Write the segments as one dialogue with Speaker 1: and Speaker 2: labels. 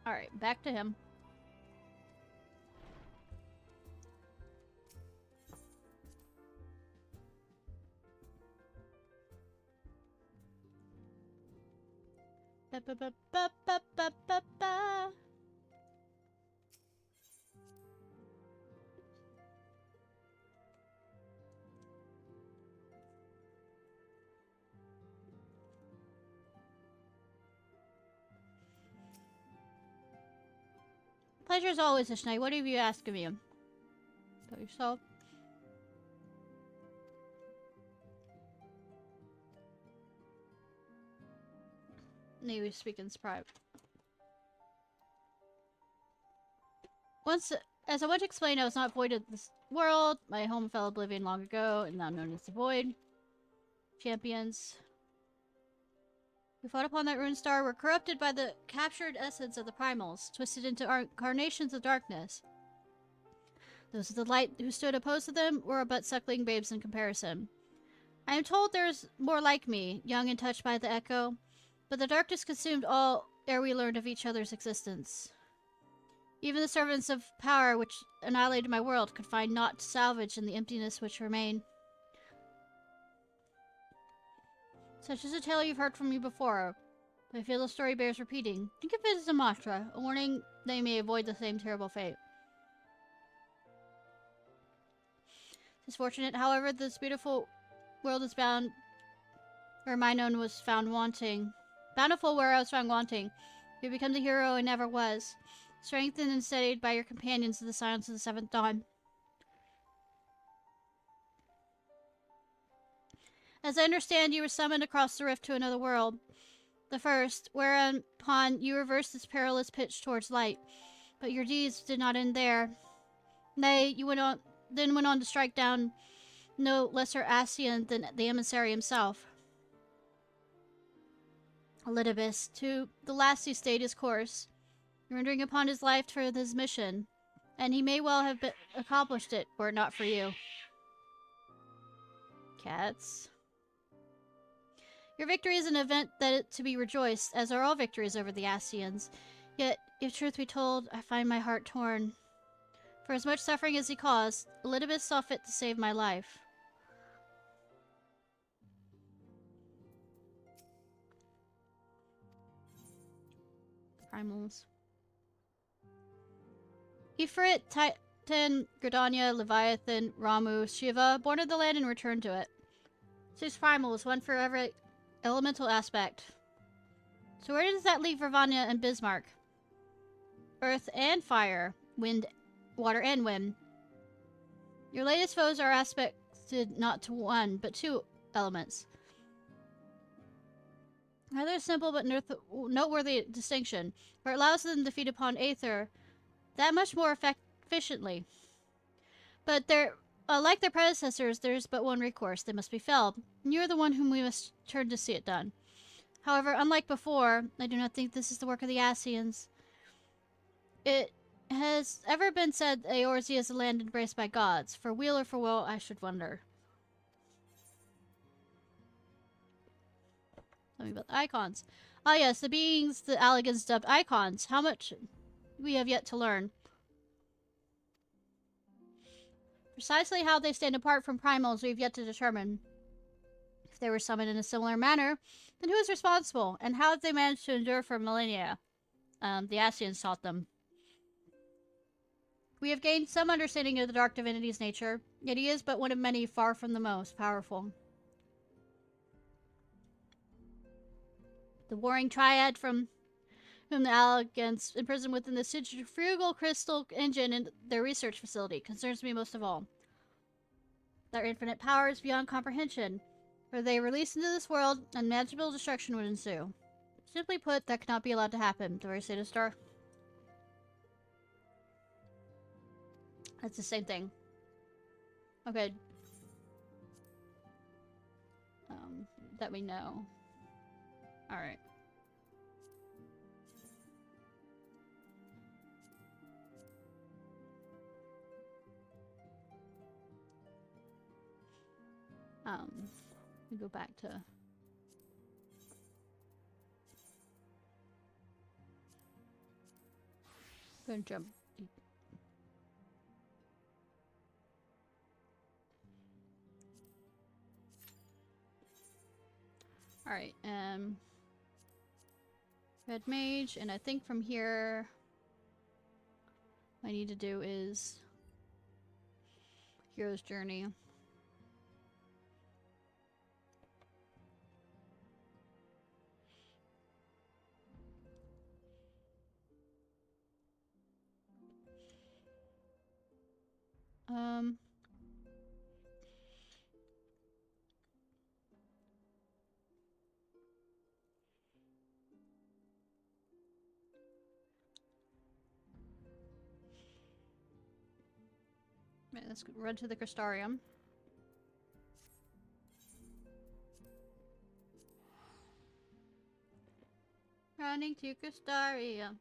Speaker 1: Alright, back to him. Ba ba ba ba ba ba ba ba. Pleasure as always, Ishnai. What have you asked of me? About yourself? Maybe speak in private. Once, as I once explained, I was not void of this world. My home fell oblivion long ago, and now known as the Void. Champions who fought upon that rune star were corrupted by the captured essence of the primals, twisted into incarnations of darkness. Those of the light who stood opposed to them were but suckling babes in comparison. I am told there's more like me, young and touched by the echo, but the darkness consumed all ere we learned of each other's existence. Even the servants of power which annihilated my world could find naught to salvage in the emptiness which remained. Such is a tale you've heard from me before, but I feel the story bears repeating. Think of it as a mantra, a warning they may avoid the same terrible fate. It's fortunate, however, this beautiful world is bound, where mine own was found wanting. Bountiful where I was found wanting. You become the hero I never was, strengthened and steadied by your companions in the silence of the seventh dawn. As I understand, you were summoned across the rift to another world. The first, whereupon you reversed this perilous pitch towards light. But your deeds did not end there. Nay, you went on to strike down no lesser Ascian than the emissary himself. Elidibus, to the last he stayed his course, rendering upon his life for his mission, and he may well have accomplished it were it not for you. Cats. Your victory is an event to be rejoiced, as are all victories over the Ascians. Yet, if truth be told, I find my heart torn. For as much suffering as he caused, Elidibus saw fit to save my life. Primals. Ifrit, Titan, Gridania, Leviathan, Ramu, Shiva, born of the land and returned to it. 6 primals, one for every elemental aspect. So where does that leave Ravania and Bismarck? Earth and fire, wind, water and wind. Your latest foes are aspected not to one, but 2 elements. Rather simple but noteworthy distinction, for it allows them to feed upon Aether that much more efficiently. But like their predecessors, there's but one recourse. They must be felled. And you're the one whom we must turn to see it done. However, unlike before, I do not think this is the work of the Ascians. It has ever been said Eorzea is a land embraced by gods. For weal or for woe, I should wonder. Tell me about the icons. Ah yes, the beings the Alligans dubbed icons. How much we have yet to learn. Precisely how they stand apart from primals we have yet to determine. If they were summoned in a similar manner, then who is responsible, and how have they managed to endure for millennia? The Ascians taught them. We have gained some understanding of the Dark Divinity's nature, yet he is but one of many, far from the most powerful. The warring triad from whom the Alligans imprisoned within the centrifugal crystal engine in their research facility concerns me most of all. Their infinite power is beyond comprehension. Were they released into this world, unmanageable destruction would ensue. Simply put, that cannot be allowed to happen. The very state of Star. That's the same thing. Okay. That we know. Alright. We go back to Gonna jump deep. Alright, Red Mage, and I think from here what I need to do is Hero's Journey. Right, let's run to the Crystarium. Running to Crystarium.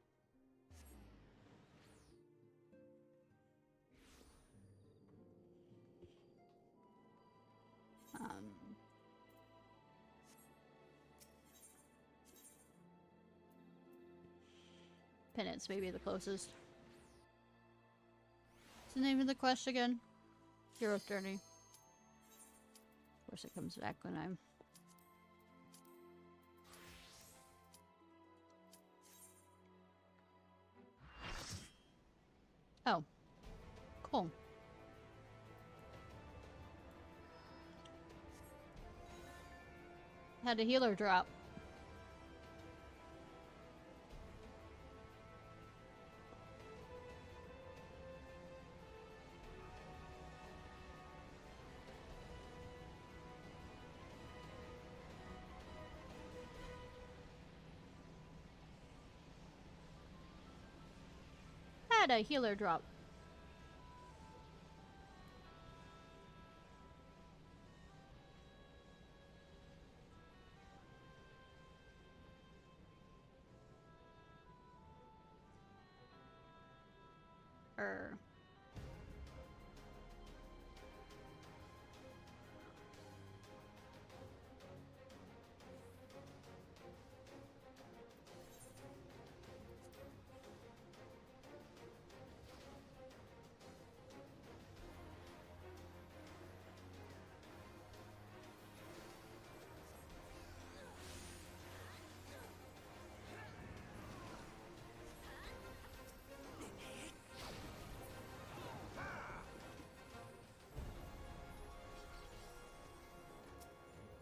Speaker 1: Penance may be the closest. What's the name of the quest again? Hero's Journey. Of course it comes back when I'm... Oh. Cool. Had a healer drop. Had a healer drop.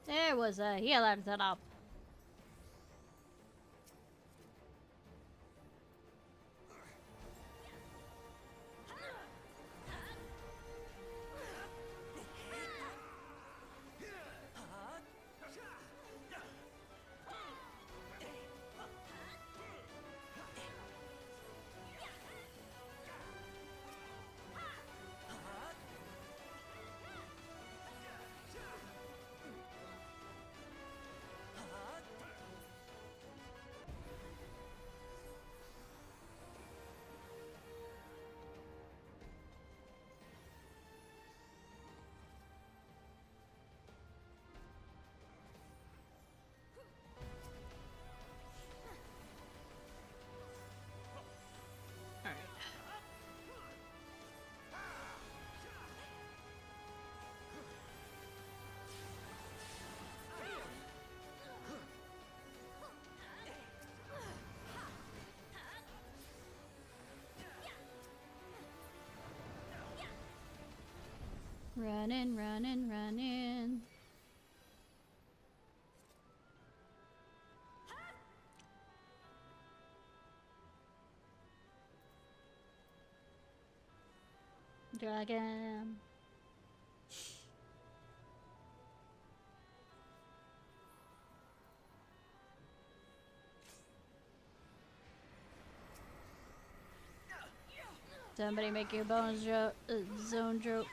Speaker 1: There was a healer drop. Running, running, running. Dragon. Somebody make your bones zone joke.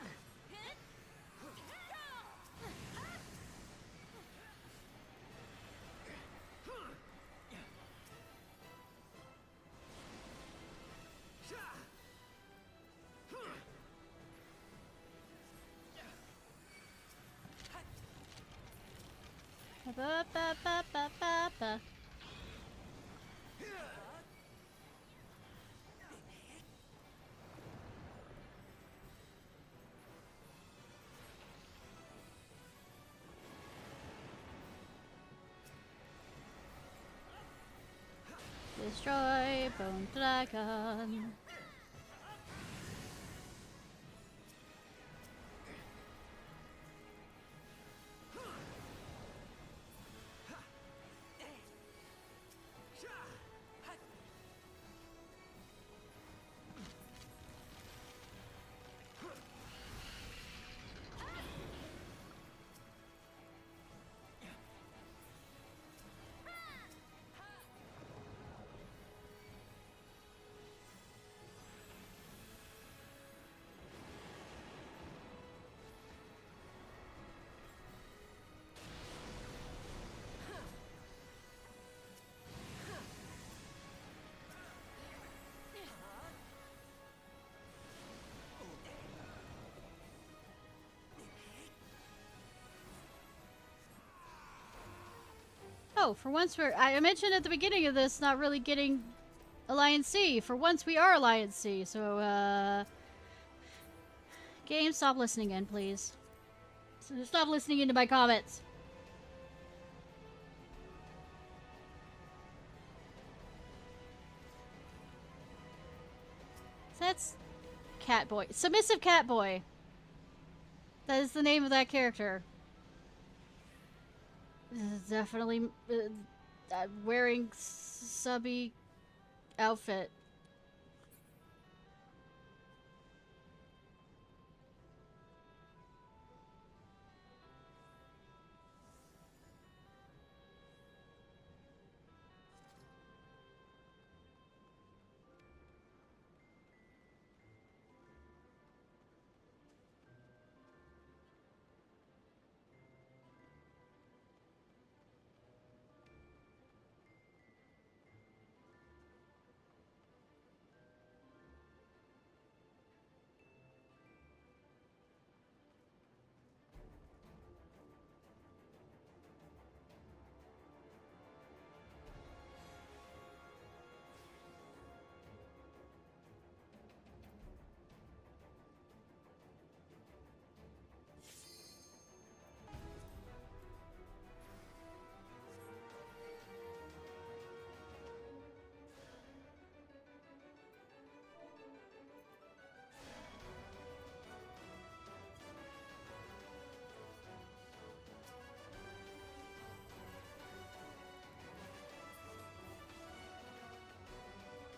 Speaker 1: Ba, ba, ba, ba, ba, ba. Destroy Bone Dragon. Oh, for once I mentioned at the beginning of this not really getting Alliance C. For once we are Alliance C, so game, stop listening in, please. So stop listening into my comments. So that's Catboy. Submissive Catboy. That is the name of that character. This is definitely wearing subby outfit.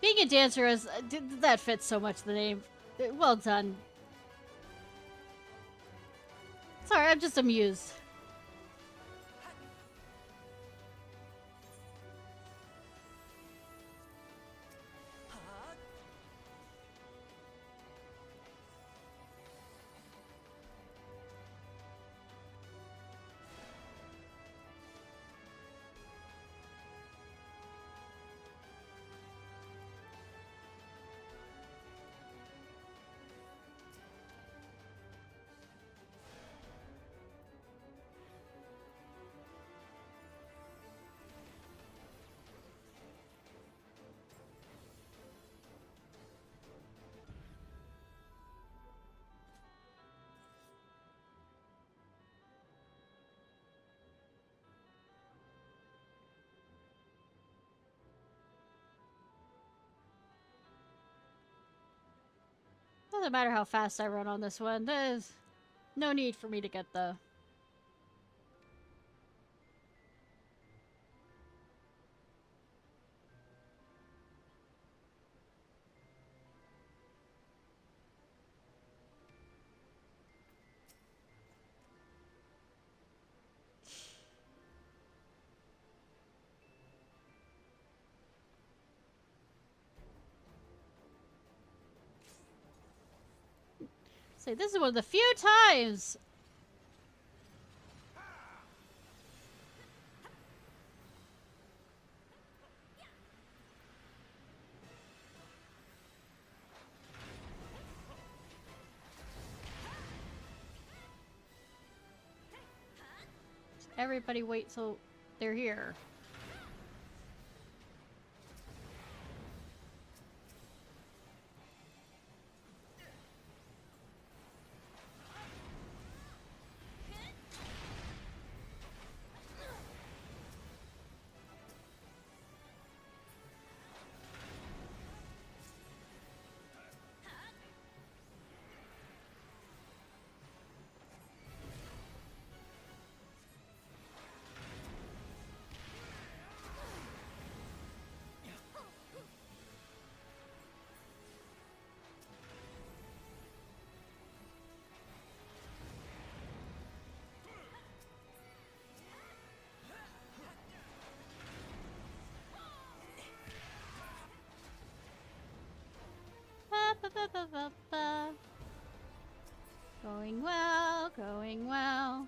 Speaker 1: Being a dancer is that fits so much the name. Well done. Sorry, I'm just amused. Doesn't matter how fast I run on this one. There's no need for me to get the... Say, this is one of the few times everybody wait till they're here. ba ba ba. Going well, going well.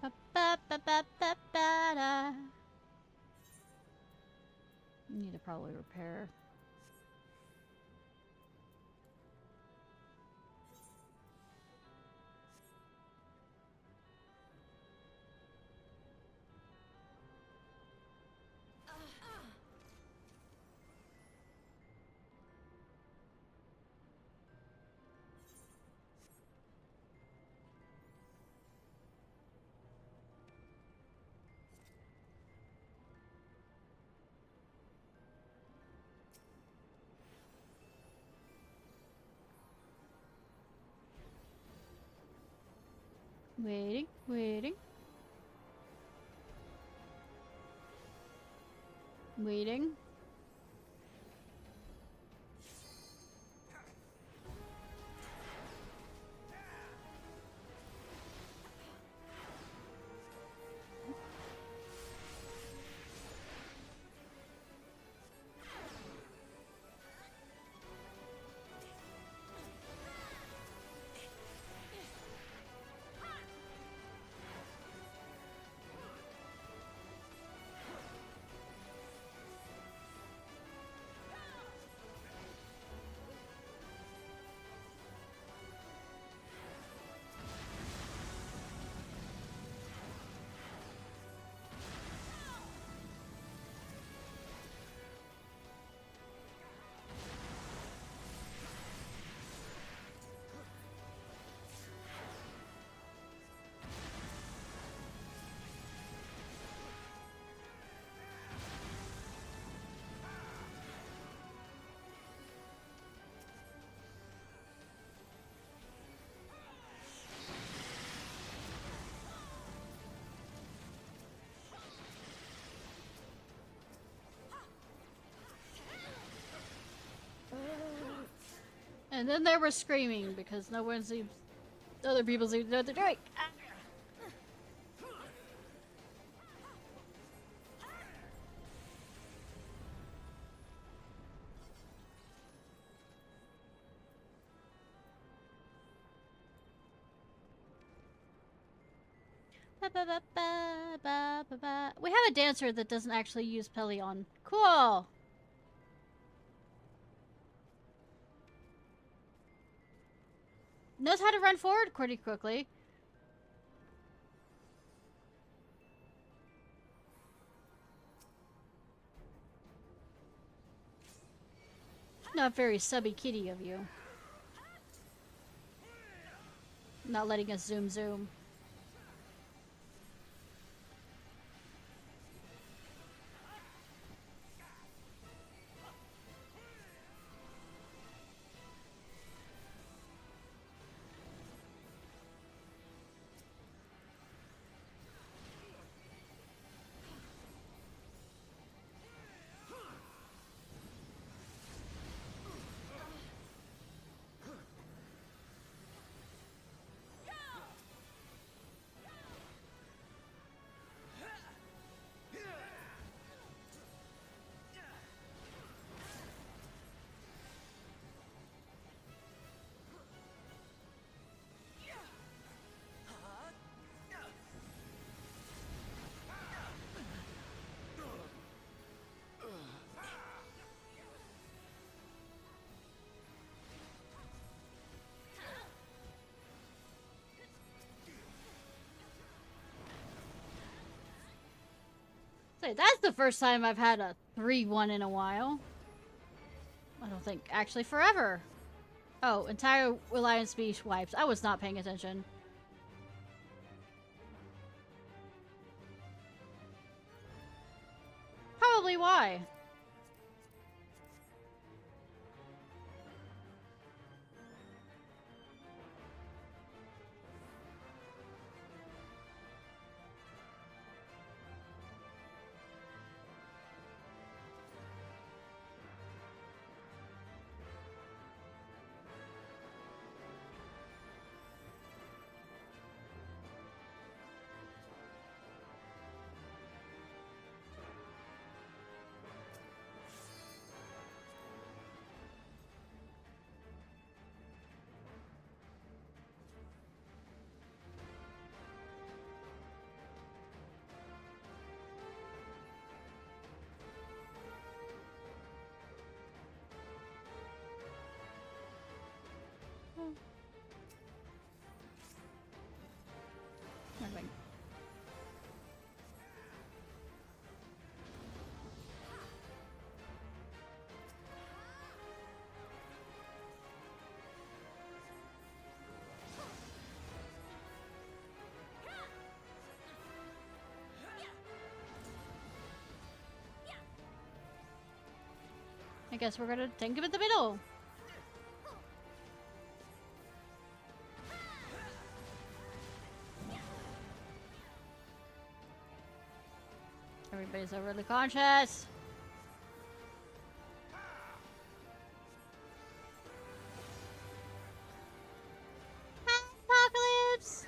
Speaker 1: Ba ba ba ba ba ba da. Need to probably repair. Waiting, waiting. Waiting. And then they were screaming because no one seems, other people seem to know what they're doing. Ba, ba, ba, ba, ba, ba, ba. We have a dancer that doesn't actually use Pelion. Cool! Knows how to run forward pretty quickly. Not very subby kitty of you. Not letting us zoom. So that's the first time I've had a 3-1 in a while. I don't think, actually forever. Oh, entire Alliance speech wipes. I was not paying attention. Probably why. Moving. I guess we're gonna tank him in the middle. Everybody's overly conscious. Apocalypse!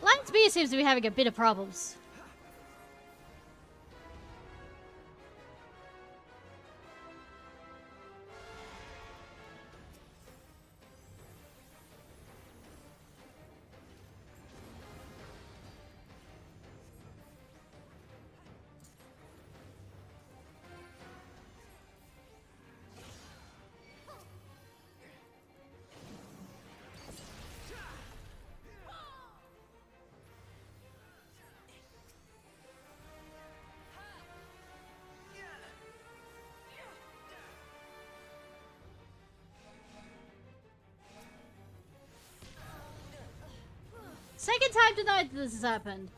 Speaker 1: Lines B seems to be having a bit of problems. Second time tonight that this has happened.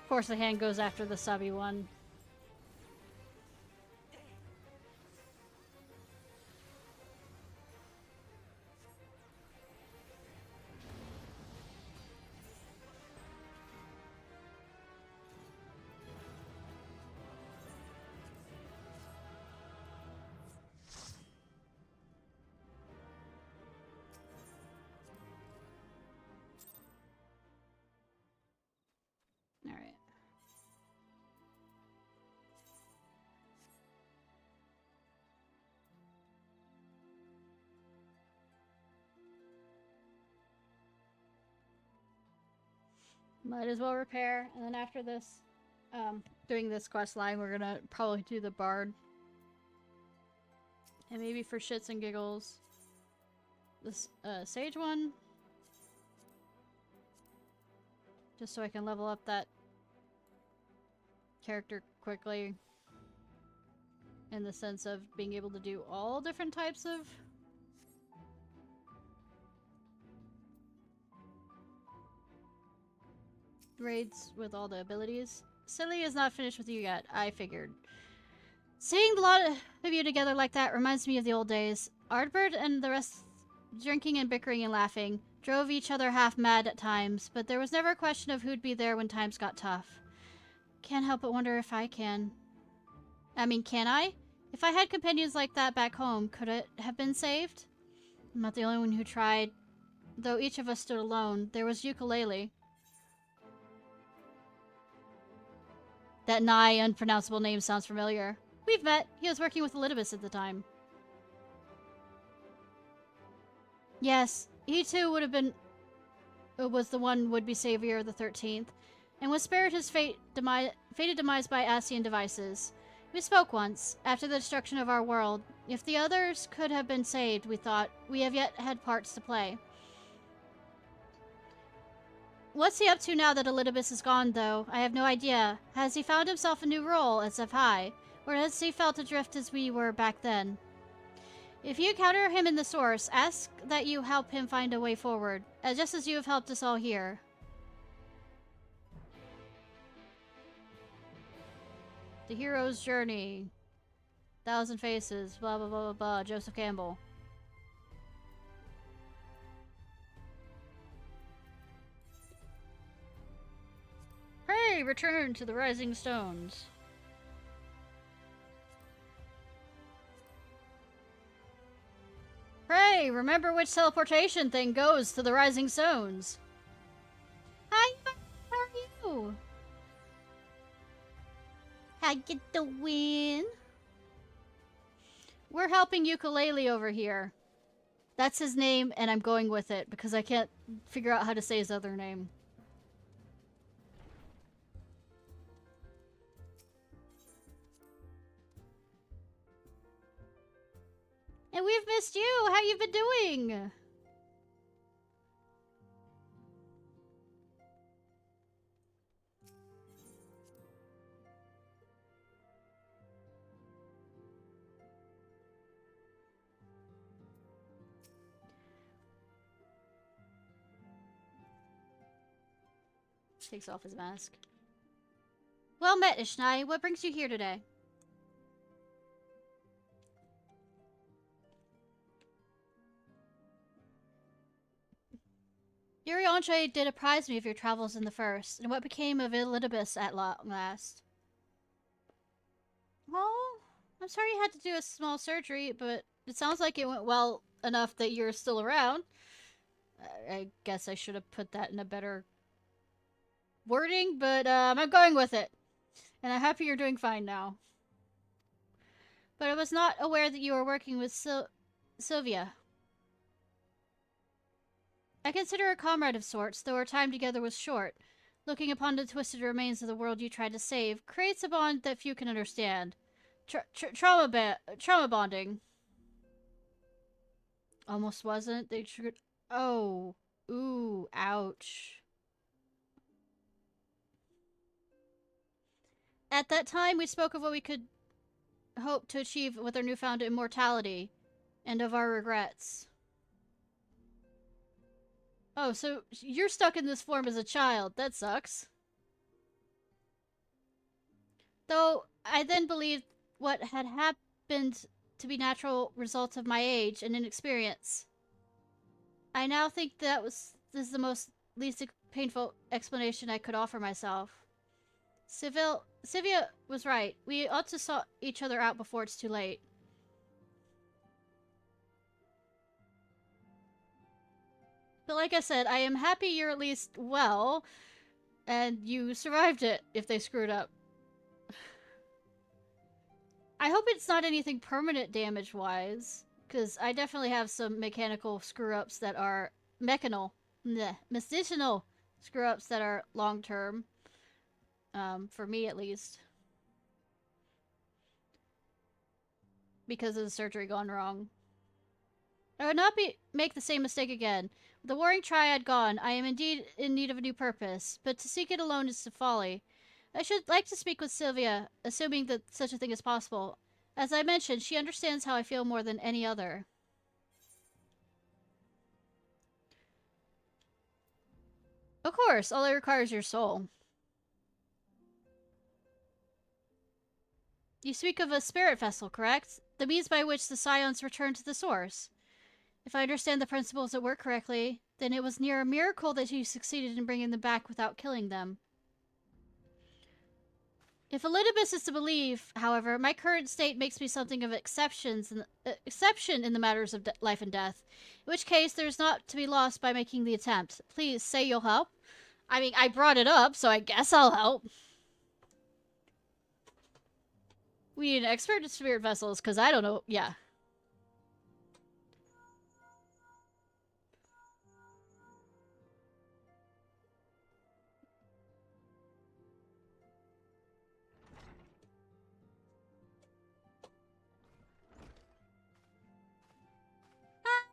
Speaker 1: Of course, the hand goes after the subby one. Might as well repair, and then after this, doing this quest line, we're gonna probably do the bard. And maybe for shits and giggles, this sage one. Just so I can level up that character quickly. In the sense of being able to do all different types of raids with all the abilities. Silly is not finished with you yet, I figured. Seeing the lot of you together like that reminds me of the old days. Ardbert and the rest drinking and bickering and laughing, drove each other half mad at times, but there was never a question of who'd be there when times got tough. Can't help but wonder if I can. Can I? If I had companions like that back home, could it have been saved? I'm not the only one who tried. Though each of us stood alone, there was Ukulele. That nigh unpronounceable name sounds familiar. We've met. He was working with Elidibus at the time. Yes, he too would have been... was the one would-be savior of the 13th, and was spared his fated demise by Ascian devices. We spoke once, after the destruction of our world. If the others could have been saved, we thought, we have yet had parts to play. What's he up to now that Elidibus is gone, though? I have no idea. Has he found himself a new role as F-High? Or has he felt adrift as we were back then? If you encounter him in the source, ask that you help him find a way forward, just as you have helped us all here. The Hero's Journey. 1,000 Faces. Blah, blah, blah, blah, blah. Joseph Campbell. Pray, return to the Rising Stones. Pray, remember which teleportation thing goes to the Rising Stones. Hi, how are you? I get the win. We're helping Ukulele over here. That's his name, and I'm going with it because I can't figure out how to say his other name. And we've missed you! How you been doing? Takes off his mask. Well met, Ishnai. What brings you here today? Yuri did apprise me of your travels in the first, and what became of Elidibus at long last. Oh, I'm sorry you had to do a small surgery, but it sounds like it went well enough that you're still around. I guess I should have put that in a better wording, but I'm going with it. And I'm happy you're doing fine now. But I was not aware that you were working with Sylvia. I consider her a comrade of sorts, though our time together was short. Looking upon the twisted remains of the world you tried to save creates a bond that few can understand. Trauma bonding. Almost wasn't. They triggered... Oh. Ooh. Ouch. At that time, we spoke of what we could hope to achieve with our newfound immortality, and of our regrets. Oh, so you're stuck in this form as a child. That sucks. Though, I then believed what had happened to be natural results of my age and inexperience. I now think this is the least painful explanation I could offer myself. Sylvia was right. We ought to sort each other out before it's too late. But like I said, I am happy you're at least well, and you survived it if they screwed up. I hope it's not anything permanent damage-wise, because I definitely have some mechanical screw-ups that are medicinal. screw-ups that are long-term. For me, at least. Because of the surgery gone wrong. I would not make the same mistake again. With the warring triad gone, I am indeed in need of a new purpose, but to seek it alone is a folly. I should like to speak with Sylvia, assuming that such a thing is possible. As I mentioned, she understands how I feel more than any other. Of course, all it requires is your soul. You speak of a spirit vessel, correct? The means by which the Scions return to the source. If I understand the principles at work correctly, then it was near a miracle that you succeeded in bringing them back without killing them. If Elidibus is to believe, however, my current state makes me something of exception in the matters of life and death, in which case there is not to be lost by making the attempt. Please say you'll help. I mean, I brought it up, so I guess I'll help. We need an expert in spirit vessels, because I don't know. Yeah.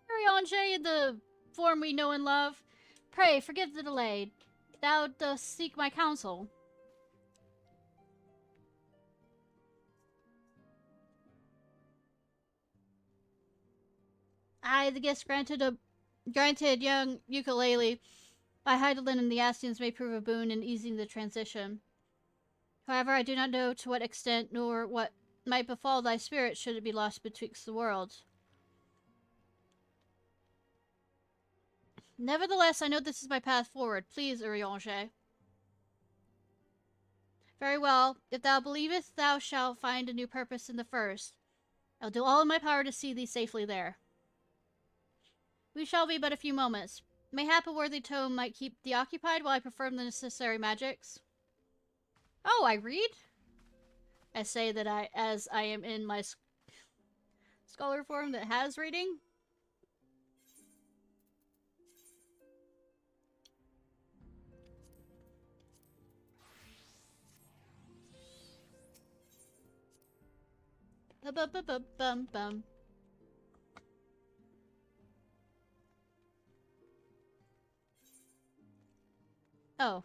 Speaker 1: Riange, in the form we know and love. Pray, forgive the delay. Thou dost seek my counsel. I, the guest granted young ukulele by Heidelin and the Astians may prove a boon in easing the transition. However, I do not know to what extent nor what might befall thy spirit should it be lost betwixt the worlds. Nevertheless, I know this is my path forward. Please, Urianger. Very well. If thou believest, thou shalt find a new purpose in the first. I'll do all in my power to see thee safely there. We shall be but a few moments. Mayhap a worthy tome might keep thee occupied while I perform the necessary magics. Oh, I read? I say that as I am in my scholar form that has reading. Bum. Oh.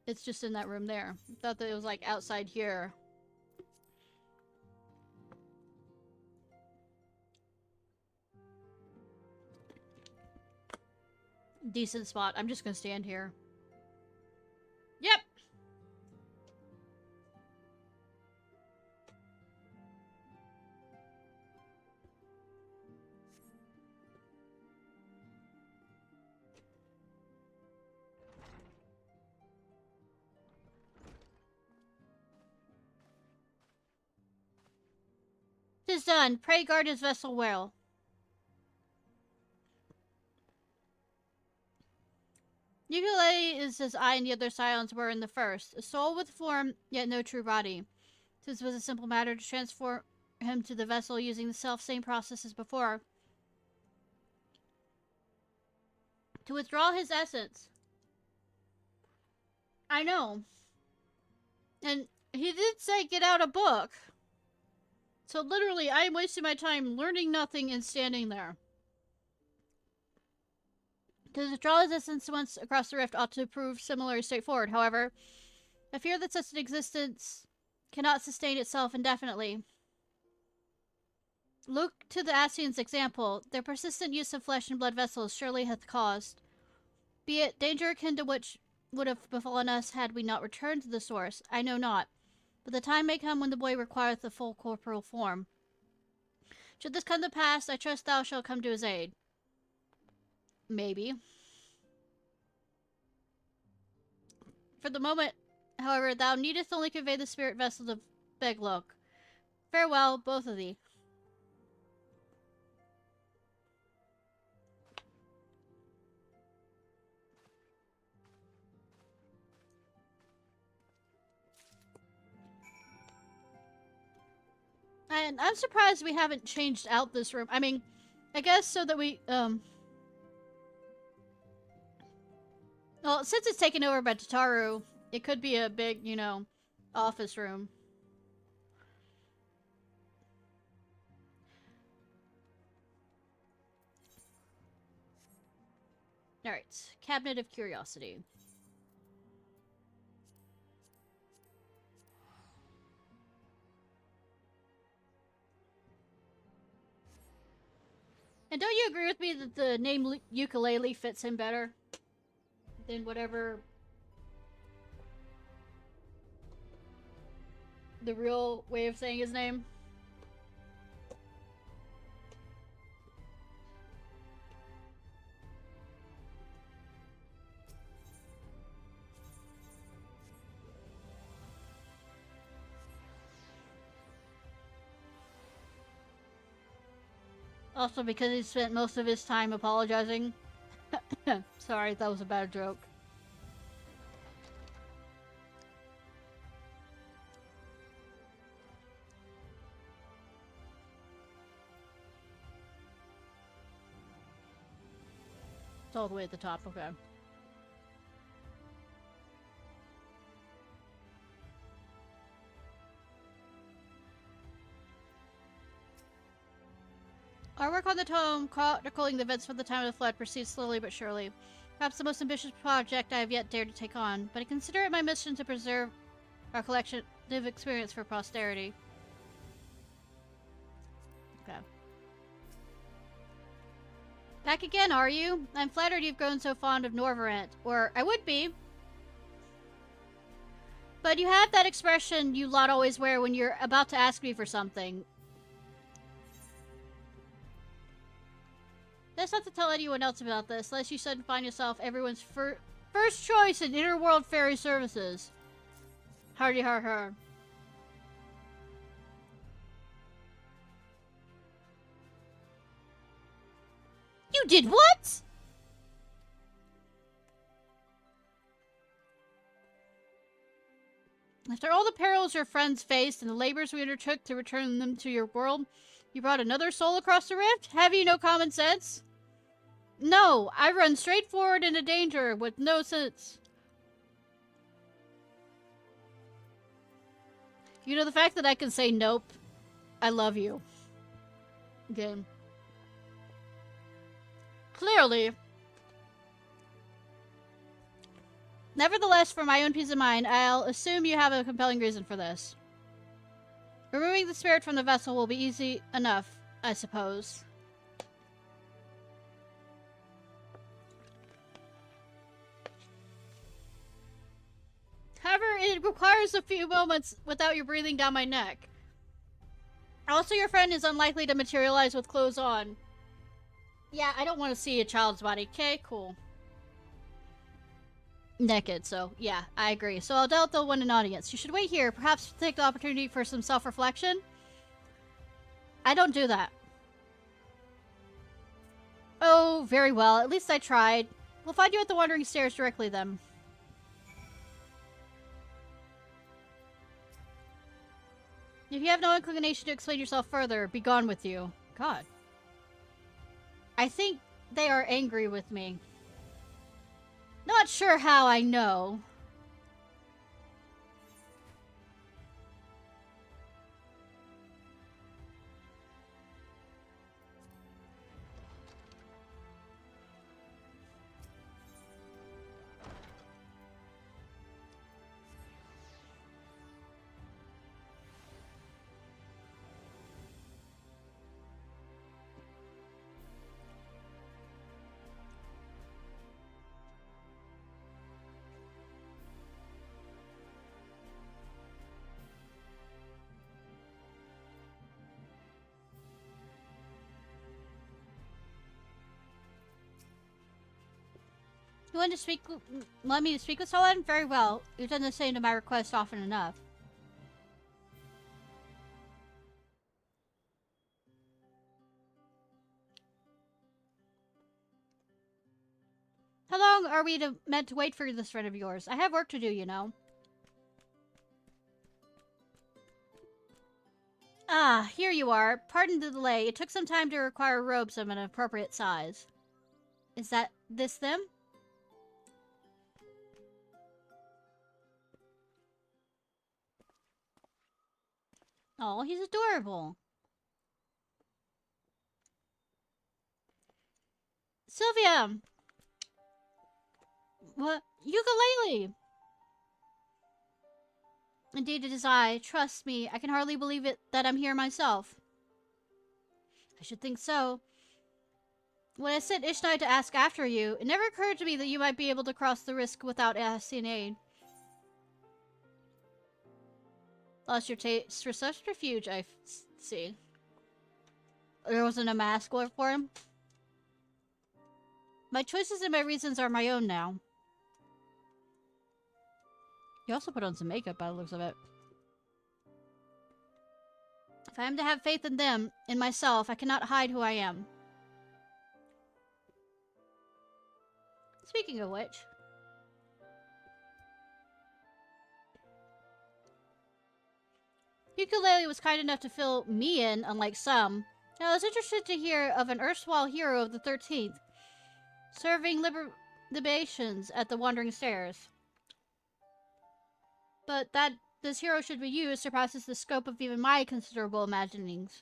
Speaker 1: It's just in that room there. I thought that it was like outside here. Decent spot. I'm just gonna stand here. Yep! "'Tis done. Pray guard his vessel well." Ukulele is as I and the other Scions were in the first, a soul with form, yet no true body. This was a simple matter to transform him to the vessel using the self-same process as before. To withdraw his essence. I know. And he did say get out a book. So literally, I am wasting my time learning nothing and standing there. To withdraw his essence once across the rift ought to prove similarly straightforward. However, I fear that such an existence cannot sustain itself indefinitely. Look to the Asians' example. Their persistent use of flesh and blood vessels surely hath caused, be it danger akin to which would have befallen us had we not returned to the source, I know not. But the time may come when the boy requireth the full corporal form. Should this come to pass, I trust thou shalt come to his aid. Maybe. For the moment, however, thou needest only convey the spirit vessel to Beglok. Farewell, both of thee. And I'm surprised we haven't changed out this room. I mean, I guess so that we, Well, since it's taken over by Tataru, it could be a big, you know, office room. Alright, Cabinet of Curiosity. And don't you agree with me that the name ukulele fits him better than whatever the real way of saying his name? Also because he spent most of his time apologizing. Sorry, that was a bad joke. It's all the way at the top, okay. Our work on the tome, chronicling the events from the time of the flood, proceeds slowly but surely. Perhaps the most ambitious project I have yet dared to take on, but I consider it my mission to preserve our collective experience for posterity. Okay. Back again, are you? I'm flattered you've grown so fond of Norvarant. Or, I would be. But you have that expression you lot always wear when you're about to ask me for something. That's not to tell anyone else about this, unless you suddenly find yourself everyone's first choice in Interworld Ferry Services. Hardy har har. You did what? After all the perils your friends faced and the labors we undertook to return them to your world, you brought another soul across the rift? Have you no common sense? No, I run straight forward into danger with no sense. You know, the fact that I can say nope, I love you. Game. Clearly. Nevertheless, for my own peace of mind, I'll assume you have a compelling reason for this. Removing the spirit from the vessel will be easy enough, I suppose. However, it requires a few moments without your breathing down my neck. Also, your friend is unlikely to materialize with clothes on. Yeah, I don't want to see a child's body. Okay, cool. Naked, so yeah, I agree. So I'll doubt they'll win an audience. You should wait here, perhaps take the opportunity for some self-reflection. I don't do that. Oh, very well. At least I tried. We'll find you at the Wandering Stairs directly then. If you have no inclination to explain yourself further, be gone with you. God. I think they are angry with me. Not sure how I know. You want to speak? Want me to speak with someone? Very well. You've done the same to my request often enough. How long are we meant to wait for this friend of yours? I have work to do, you know. Ah, here you are. Pardon the delay. It took some time to acquire robes of an appropriate size. Is that this them? Oh, he's adorable. Sylvia! What? Ukulele! Indeed it is I. Trust me, I can hardly believe it that I'm here myself. I should think so. When I sent Ishnai to ask after you, it never occurred to me that you might be able to cross the risk without asking aid. Lost your taste for subterfuge, I see. There wasn't a mask for him? My choices and my reasons are my own now. You also put on some makeup by the looks of it. If I am to have faith in them, in myself, I cannot hide who I am. Speaking of which... Ukulele was kind enough to fill me in, unlike some. I was interested to hear of an erstwhile hero of the 13th, serving libations at the Wandering Stairs. But that this hero should be used surpasses the scope of even my considerable imaginings.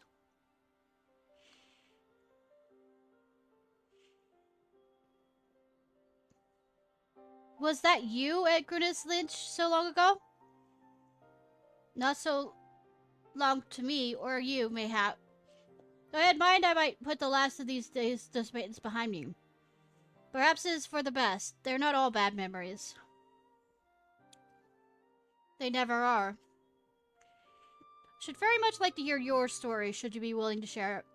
Speaker 1: Was that you at Grunus Lynch so long ago? Not so long to me, or you, mayhap. Though I had mind I might put the last of these days' dissipations behind me. Perhaps it is for the best. They're not all bad memories. They never are. Should very much like to hear your story, should you be willing to share it.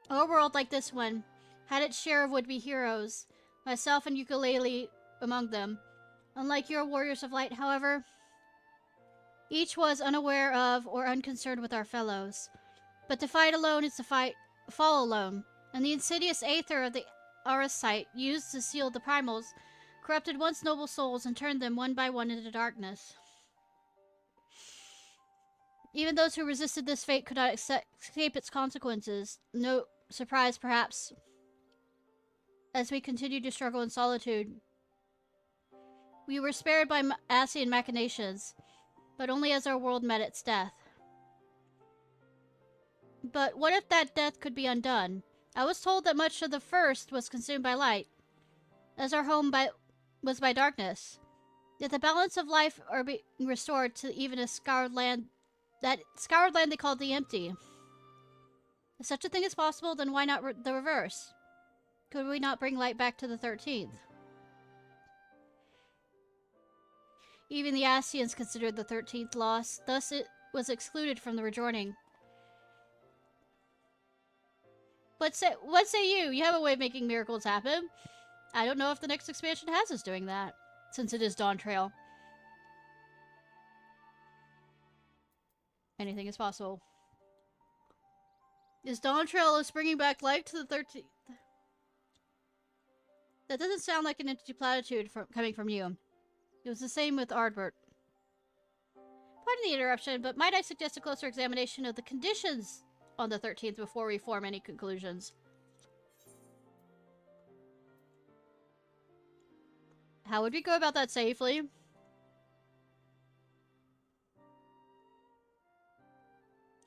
Speaker 1: A world like this one had its share of would-be heroes, myself and Ukulele among them. Unlike your warriors of light, however, each was unaware of or unconcerned with our fellows. But to fight alone is to fall alone, and the insidious aether of the Aurasite used to seal the primals corrupted once noble souls and turned them one by one into darkness. Even those who resisted this fate could not escape its consequences. No surprise, perhaps, as we continued to struggle in solitude. We were spared by Asian machinations, but only as our world met its death. But what if that death could be undone? I was told that much of the first was consumed by light, as our home was by darkness. Yet the balance of life are being restored to even a scoured land, that scoured land they called the empty. If such a thing is possible, then why not the reverse? Could we not bring light back to the 13th? Even the Asians considered the 13th lost, thus it was excluded from the rejoining. What say you? You have a way of making miracles happen. I don't know if the next expansion has us doing that, since it is Dawn Trail. Anything is possible. Is Dawn Trail is bringing back life to the 13th? That doesn't sound like an empty platitude coming from you. It was the same with Ardbert. Pardon the interruption, but might I suggest a closer examination of the conditions on the 13th before we form any conclusions? How would we go about that safely?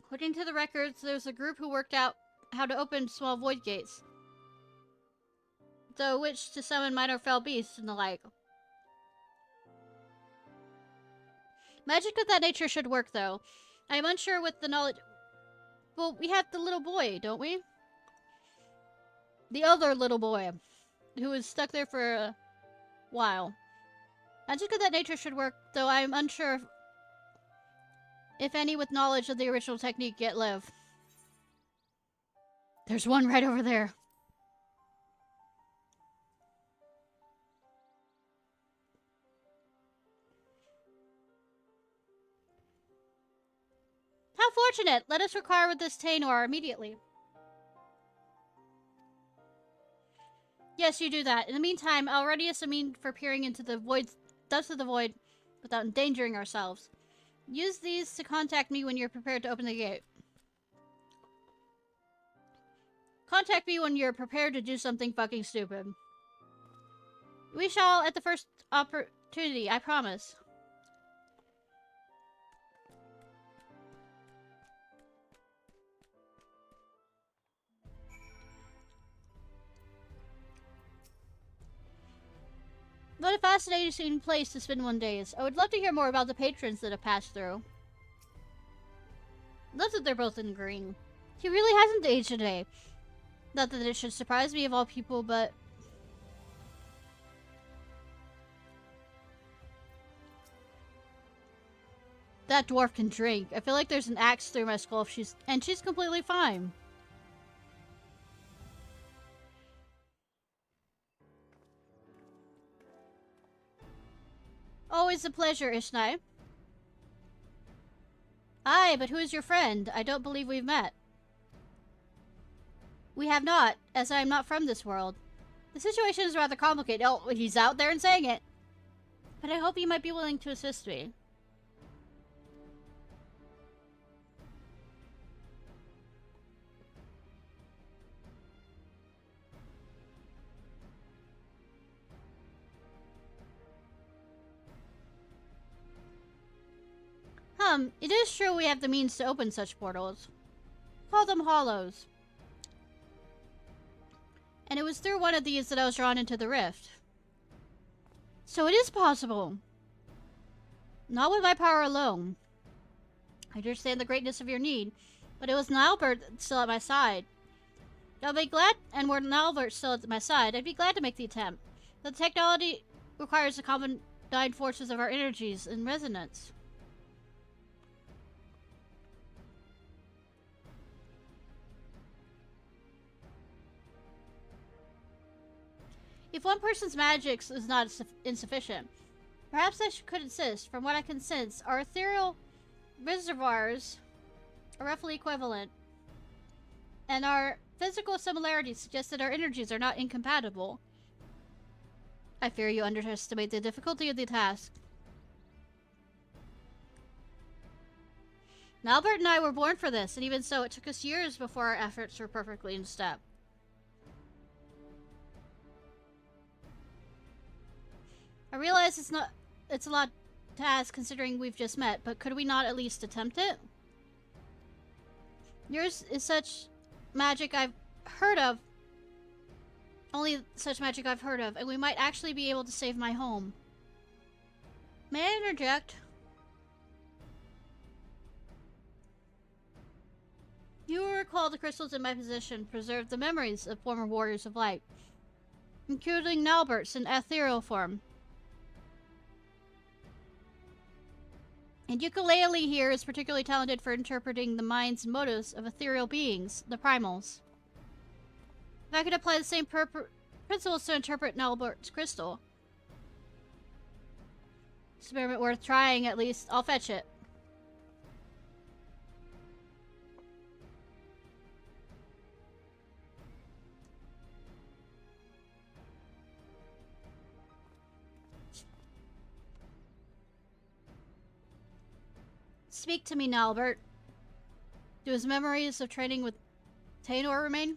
Speaker 1: According to the records, there's a group who worked out how to open small void gates, though which to summon minor fell beasts and the like. Magic of that nature should work, though. I am unsure with the knowledge... Well, we have the little boy, don't we? The other little boy, who was stuck there for a while. Magic of that nature should work, though I am unsure if any with knowledge of the original technique yet live. There's one right over there. How fortunate! Let us require with this Tainor immediately. Yes, you do that. In the meantime, I'll ready us a mean for peering into the depths of the void without endangering ourselves. Use these to contact me when you're prepared to open the gate. Contact me when you're prepared to do something fucking stupid. We shall at the first opportunity, I promise. What a fascinating place to spend one day. I would love to hear more about the patrons that have passed through. Love that they're both in green. He really hasn't aged today. Not that it should surprise me of all people, but... That dwarf can drink. I feel like there's an axe through my skull if she's completely fine. Always a pleasure, Ishnai. Aye, but who is your friend? I don't believe we've met. We have not, as I am not from this world. The situation is rather complicated. Oh, he's out there and saying it. But I hope you might be willing to assist me. It is true we have the means to open such portals. Call them hollows. And it was through one of these that I was drawn into the rift. So it is possible. Not with my power alone. I understand the greatness of your need, but it was Nalbert still at my side. I'll be glad, and were Nalbert still at my side, I'd be glad to make the attempt. The technology requires the combined forces of our energies in resonance. If one person's magic is not insufficient, perhaps I could insist. From what I can sense, our ethereal reservoirs are roughly equivalent, and our physical similarities suggest that our energies are not incompatible. I fear you underestimate the difficulty of the task. Albert and I were born for this, and even so, it took us years before our efforts were perfectly in step. I realize it's a lot to ask considering we've just met, but could we not at least attempt it? Yours is such magic I've heard of. Only such magic I've heard of, and we might actually be able to save my home. May I interject? You will recall the crystals in my possession preserve the memories of former warriors of light, including Nalbert's in ethereal form. And ukulele here is particularly talented for interpreting the minds and motives of ethereal beings, the primals. If I could apply the same principles to interpret Nalbert's crystal. Experiment worth trying, at least. I'll fetch it. Speak to me, Nalbert. Do his memories of training with Tainor remain?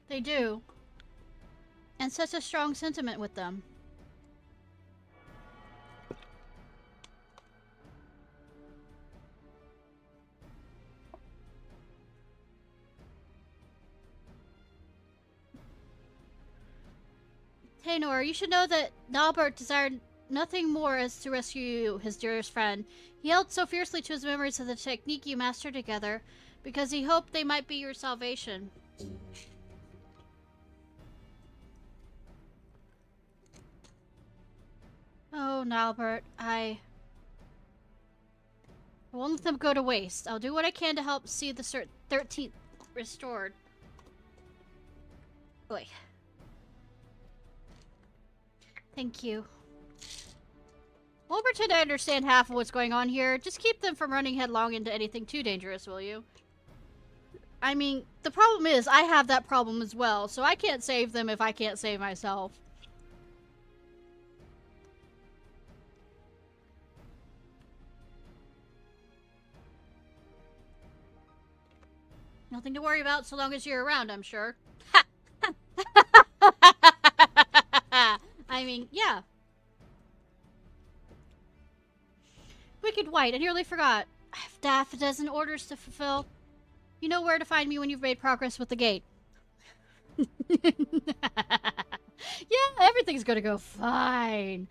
Speaker 1: They do. And such a strong sentiment with them. Tainor, you should know that Nalbert desired nothing more as to rescue you, his dearest friend. He held so fiercely to his memories of the technique you mastered together, because he hoped they might be your salvation. Oh, Nalbert, I won't let them go to waste. I'll do what I can to help see the 13th restored. Boy. Thank you. Won't pretend I understand half of what's going on here. Just keep them from running headlong into anything too dangerous, will you? I mean, the problem is, I have that problem as well, so I can't save them if I can't save myself. Nothing to worry about so long as you're around, I'm sure. I mean, yeah. Wicked White, I nearly forgot. I have half a dozen orders to fulfill. You know where to find me when you've made progress with the gate. Yeah, everything Everything's gonna go fine.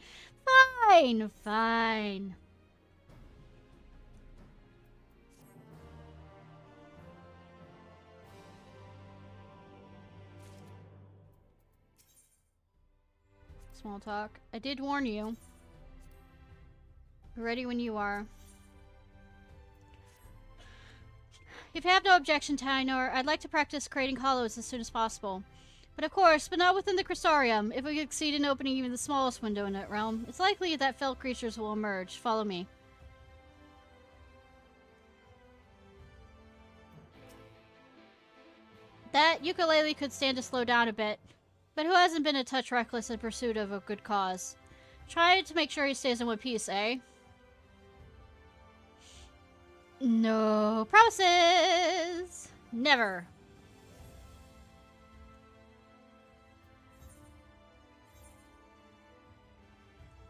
Speaker 1: Fine, fine. Small talk. I did warn you. Ready when you are. If you have no objection, Tainor, I'd like to practice creating hollows as soon as possible. But of course, but not within the Crystarium. If we succeed in opening even the smallest window in that realm, it's likely that fell creatures will emerge. Follow me. That ukulele could stand to slow down a bit, but who hasn't been a touch reckless in pursuit of a good cause? Try to make sure he stays in one piece, eh? No promises! Never!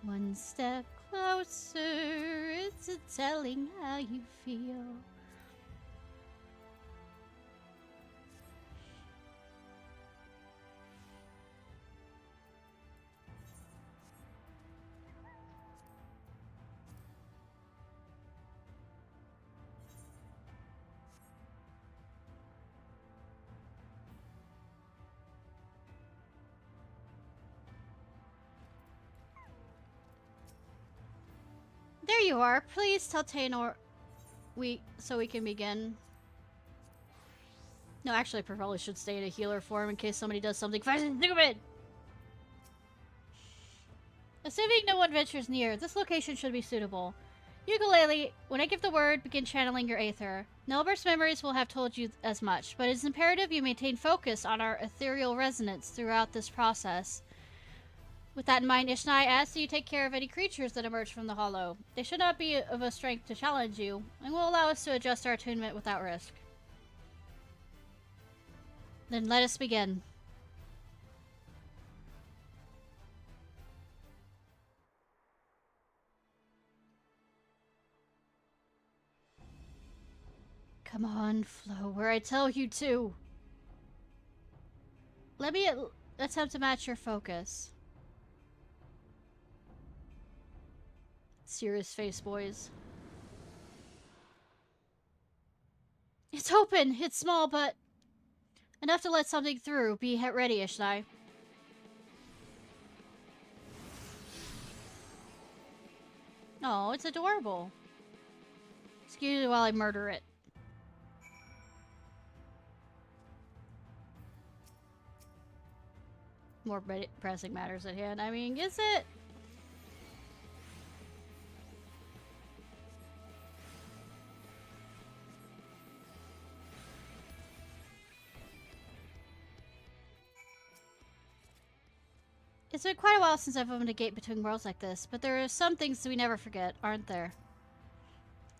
Speaker 1: One step closer, it's a telling how you feel. There you are. Please tell Tainor so we can begin. No, actually, I probably should stay in a healer form in case somebody does something fucking stupid. Assuming no one ventures near, this location should be suitable. Ukulele, when I give the word, begin channeling your aether. Nelbert's memories will have told you as much, but it's imperative you maintain focus on our ethereal resonance throughout this process. With that in mind, Ishnai asks that you take care of any creatures that emerge from the hollow. They should not be of a strength to challenge you, and will allow us to adjust our attunement without risk. Then let us begin. Come on, flow where I tell you to. Let me attempt to match your focus. Serious face, boys. It's open! It's small, but enough to let something through. Be ready, Ishnai. Oh, it's adorable. Excuse me while I murder it. More pressing matters at hand. I mean, is it? It's been quite a while since I've opened a gate between worlds like this, but there are some things we never forget, aren't there?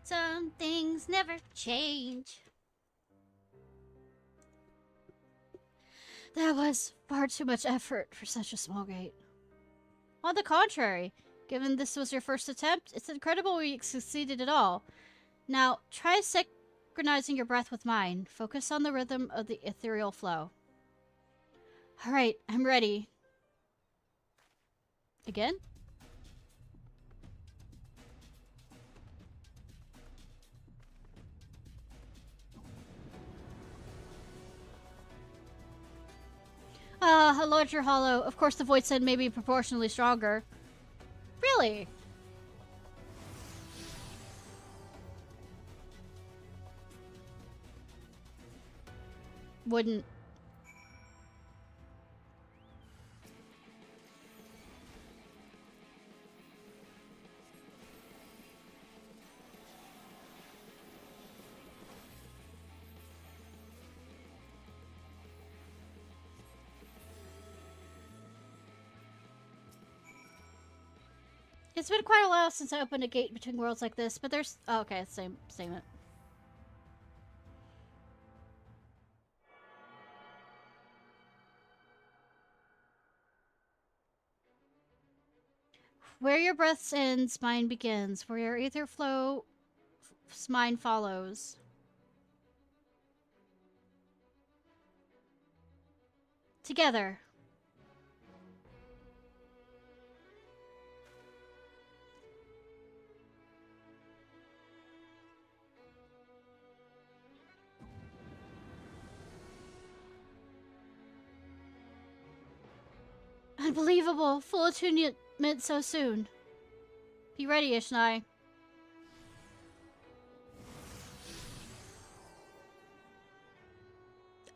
Speaker 1: Some things never change. That was far too much effort for such a small gate. On the contrary, given this was your first attempt, it's incredible we succeeded at all. Now, try synchronizing your breath with mine. Focus on the rhythm of the ethereal flow. Alright, I'm ready. Again? A larger hollow. Of course the void send may be proportionally stronger. Really? Wouldn't. It's been quite a while since I opened a gate between worlds like this, but there's... Oh, okay, same it. Where your breath ends, mine begins. Where your ether flow, mine follows. Together. Unbelievable! Full attunement so soon. Be ready, Ishnai.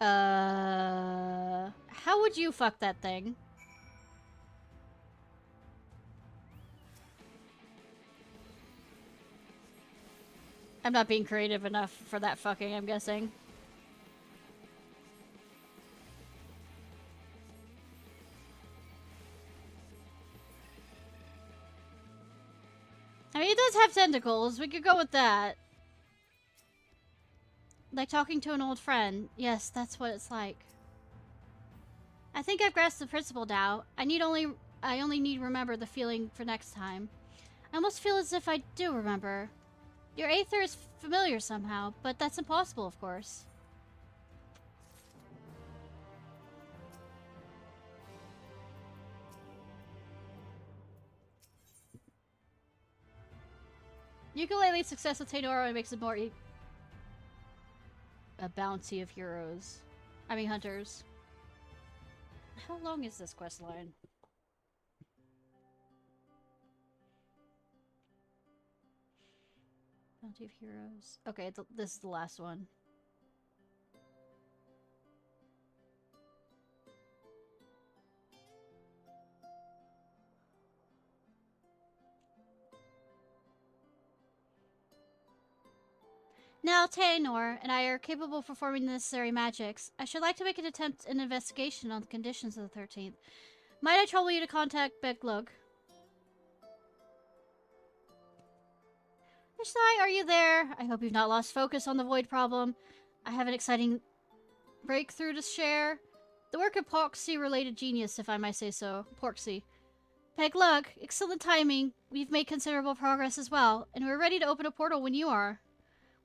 Speaker 1: How would you fuck that thing? I'm not being creative enough for that fucking, I'm guessing. I mean, it does have tentacles. We could go with that. Like talking to an old friend. Yes, that's what it's like. I think I've grasped the principle now. I only need to remember the feeling for next time. I almost feel as if I do remember. Your aether is familiar somehow, but that's impossible, of course. Ukulele success with Tenora makes it more a bounty of heroes. I mean hunters. How long is this quest line? Bounty of heroes. Okay, this is the last one. Now, Taenor and I are capable of performing the necessary magics. I should like to make an attempt an investigation on the conditions of the 13th. Might I trouble you to contact Beglug? Ishnai, are you there? I hope you've not lost focus on the void problem. I have an exciting breakthrough to share. The work of Porksy-related genius, if I might say so. Porksy. Beglug, excellent timing. We've made considerable progress as well, and we're ready to open a portal when you are.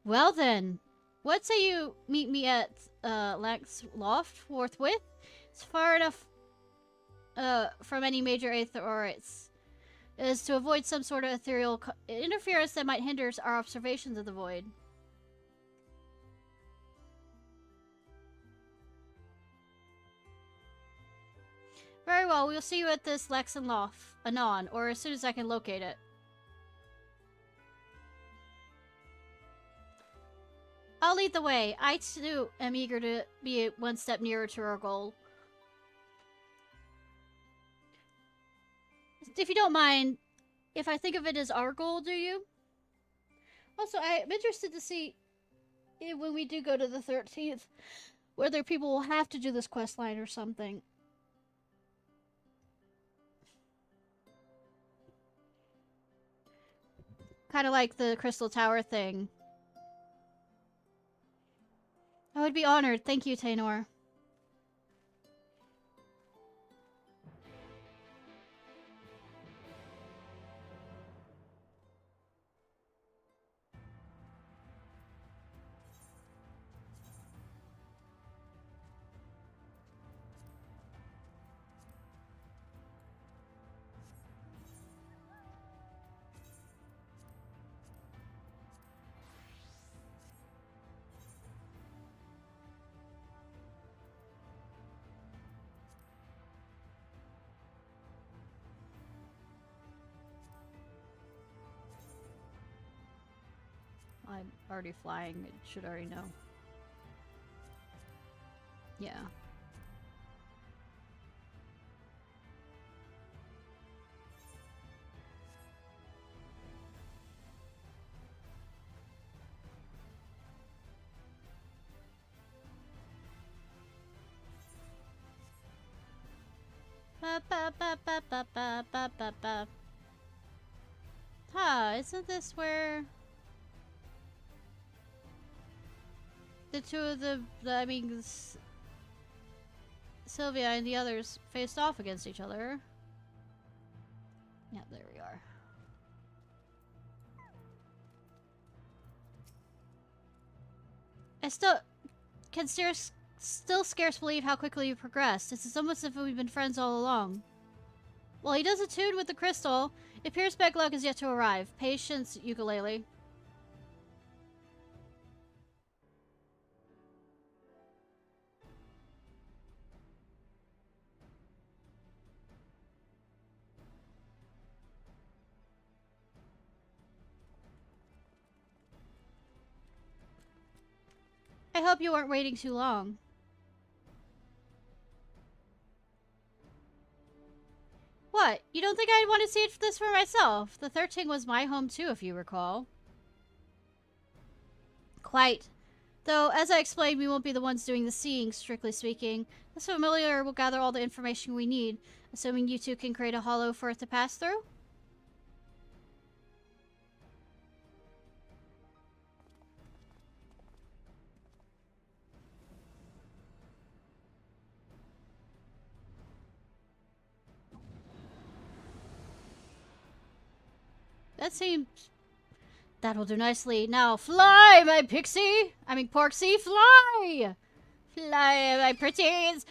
Speaker 1: Well then, what say you meet me at Lank's Loft forthwith? It's far enough from any major aetheroids as to avoid some sort of ethereal interference that might hinder our observations of the void. Very well, we'll see you at this Lexan Loft anon, or as soon as I can locate it. I'll lead the way. I, too, am eager to be one step nearer to our goal. If you don't mind, if I think of it as our goal, do you? Also, I'm interested to see when we do go to the 13th, whether people will have to do this quest line or something. Kind of like the Crystal Tower thing. I would be honored. Thank you, Taenor. I'm already flying. It should already know. Yeah. Ba ba ba ba ba ba ba ba ba. Huh, isn't this where the two of I mean, Sylvia and the others faced off against each other? Yeah, there we are. I still can still scarce believe how quickly you progressed. It's almost as if we've been friends all along. While he does attune with the crystal, it appears Beglug is yet to arrive. Patience, ukulele. I hope you weren't waiting too long. What? You don't think I'd want to see this for myself? The 13 was my home too, if you recall. Quite. Though, as I explained, we won't be the ones doing the seeing, strictly speaking. This familiar will gather all the information we need, assuming you two can create a hollow for it to pass through? That seems... That'll do nicely. Now fly, my pixie! I mean, Porksy, fly! Fly, my pretties!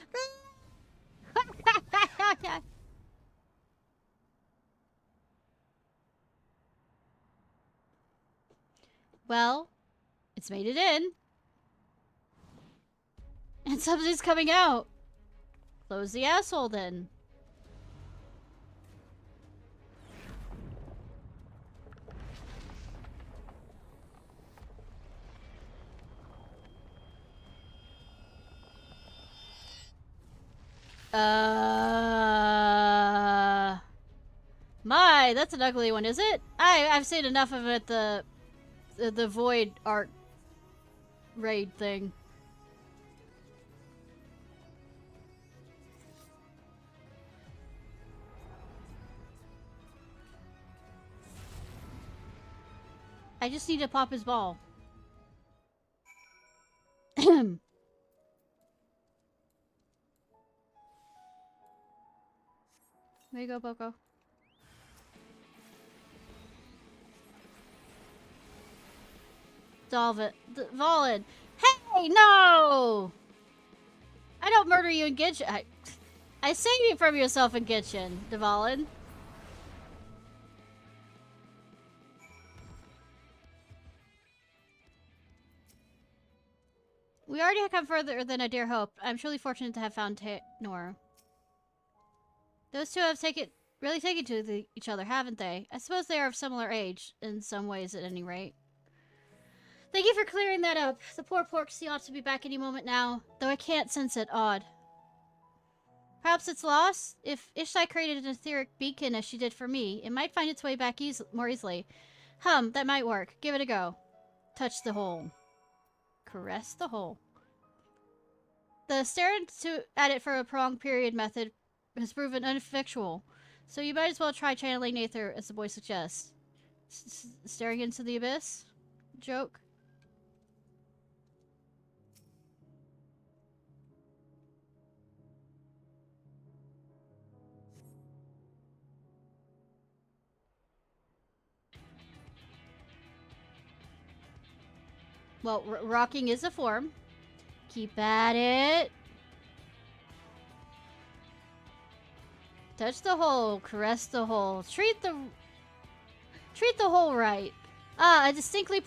Speaker 1: Well, it's made it in. And something's coming out. Close the asshole, then. My, that's an ugly one, is it? I've seen enough of it, the void art raid thing. I just need to pop his ball. There you go, Boko. Valen. Hey, no! I don't murder you in Genshin. I save you from yourself in Genshin, Dvalin. We already have come further than I dare hope. I'm truly fortunate to have found Nor. Those two have really taken to each other, haven't they? I suppose they are of similar age, in some ways at any rate. Thank you for clearing that up. The poor Porksy ought to be back any moment now, though I can't sense it. Odd. Perhaps it's lost? If Ishnai created an etheric beacon as she did for me, it might find its way back more easily. That might work. Give it a go. Touch the hole. Caress the hole. The staring at it for a prolonged period method has proven ineffectual, so you might as well try channeling Aether, as the boy suggests. Staring into the abyss? Joke? Well, rocking is a form. Keep at it. Touch the hole. Caress the hole. Treat the hole right. A distinctly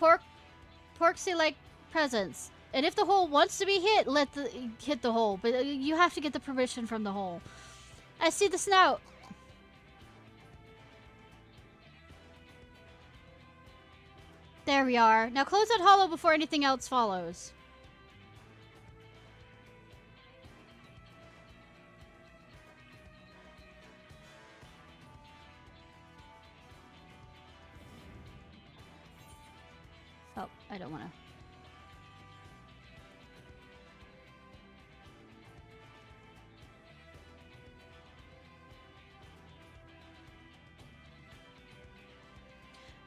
Speaker 1: Porksy-like presence. And if the hole wants to be hit, hit the hole. But you have to get the permission from the hole. I see the snout. There we are. Now close that hollow before anything else follows. Oh, I don't want to.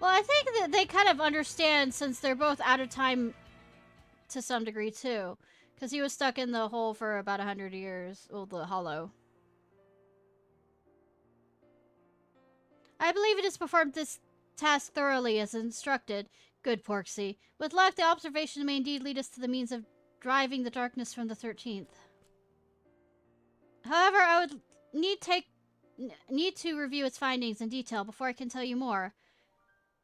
Speaker 1: Well, I think that they kind of understand since they're both out of time to some degree, too. Because he was stuck in the hole for about 100 years. Well, the hollow. I believe it has performed this task thoroughly as instructed. Good, Porksy. With luck, the observation may indeed lead us to the means of driving the darkness from the 13th. However, I would need to review its findings in detail before I can tell you more.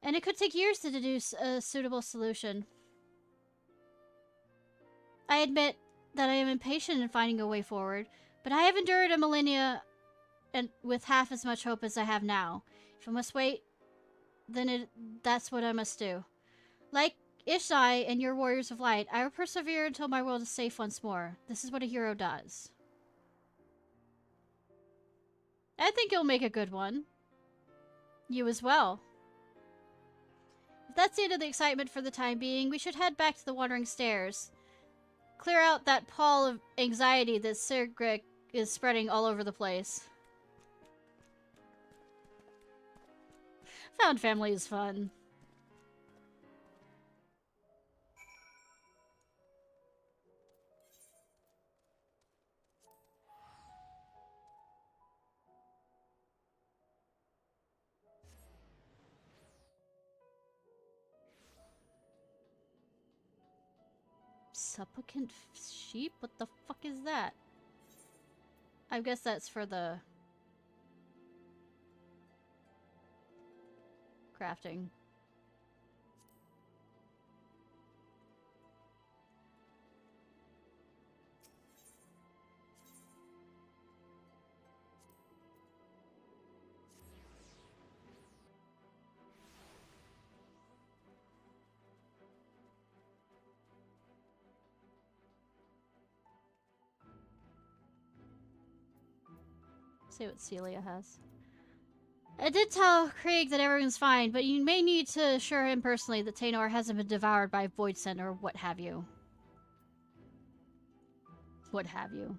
Speaker 1: And it could take years to deduce a suitable solution. I admit that I am impatient in finding a way forward, but I have endured a millennia and with half as much hope as I have now. If I must wait, then that's what I must do. Like Ishnai and your warriors of light, I will persevere until my world is safe once more. This is what a hero does. I think you'll make a good one. You as well. If that's the end of the excitement for the time being, we should head back to the Wandering Stairs. Clear out that pall of anxiety that Sigrid is spreading all over the place. Found family is fun. Supplicant sheep? What the fuck is that? I guess that's for the crafting. See what Celia has. I did tell Craig that everyone's fine, but you may need to assure him personally that Taynor hasn't been devoured by a void scent or what have you. What have you.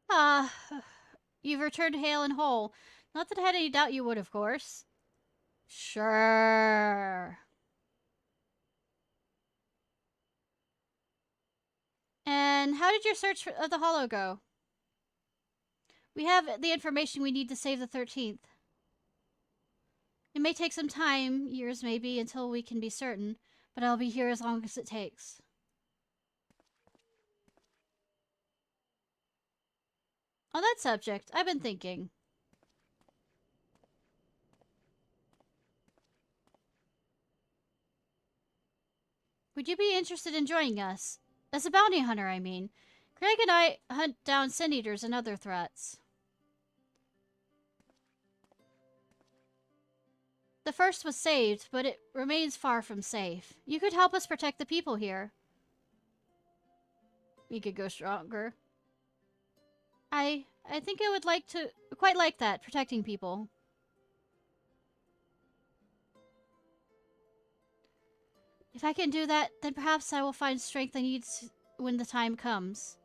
Speaker 1: Ah, you've returned hale and whole. Not that I had any doubt you would, of course. Sure. And how did your search of the Hollow go? We have the information we need to save the 13th. It may take some time, years maybe, until we can be certain, but I'll be here as long as it takes. On that subject, I've been thinking. Would you be interested in joining us? As a bounty hunter, I mean. Craig and I hunt down sin eaters and other threats. The first was saved, but it remains far from safe. You could help us protect the people here. You could go stronger. I think I would quite like that, protecting people. If I can do that, then perhaps I will find strength I need when the time comes.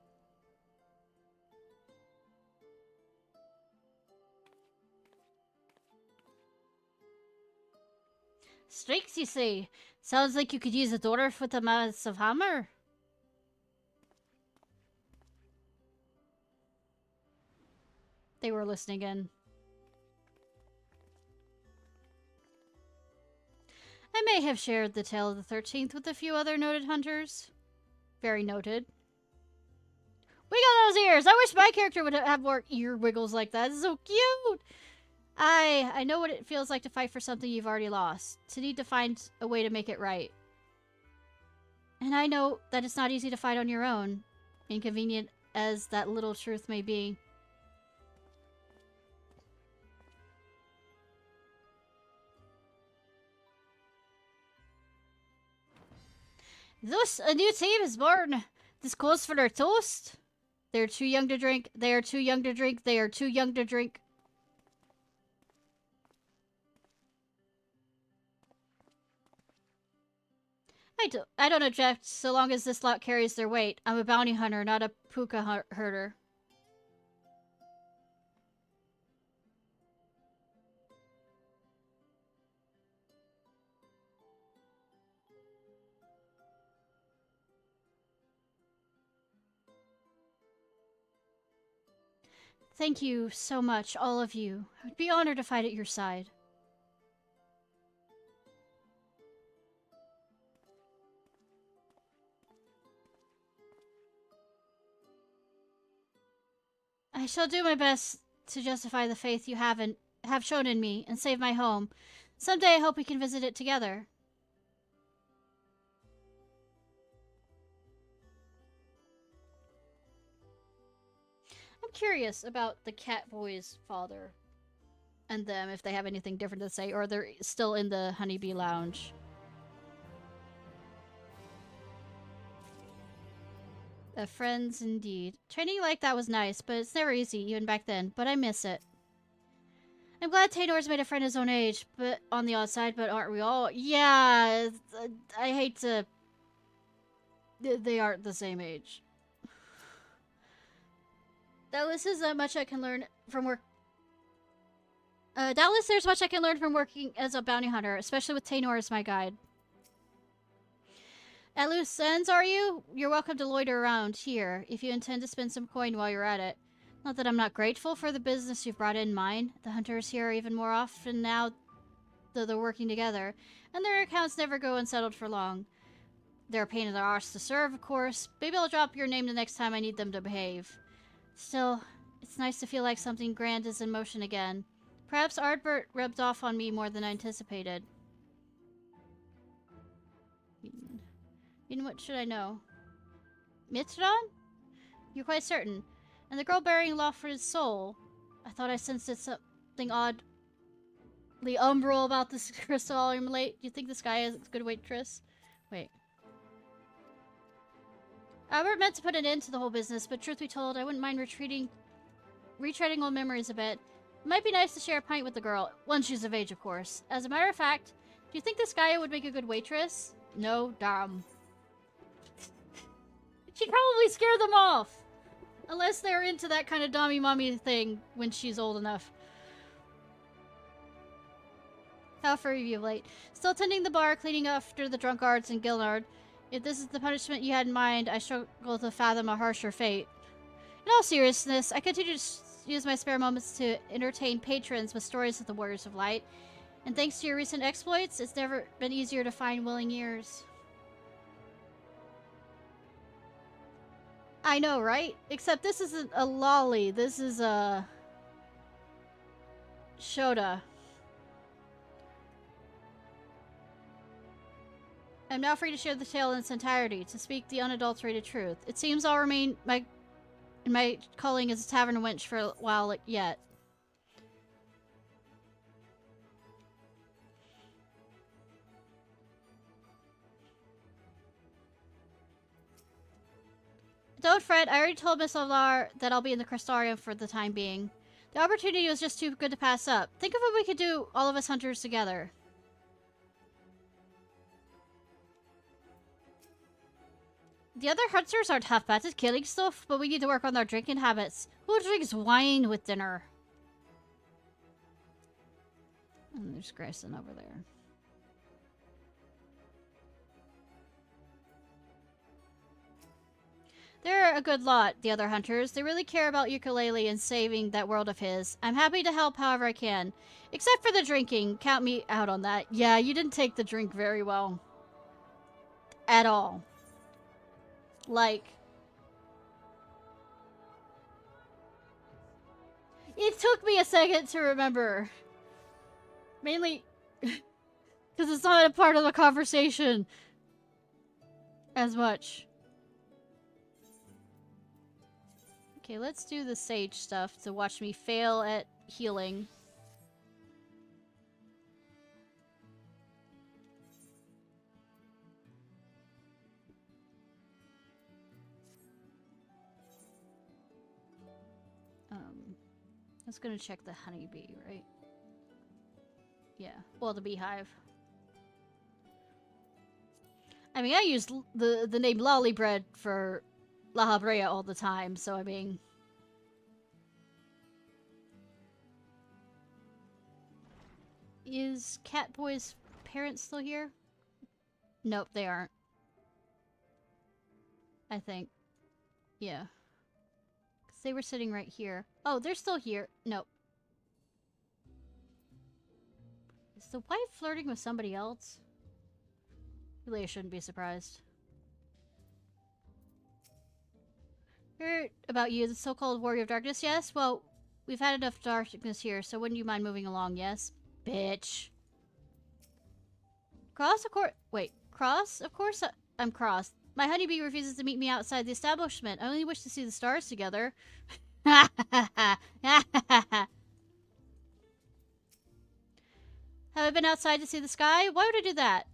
Speaker 1: Strength, you say? Sounds like you could use a dwarf with a massive hammer. They were listening in. I may have shared the tale of the 13th with a few other noted hunters. Very noted. Wiggle those ears! I wish my character would have more ear wiggles like that. It's so cute! I know what it feels like to fight for something you've already lost. To need to find a way to make it right. And I know that it's not easy to fight on your own. Inconvenient as that little truth may be. Thus, a new team is born. This calls for their toast. They are too young to drink. They are too young to drink. They are too young to drink. I don't object so long as this lot carries their weight. I'm a bounty hunter, not a puka herder. Thank you so much, all of you. I would be honored to fight at your side. I shall do my best to justify the faith you have in have shown in me and saved my home. Someday I hope we can visit it together. I'm curious about the Catboy's father and them, if they have anything different to say, or they're still in the Honeybee Lounge. Friends indeed. Training like that was nice, but it's never easy, even back then. But I miss it. I'm glad Taynor's made a friend his own age, but on the odd side, but aren't we all? Yeah, I hate to... They aren't the same age. Doubtless is much I can learn from work. Doubtless there's much I can learn from working as a bounty hunter, especially with Taynor as my guide. At loose ends, are you? You're welcome to loiter around here, if you intend to spend some coin while you're at it. Not that I'm not grateful for the business you've brought in mine. The hunters here are even more often now that they're working together, and their accounts never go unsettled for long. They're a pain in the arse to serve, of course. Maybe I'll drop your name the next time I need them to behave. Still, it's nice to feel like something grand is in motion again. Perhaps Ardbert rubbed off on me more than I anticipated. What should I know? Mithron? You're quite certain. And the girl bearing Lofred's soul. I thought I sensed something oddly umbral about this crystal amulet. Do you think this guy is a good waitress? Wait. Albert meant to put an end to the whole business, but truth be told, I wouldn't mind retreading old memories a bit. It might be nice to share a pint with the girl, once she's of age, of course. As a matter of fact, do you think this guy would make a good waitress? No, damn. She'd probably scare them off. Unless they're into that kind of dommy mommy thing when she's old enough. How far are you late? Still tending the bar, cleaning after the drunkards in Gilnard. If this is the punishment you had in mind, I struggle to fathom a harsher fate. In all seriousness, I continue to use my spare moments to entertain patrons with stories of the Warriors of Light. And thanks to your recent exploits, it's never been easier to find willing ears. I know, right? Except this isn't a lolly. This is a... Shota. I'm now free to share the tale in its entirety, to speak the unadulterated truth. It seems I'll remain in my calling as a tavern wench for a while yet. Don't fret, I already told Miss Avlar that I'll be in the Crystarium for the time being. The opportunity was just too good to pass up. Think of what we could do, all of us hunters together. The other hunters aren't half-bad at killing stuff, but we need to work on our drinking habits. Who drinks wine with dinner? And there's Grayson over there. They're a good lot, the other hunters. They really care about Ukulele and saving that world of his. I'm happy to help however I can. Except for the drinking. Count me out on that. Yeah, you didn't take the drink very well. At all. Like... It took me a second to remember. Mainly... because it's not a part of the conversation. As much. Okay, let's do the sage stuff to watch me fail at healing. I was gonna check the honeybee, right? Yeah, well, the beehive. I mean, I use the name Lollybread for La Habrea all the time, so I mean... Is Catboy's parents still here? Nope, they aren't. I think. Yeah. 'Cause they were sitting right here. Oh, they're still here. Nope. Is the wife flirting with somebody else? Really, I shouldn't be surprised. Heard about you, the so-called Warrior of Darkness, yes? Well, We've had enough darkness here, so wouldn't you mind moving along, yes? Bitch. Cross, of course. Wait, cross? Of course I'm cross. My honeybee refuses to meet me outside the establishment. I only wish to see the stars together. Have I been outside to see the sky? Why would I do that?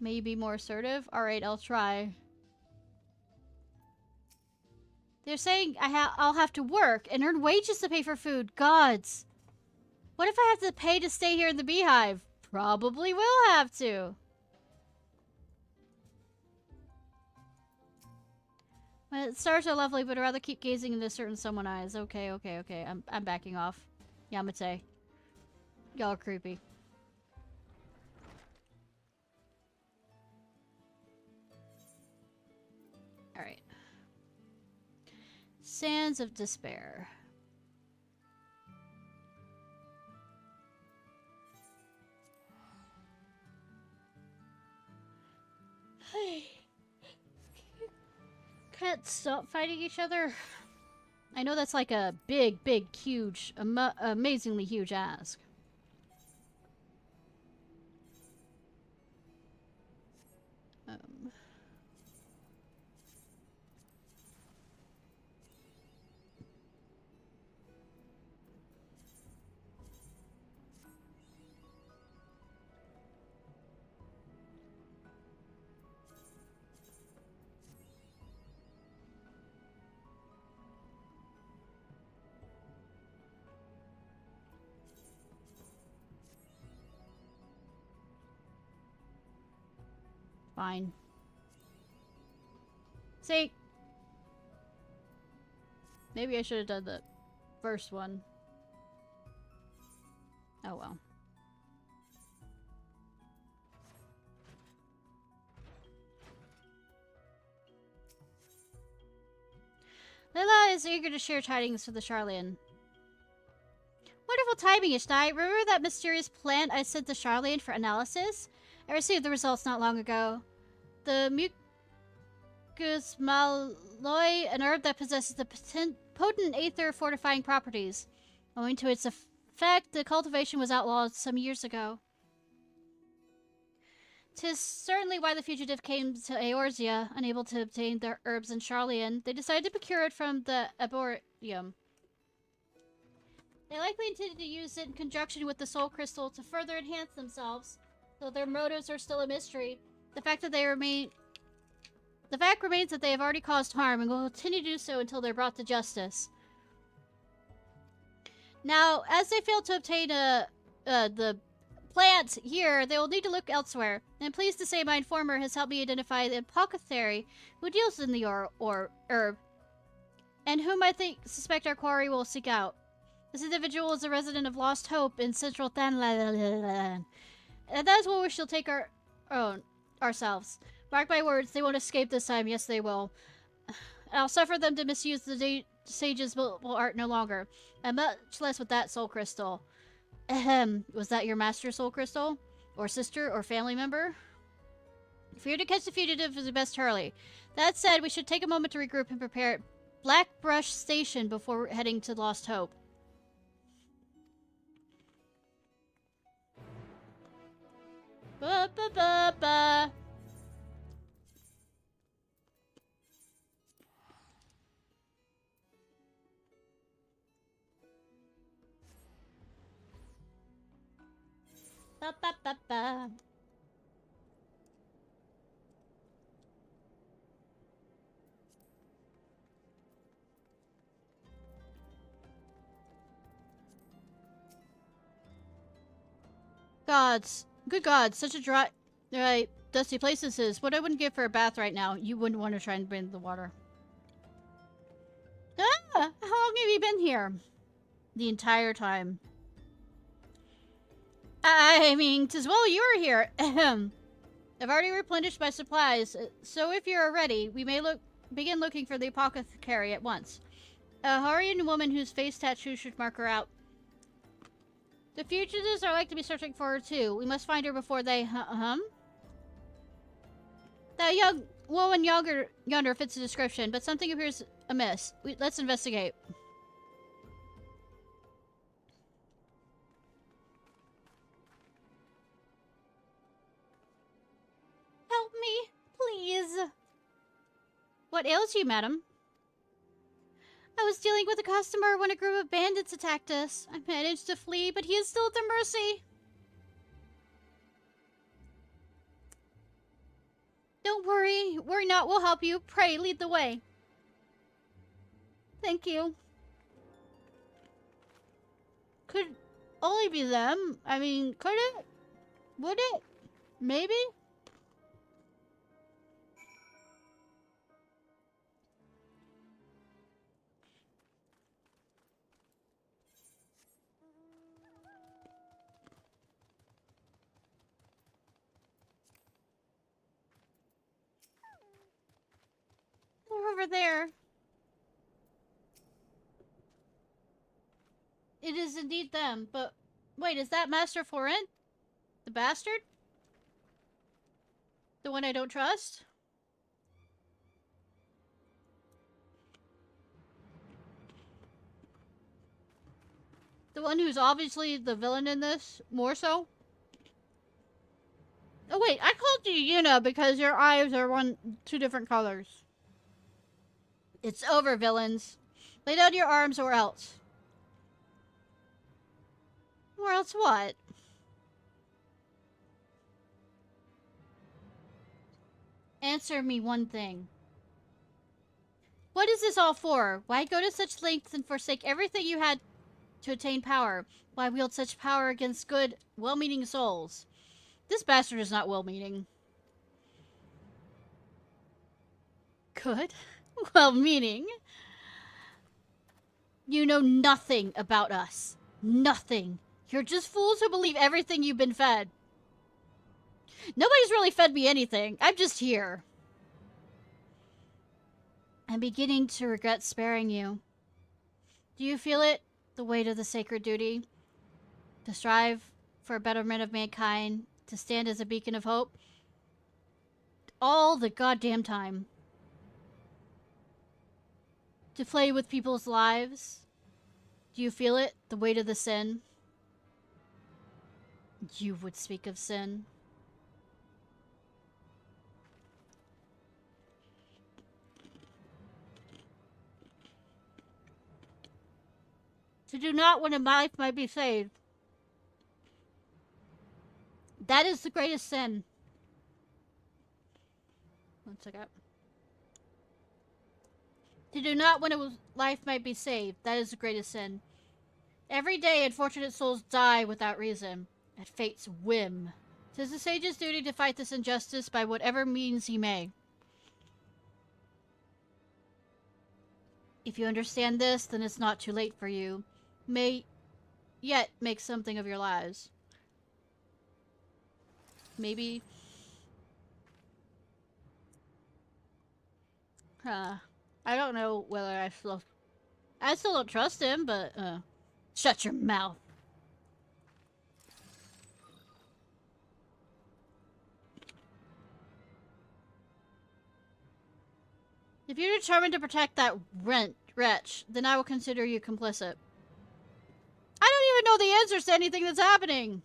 Speaker 1: May you be more assertive? Alright, I'll try. They're saying I'll have to work and earn wages to pay for food. Gods. What if I have to pay to stay here in the beehive? Probably will have to. Well, the stars are lovely, but I'd rather keep gazing into certain someone eyes. Okay. I'm backing off. Yamate. Y'all are creepy. Alright. Sands of Despair. Can't stop fighting each other. I know that's like a big, huge, amazingly huge ask. Fine. See? Maybe I should have done the first one. Oh well. Lila is eager to share tidings with the Charlian. Wonderful timing, Ishnai. Remember that mysterious plant I sent to Charlian for analysis? I received the results not long ago. The Mucus malloy, an herb that possesses the potent aether fortifying properties. Owing to its effect, the cultivation was outlawed some years ago. 'Tis certainly why the fugitive came to Eorzea, unable to obtain their herbs in Charlian. They decided to procure it from the Arboretum. They likely intended to use it in conjunction with the soul crystal to further enhance themselves, though their motives are still a mystery. The fact remains that they have already caused harm and will continue to do so until they're brought to justice. Now, as they failed to obtain the plant here, they will need to look elsewhere. And I'm pleased to say my informer has helped me identify the apothecary who deals in the herb, and whom I suspect our quarry will seek out. This individual is a resident of Lost Hope in central Thanlan. And that is where we shall take ourselves. Mark my words, they won't escape this time. Yes, they will. I'll suffer them to misuse the sage's art no longer. And much less with that soul crystal. Ahem. Was that your master soul crystal? Or sister? Or family member? For you to catch the fugitive is the best hurry. That said, we should take a moment to regroup and prepare at Blackbrush Station before heading to Lost Hope. Ba-ba-ba-ba. Ba-ba-ba-ba. Gods. Good God, such a dry, dusty place this is. What I wouldn't give for a bath right now. You wouldn't want to try and bring the water. Ah! How long have you been here? The entire time. I mean, 'tis well you were here. Ahem. I've already replenished my supplies, so if you're ready, we may begin looking for the apothecary at once. A Horian woman whose face tattoo should mark her out. The fugitives are like to be searching for her too. We must find her before they That young woman yonder fits the description, but something appears amiss? Let's investigate. Help me, please. What ails you, madam? I was dealing with a customer when a group of bandits attacked us. I managed to flee, but he is still at their mercy. Don't worry. Worry not. We'll help you. Pray, lead the way. Thank you. Could only be them. I mean, could it? Would it? Maybe? They're over there. It is indeed them, but wait, is that Master Florent? The bastard? The one I don't trust? The one who's obviously the villain in this, more so? Oh wait, I called you Yuna because your eyes are two different colors. It's over, villains. Lay down your arms or else. Or else what? Answer me one thing. What is this all for? Why go to such lengths and forsake everything you had to attain power? Why wield such power against good, well-meaning souls? This bastard is not well-meaning. Good? Well-meaning? You know nothing about us. Nothing. You're just fools who believe everything you've been fed. Nobody's really fed me anything. I'm just here. I'm beginning to regret sparing you. Do you feel it? The weight of the sacred duty? To strive for a betterment of mankind? To stand as a beacon of hope? All the goddamn time. To play with people's lives? Do you feel it? The weight of the sin? You would speak of sin. To do not when a life might be saved. That is the greatest sin. One second. To do not when a life might be saved. That is the greatest sin. Every day, unfortunate souls die without reason. At fate's whim. 'Tis the sage's duty to fight this injustice by whatever means he may. If you understand this, then it's not too late for you. May yet make something of your lives. Maybe. I don't know whether I still don't trust him, but, shut your mouth. If you're determined to protect that wretch, then I will consider you complicit. I don't even know the answers to anything that's happening.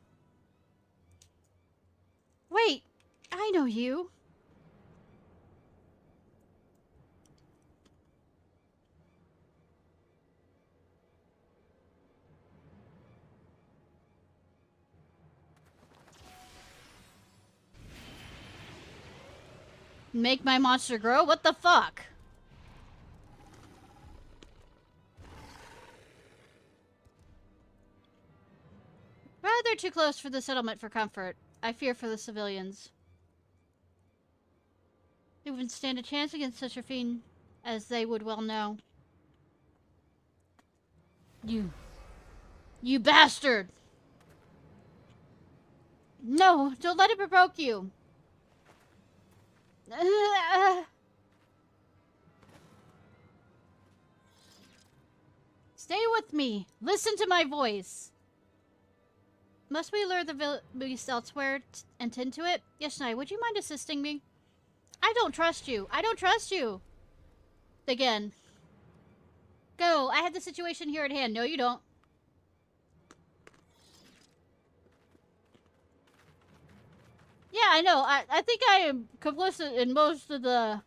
Speaker 1: Wait, I know you. Make my monster grow? What the fuck? Rather too close for the settlement for comfort. I fear for the civilians. They wouldn't stand a chance against such a fiend, as they would well know. You bastard! No, don't let it provoke you. Stay with me. Listen to my voice. Must we lure the beast elsewhere and tend to it? Ishnai, would you mind assisting me? I don't trust you. I don't trust you. Again. Go! I have the situation here at hand. No, you don't. Yeah, I know. I think I am complicit in most of the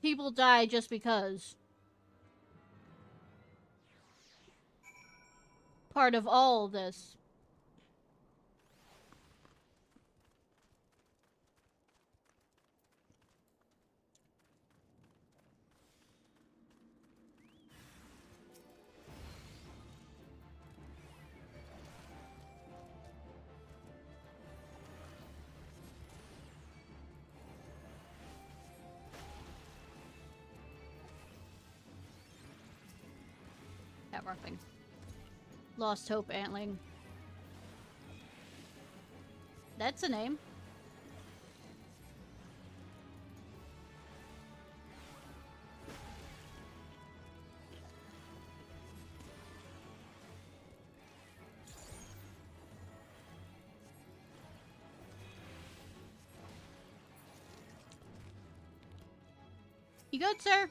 Speaker 1: people die just because. Part of all of this. That roughing. Lost Hope Antling. That's a name. You good, sir?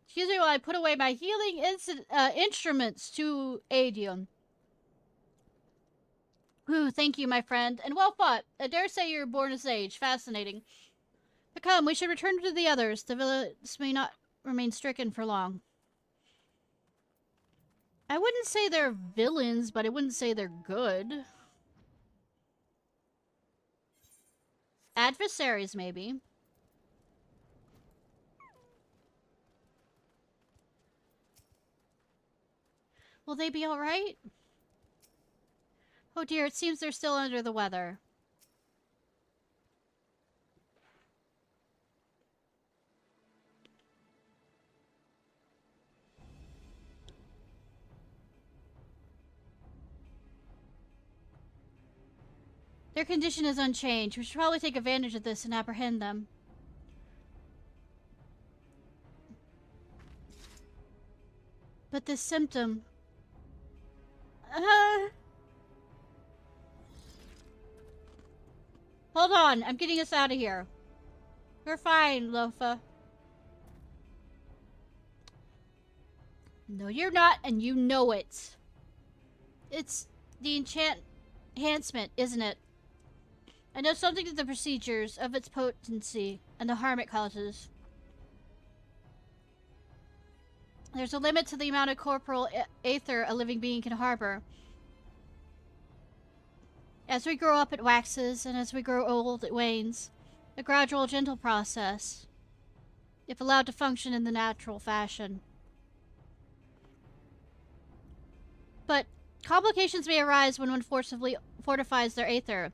Speaker 1: Excuse me while I put away my healing instruments to aid you. Ooh, thank you, my friend, and well fought. I dare say you're born a sage. Fascinating. But come, we should return to the others. The villains may not remain stricken for long. I wouldn't say they're villains, but I wouldn't say they're good. Adversaries, maybe. Will they be alright? Oh dear, it seems they're still under the weather. Their condition is unchanged. We should probably take advantage of this and apprehend them. But this symptom... Hold on, I'm getting us out of here. You're fine, Lofa. No, you're not, and you know it. It's the enhancement, isn't it? I know something of the procedures, of its potency, and the harm it causes. There's a limit to the amount of corporal aether a living being can harbor. As we grow up, it waxes, and as we grow old, it wanes. A gradual, gentle process, if allowed to function in the natural fashion. But complications may arise when one forcibly fortifies their aether.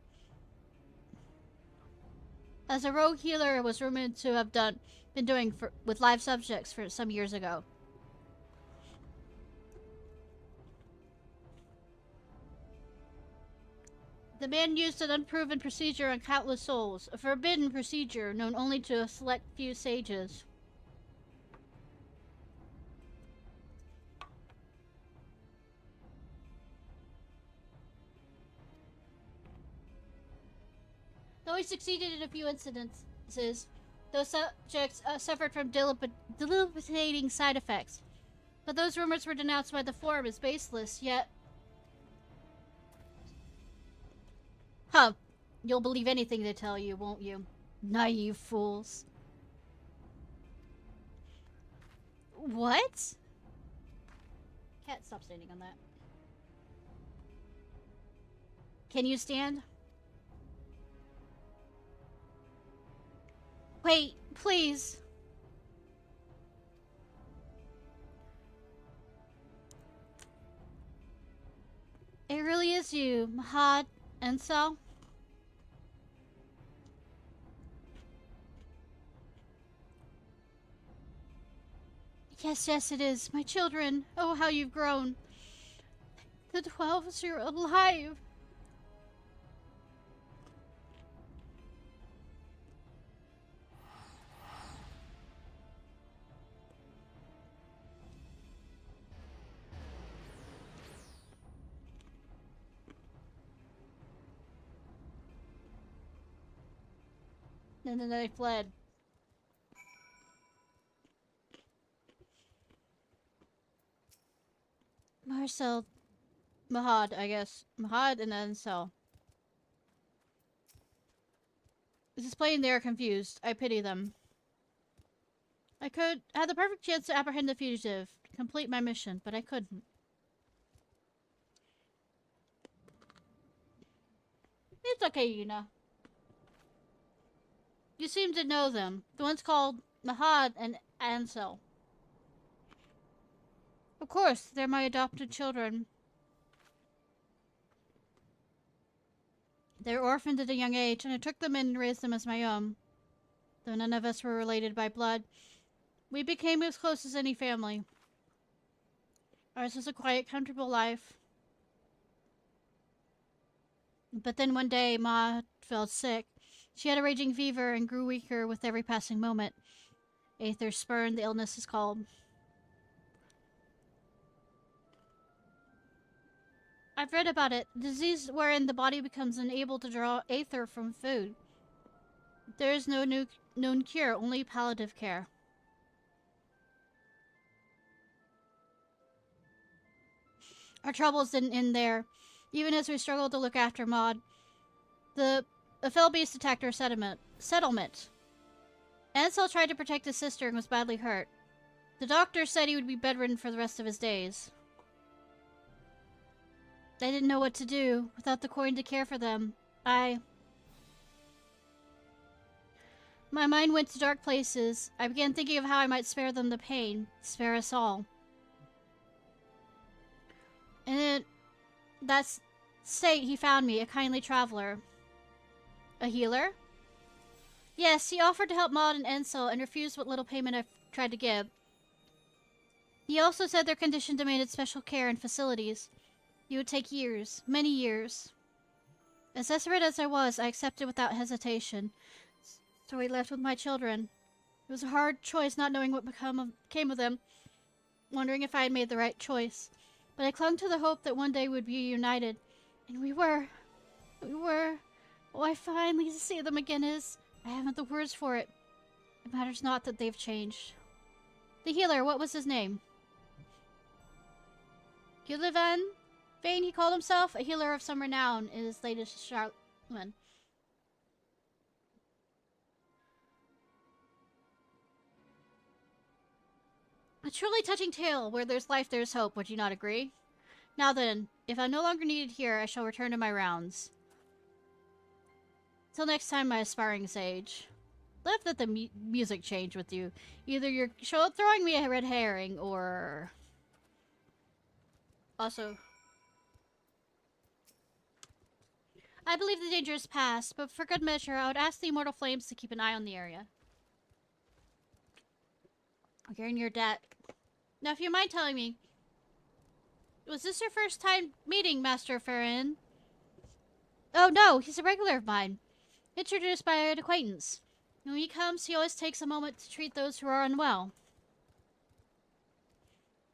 Speaker 1: As a rogue healer was rumored to have been doing with live subjects for some years ago. The man used an unproven procedure on countless souls, a forbidden procedure known only to a select few sages. Though he succeeded in a few instances, those subjects suffered from debilitating side effects. But those rumors were denounced by the Forum as baseless, yet... Huh. You'll believe anything they tell you, won't you? Naive fools. What? Can't stop standing on that. Can you stand? Wait, please. It really is you, Mahad and so. Yes, yes, it is. My children. Oh, how you've grown. The 12s, you're alive. And then they fled. Marcel. Mahad, I guess. Mahad and Ansel. It's plain they are confused. I pity them. I had the perfect chance to apprehend the fugitive, complete my mission, but I couldn't. It's okay, Yuna. You seem to know them. The ones called Mahad and Ansel. Of course, they're my adopted children. They were orphaned at a young age, and I took them in and raised them as my own. Though none of us were related by blood, we became as close as any family. Ours was a quiet, comfortable life. But then one day, Ma fell sick. She had a raging fever and grew weaker with every passing moment. Aether spurned, the illness is called. I've read about it. Disease wherein the body becomes unable to draw aether from food. There is no known cure, only palliative care. Our troubles didn't end there. Even as we struggled to look after Maud, a fell beast attacked our settlement. Ansel tried to protect his sister and was badly hurt. The doctor said he would be bedridden for the rest of his days. I didn't know what to do. Without the coin to care for them, my mind went to dark places. I began thinking of how I might spare them the pain. Spare us all. And in that state, he found me, a kindly traveler. A healer? Yes, he offered to help Maud and Ansel and refused what little payment I tried to give. He also said their condition demanded special care and facilities. It would take years, many years. As desperate as I was, I accepted without hesitation. So we left with my children. It was a hard choice, not knowing what came of them, wondering if I had made the right choice. But I clung to the hope that one day we'd be united. And we were. Oh, I finally see them again I haven't the words for it. It matters not that they've changed. The healer, what was his name? Gillivan? Vane, he called himself, a healer of some renown in his latest Charlemagne. A truly touching tale. Where there's life, there's hope. Would you not agree? Now then, if I'm no longer needed here, I shall return to my rounds. Till next time, my aspiring sage. Love that the music changed with you. Either you're throwing me a red herring, or... Also... I believe the danger is past, but for good measure, I would ask the Immortal Flames to keep an eye on the area. You're in your debt. Now, if you mind telling me, was this your first time meeting Master Farron? Oh no, he's a regular of mine. Introduced by an acquaintance. When he comes, he always takes a moment to treat those who are unwell.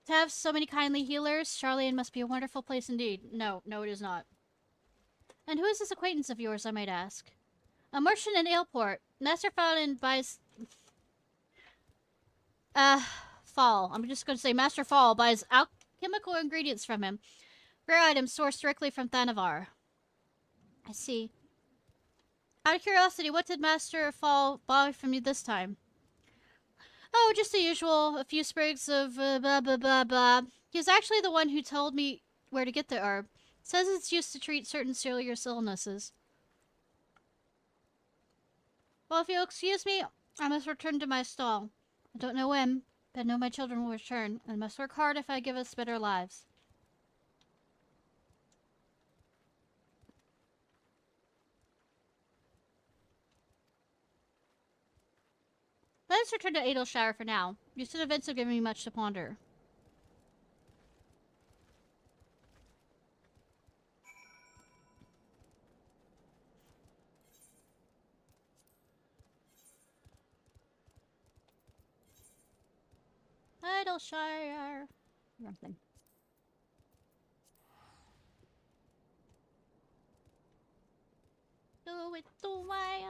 Speaker 1: To have so many kindly healers, Charlene must be a wonderful place indeed. No, it is not. And who is this acquaintance of yours, I might ask? A merchant in Aleport. Master Fallen buys... Fall. I'm just going to say Master Fall buys alchemical ingredients from him. Rare items sourced directly from Thanavar. I see. Out of curiosity, what did Master Fall buy from you this time? Oh, just the usual. A few sprigs of blah blah blah blah. He's actually the one who told me where to get the herb. Says it's used to treat certain serious illnesses. Well, if you'll excuse me, I must return to my stall. I don't know when, but I know my children will return, and must work hard if I give us better lives. Let us return to Adelshire for now. Recent events have given me much to ponder. Adelshire. Wrong thing. Do it the way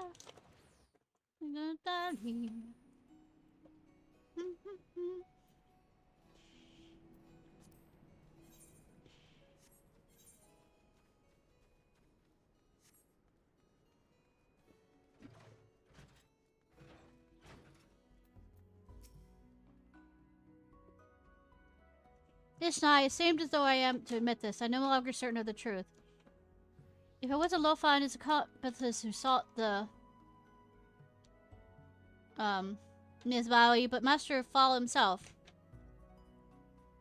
Speaker 1: I'm gonna die here. Ishnai, it seemed as though I am to admit this. I'm no longer certain of the truth. If it wasn't Lofa and his accomplices who sought the Nizbawi, but Master Fall himself.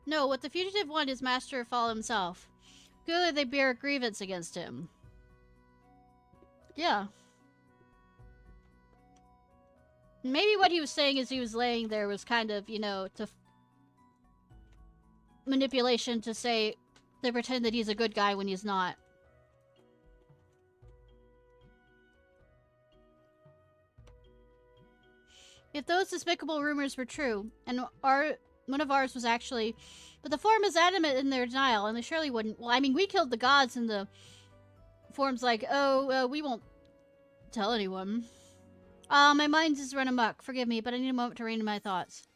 Speaker 1: No, what the fugitive want is Master Fall himself. Clearly they bear a grievance against him. Yeah. Maybe what he was saying as he was laying there was kind of, you know, to manipulation to say, to pretend that he's a good guy when he's not. If those despicable rumors were true, and one of ours was actually... But the form is adamant in their denial, and they surely wouldn't... Well, I mean, we killed the gods, and the form's like, oh, we won't tell anyone. My mind is run amok. Forgive me, but I need a moment to rein in my thoughts.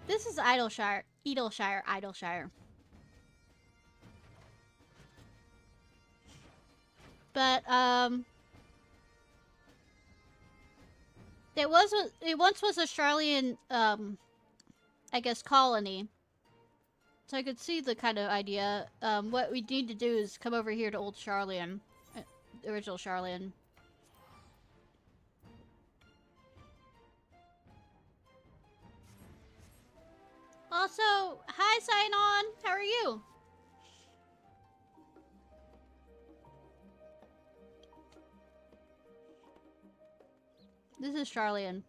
Speaker 1: This is Idleshire. Idleshire. But, it once was a Charlian, I guess, colony. So I could see the kind of idea. What we need to do is come over here to old Charlian. Original Charlian. Also, hi Sign-On! How are you? This is Charlian.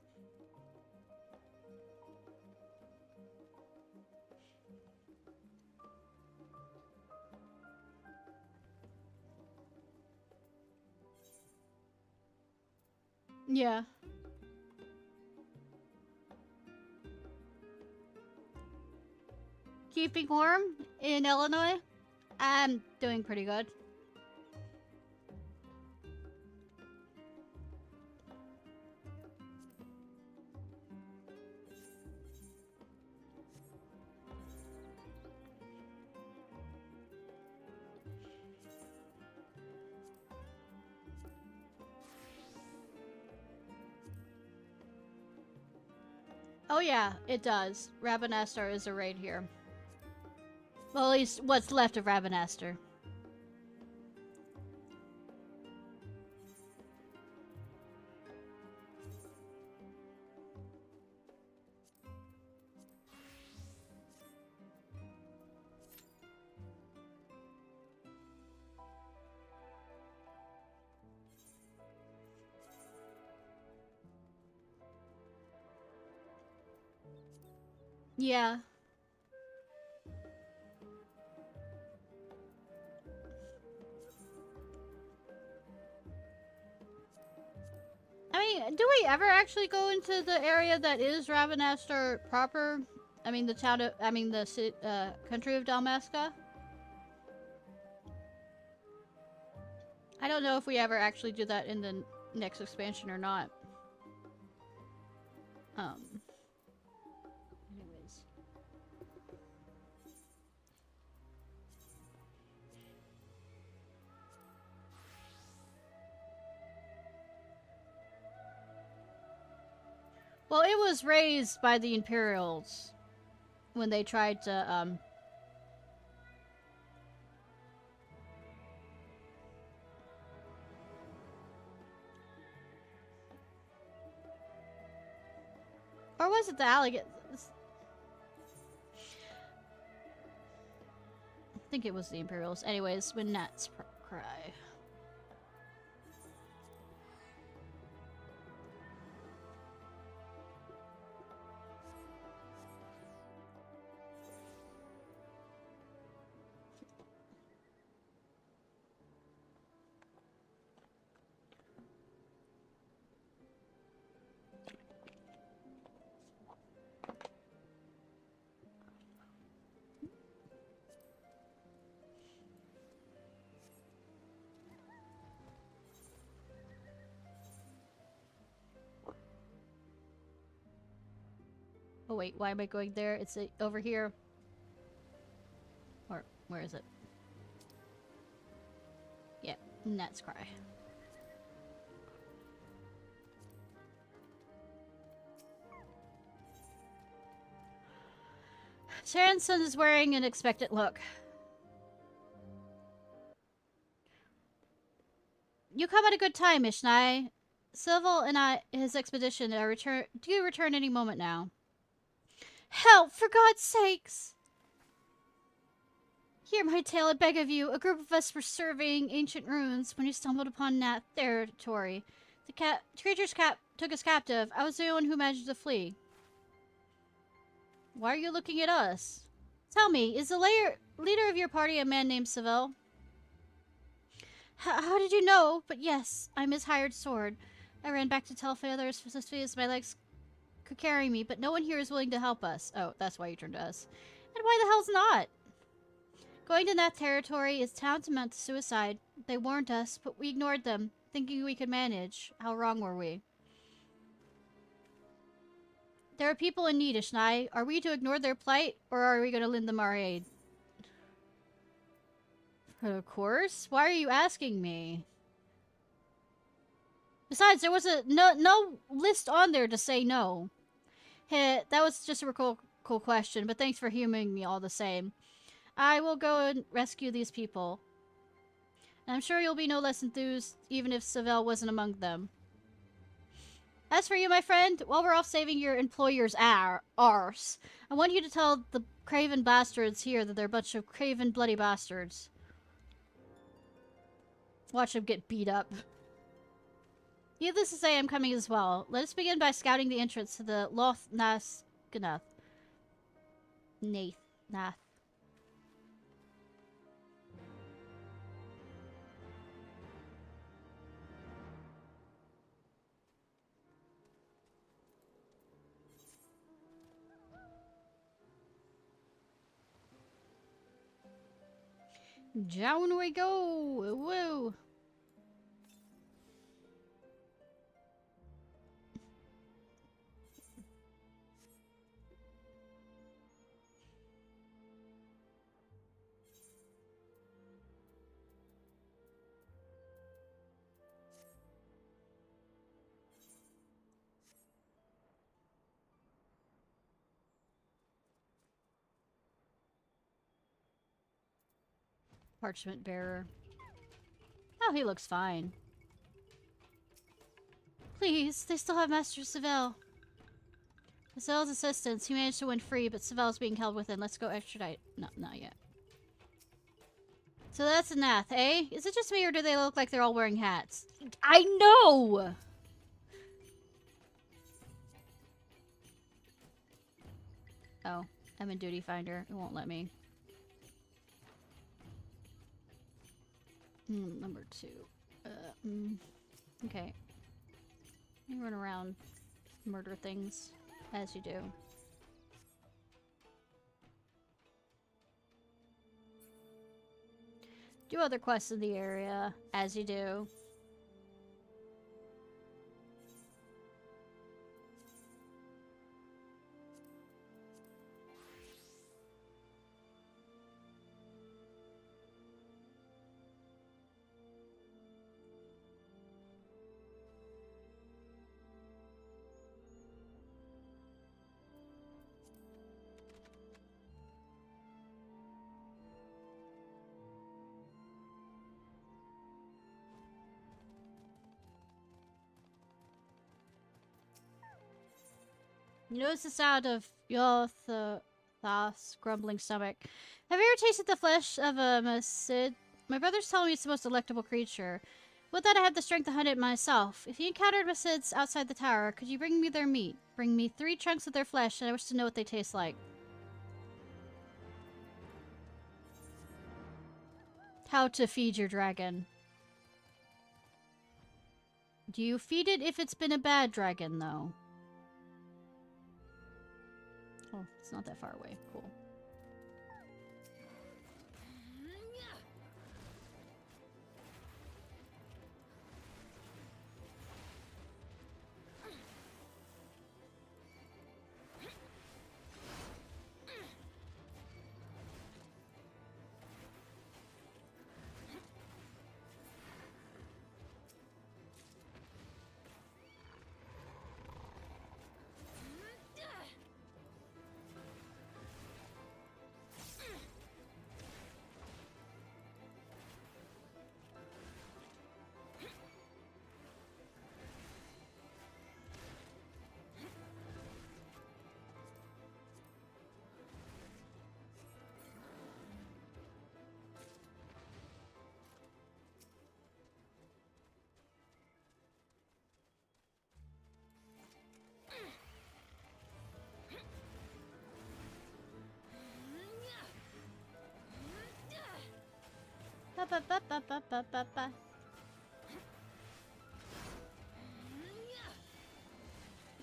Speaker 1: Yeah. Keeping warm in Illinois? I'm doing pretty good. Oh yeah, it does. Rabanastar is a raid here. Well, at least what's left of Rabanastar. Yeah. I mean, do we ever actually go into the area that is Rabanastar proper? I mean, the town of, I mean, the country of Dalmasca? I don't know if we ever actually do that in the next expansion or not. Anyways. Well, it was raised by the Imperials when they tried to, or was it the alligators? I think it was the Imperials. Anyways, when gnats cry. Oh wait, why am I going there? It's over here. Or, where is it? Yeah, gnats cry. Sharonson is wearing an expectant look. You come at a good time, Ishnai. Civil and his expedition do return any moment now. Help, for God's sakes! Hear my tale, I beg of you. A group of us were surveying ancient ruins when we stumbled upon that territory. The creatures took us captive. I was the one who managed to flee. Why are you looking at us? Tell me, is the leader of your party a man named Seville? How did you know? But yes, I'm his hired sword. I ran back to tell others as my legs could carry me, but no one here is willing to help us. Oh, that's why you turned to us. And why the hell's not? Going to that territory is tantamount to suicide. They warned us, but we ignored them, thinking we could manage. How wrong were we? There are people in need, Ishnai. Are we to ignore their plight, or are we going to lend them our aid? Of course. Why are you asking me? Besides, there was no list on there to say no. Hey, that was just a cool question, but thanks for humoring me all the same. I will go and rescue these people. And I'm sure you'll be no less enthused, even if Seville wasn't among them. As for you, my friend, while we're off saving your employer's arse, I want you to tell the craven bastards here that they're a bunch of craven bloody bastards. Watch them get beat up. Needless to say, I'm coming as well. Let us begin by scouting the entrance to the Loth Nath. Down we go! Woo! Parchment bearer. Oh, he looks fine. Please, they still have Master Seville. With Sevelle's assistance, he managed to win free, but Sevelle's being held within. Let's go extradite. No, not yet. So that's a Nath, eh? Is it just me, or do they look like they're all wearing hats? I know! Oh, I'm in Duty Finder. It won't let me. Number 2. Okay. You run around, murder things, as you do. Do other quests in the area, as you do. You notice the sound of your thoughts grumbling stomach. Have you ever tasted the flesh of a Masid? My brother's telling me it's the most delectable creature. Would that I had the strength to hunt it myself. If you encountered Masids outside the tower, could you bring me their meat? Bring me 3 chunks of their flesh, and I wish to know what they taste like. How to feed your dragon. Do you feed it if it's been a bad dragon, though? Oh, it's not that far away. Cool.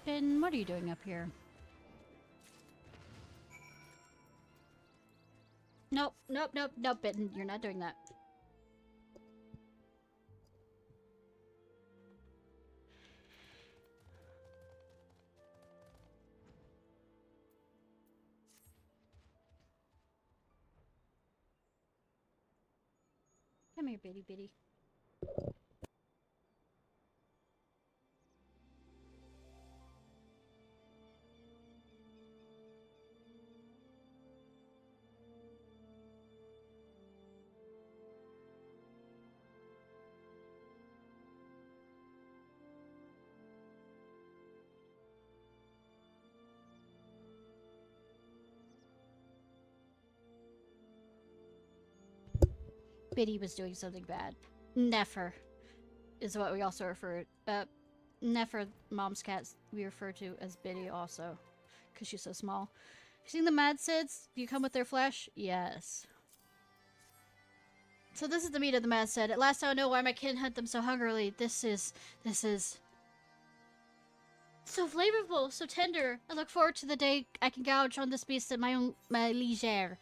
Speaker 1: Ben, what are you doing up here? Nope, nope, nope, nope, Bitten. You're not doing that. Come here, bitty bitty. Biddy was doing something bad. Nefer is what we also refer. Nefer, mom's cat, we refer to as Biddy also, because she's so small. You seen the Mad Sids? Do you come with their flesh? Yes. So this is the meat of the Mad Sid. At last I know why my kin hunt them so hungrily. This is so flavorful, so tender. I look forward to the day I can gouge on this beast at my leisure.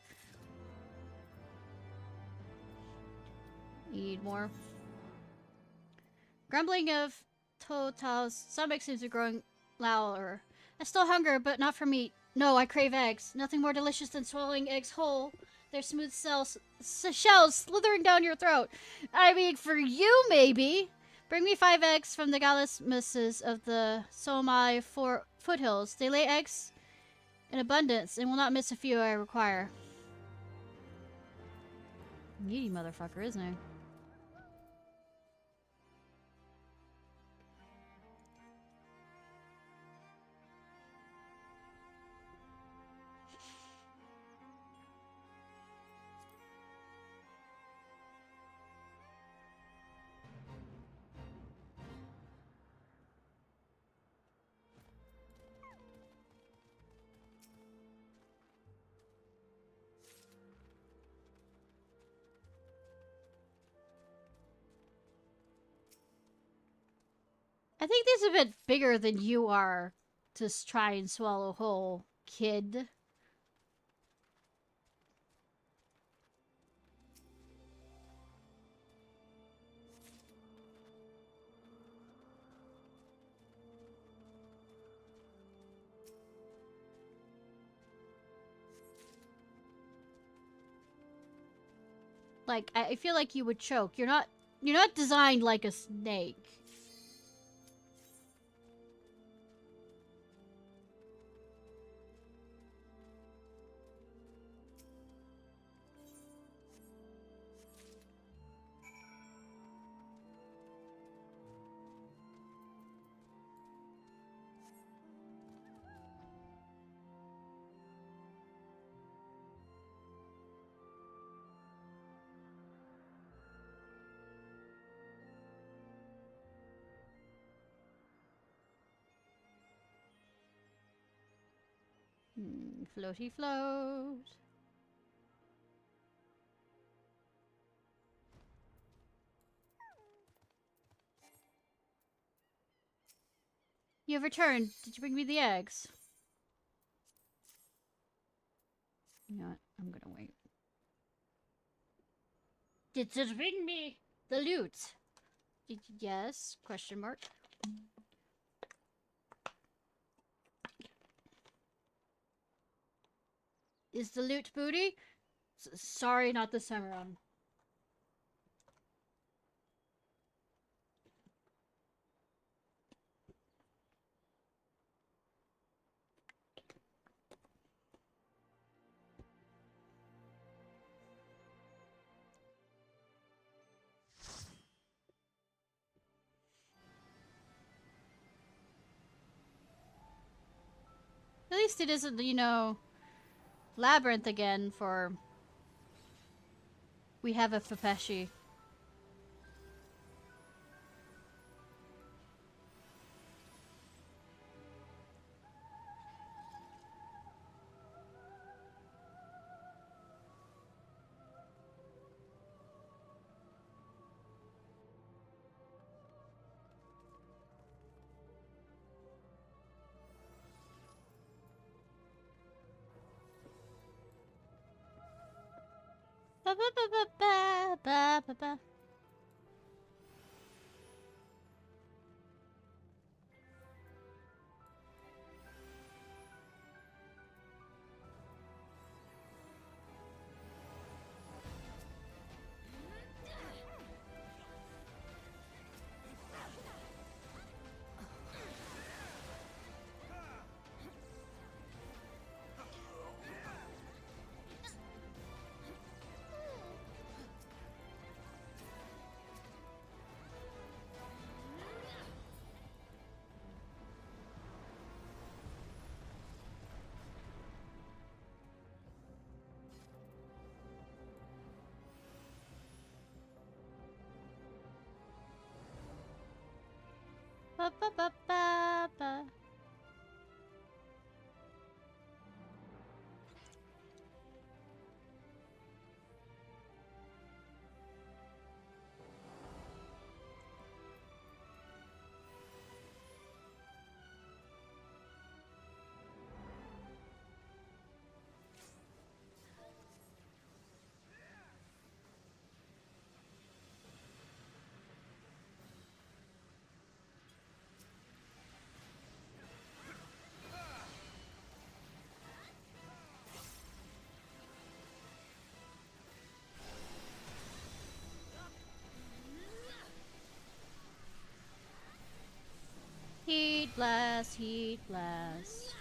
Speaker 1: Need more. Grumbling of Total's stomach seems to be growing louder. I still hunger, but not for meat. No, I crave eggs. Nothing more delicious than swallowing eggs whole. Their smooth shells slithering down your throat. I mean, for you, maybe. Bring me 5 eggs from the Galismuses of the Somai foothills. They lay eggs in abundance and will not miss a few I require. Needy motherfucker, isn't he? I think these are a bit bigger than you are to try and swallow whole, kid. Like, I feel like you would choke. You're not designed like a snake. Floaty float. You have returned. Did you bring me the eggs? You know what? I'm gonna wait. Did you bring me the loot? Yes? Question mark. Is the loot booty? Sorry, not this time around. At least it isn't, you know, Labyrinth again for... We have a Fapeshi. Ba ba ba ba ba ba ba ba. Ba ba ba ba ba. Heat blast, heat blast.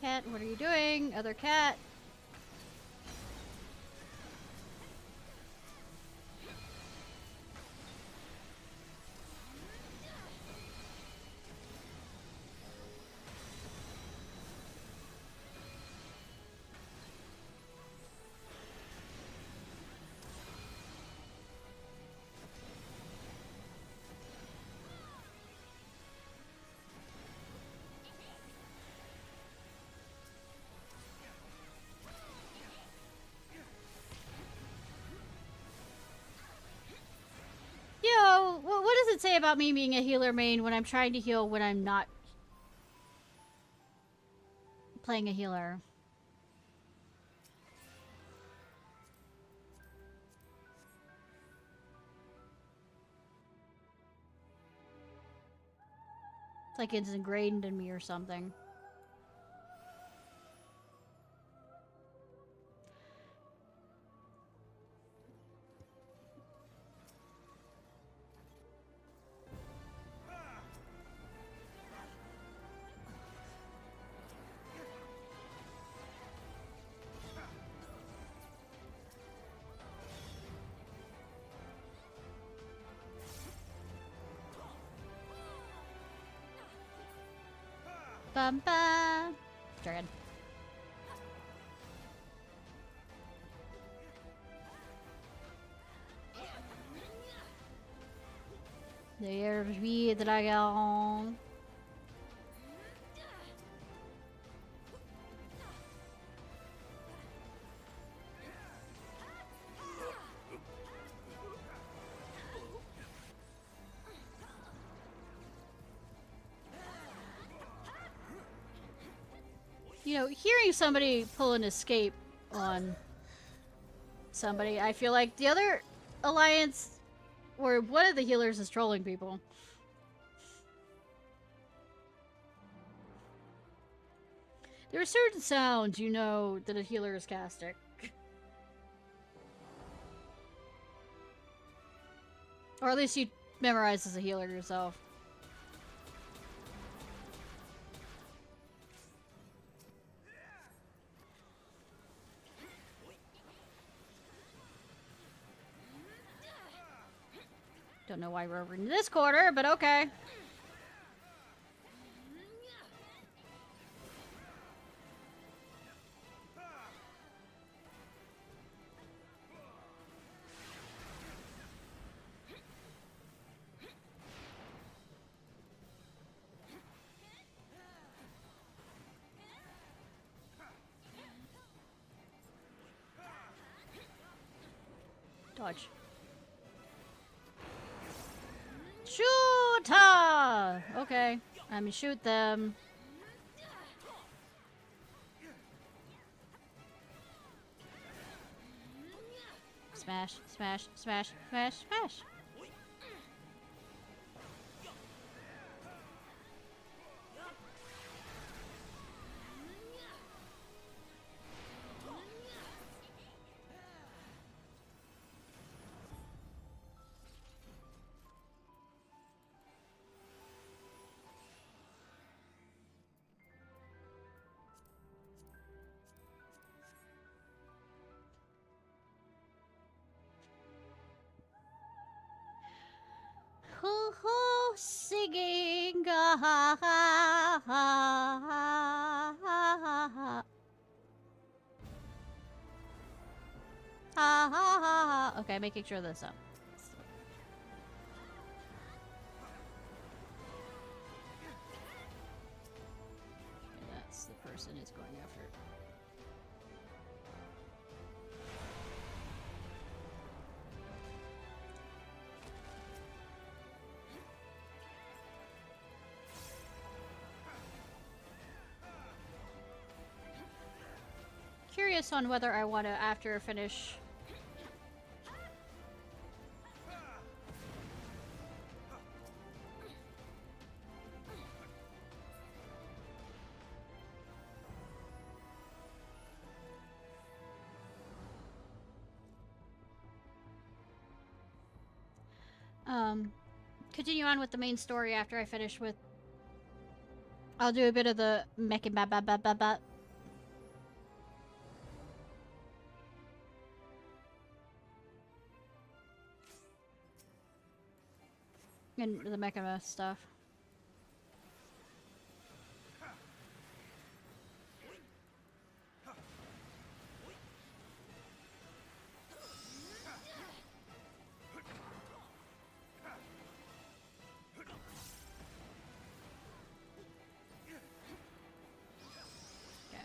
Speaker 1: Cat, what are you doing? Other cat. Yo, what does it say about me being a healer main when I'm trying to heal when I'm not playing a healer? It's like it's ingrained in me or something. Bum ba. Dragon. There's me, dragon. You know, hearing somebody pull an escape on somebody, I feel like the other alliance or one of the healers is trolling people. There are certain sounds you know that a healer is casting. Or at least you memorize as a healer yourself. Don't know why we're over in this quarter, but okay. Dodge. Shoot! -ha! Okay. I'm gonna shoot them. Smash, smash, smash, smash, smash. Hoo hoo, singing, ah, ha ha ha ha ha ha ha ha ha. Okay, making sure this up. Okay, that's the person is going after. Curious on whether I want to, after finish. Continue on with the main story after I finish with. I'll do a bit of the mech and bat. And the mecha stuff. Okay.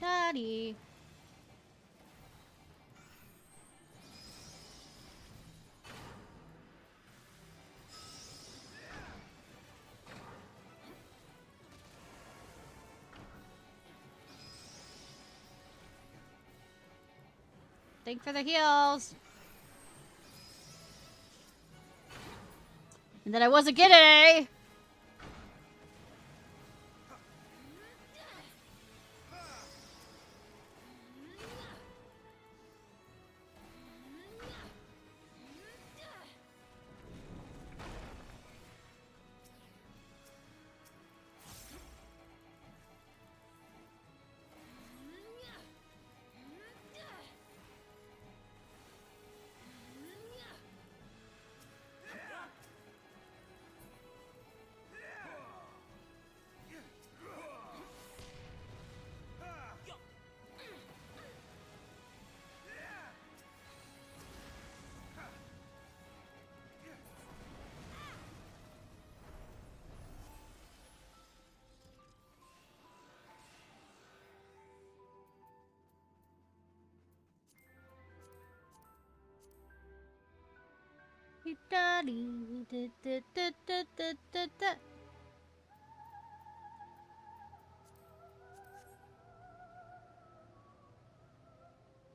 Speaker 1: Daddy. Thank for the heals. And then I wasn't getting.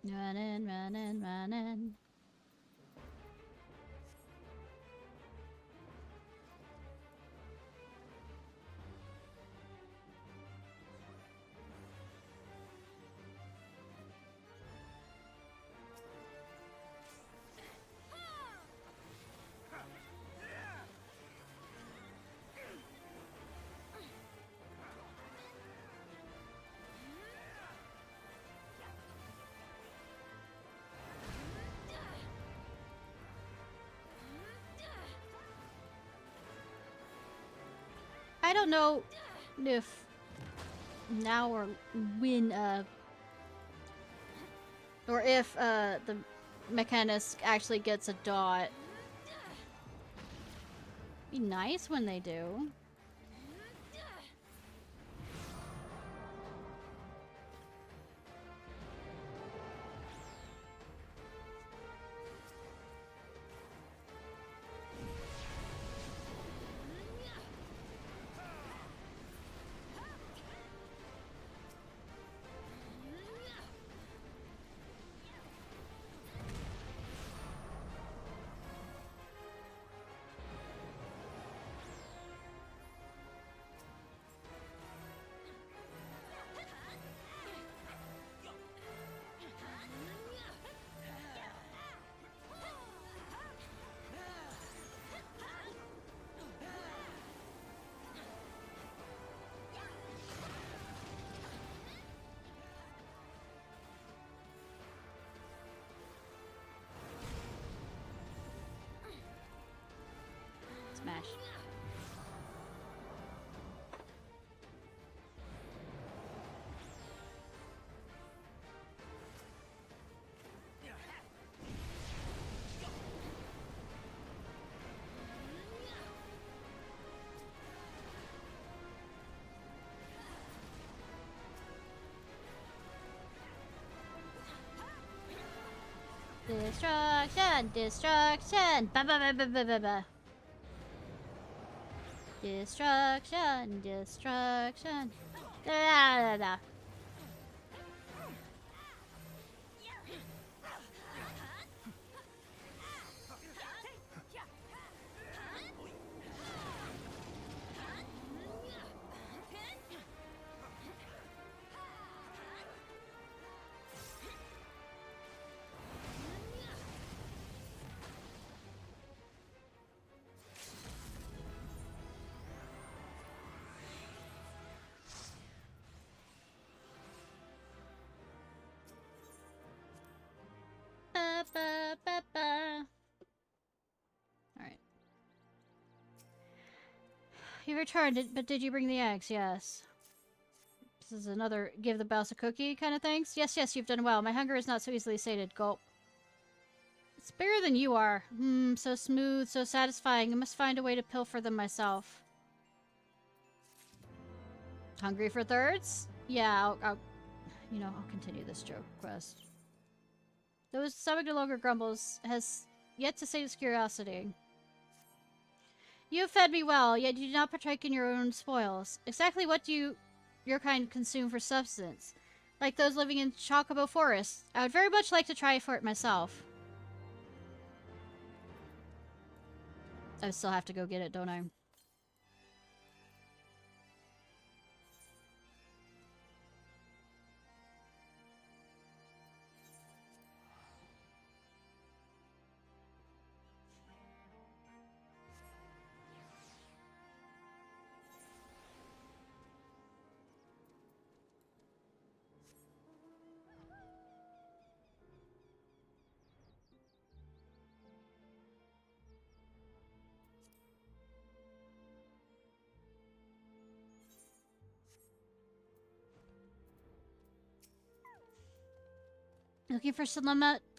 Speaker 1: Running. I don't know if now or when, or if, the mechanist actually gets a dot. Be nice when they do. Destruction! Destruction! Ba ba ba ba ba ba ba. Destruction! Destruction! Da da da da. Ba ba ba ba. Alright. You returned, but did you bring the eggs? Yes. This is another give the mouse a cookie kind of things. Yes, yes, you've done well. My hunger is not so easily sated. Gulp. It's bigger than you are. So smooth, so satisfying. I must find a way to pilfer them myself. Hungry for thirds? Yeah, I'll continue this joke quest. Though his stomach no longer grumbles, has yet to sate his curiosity. You have fed me well, yet you do not partake in your own spoils. Exactly what do your kind consume for substance? Like those living in Chocobo Forest. I would very much like to try for it myself. I still have to go get it, don't I? Looking for some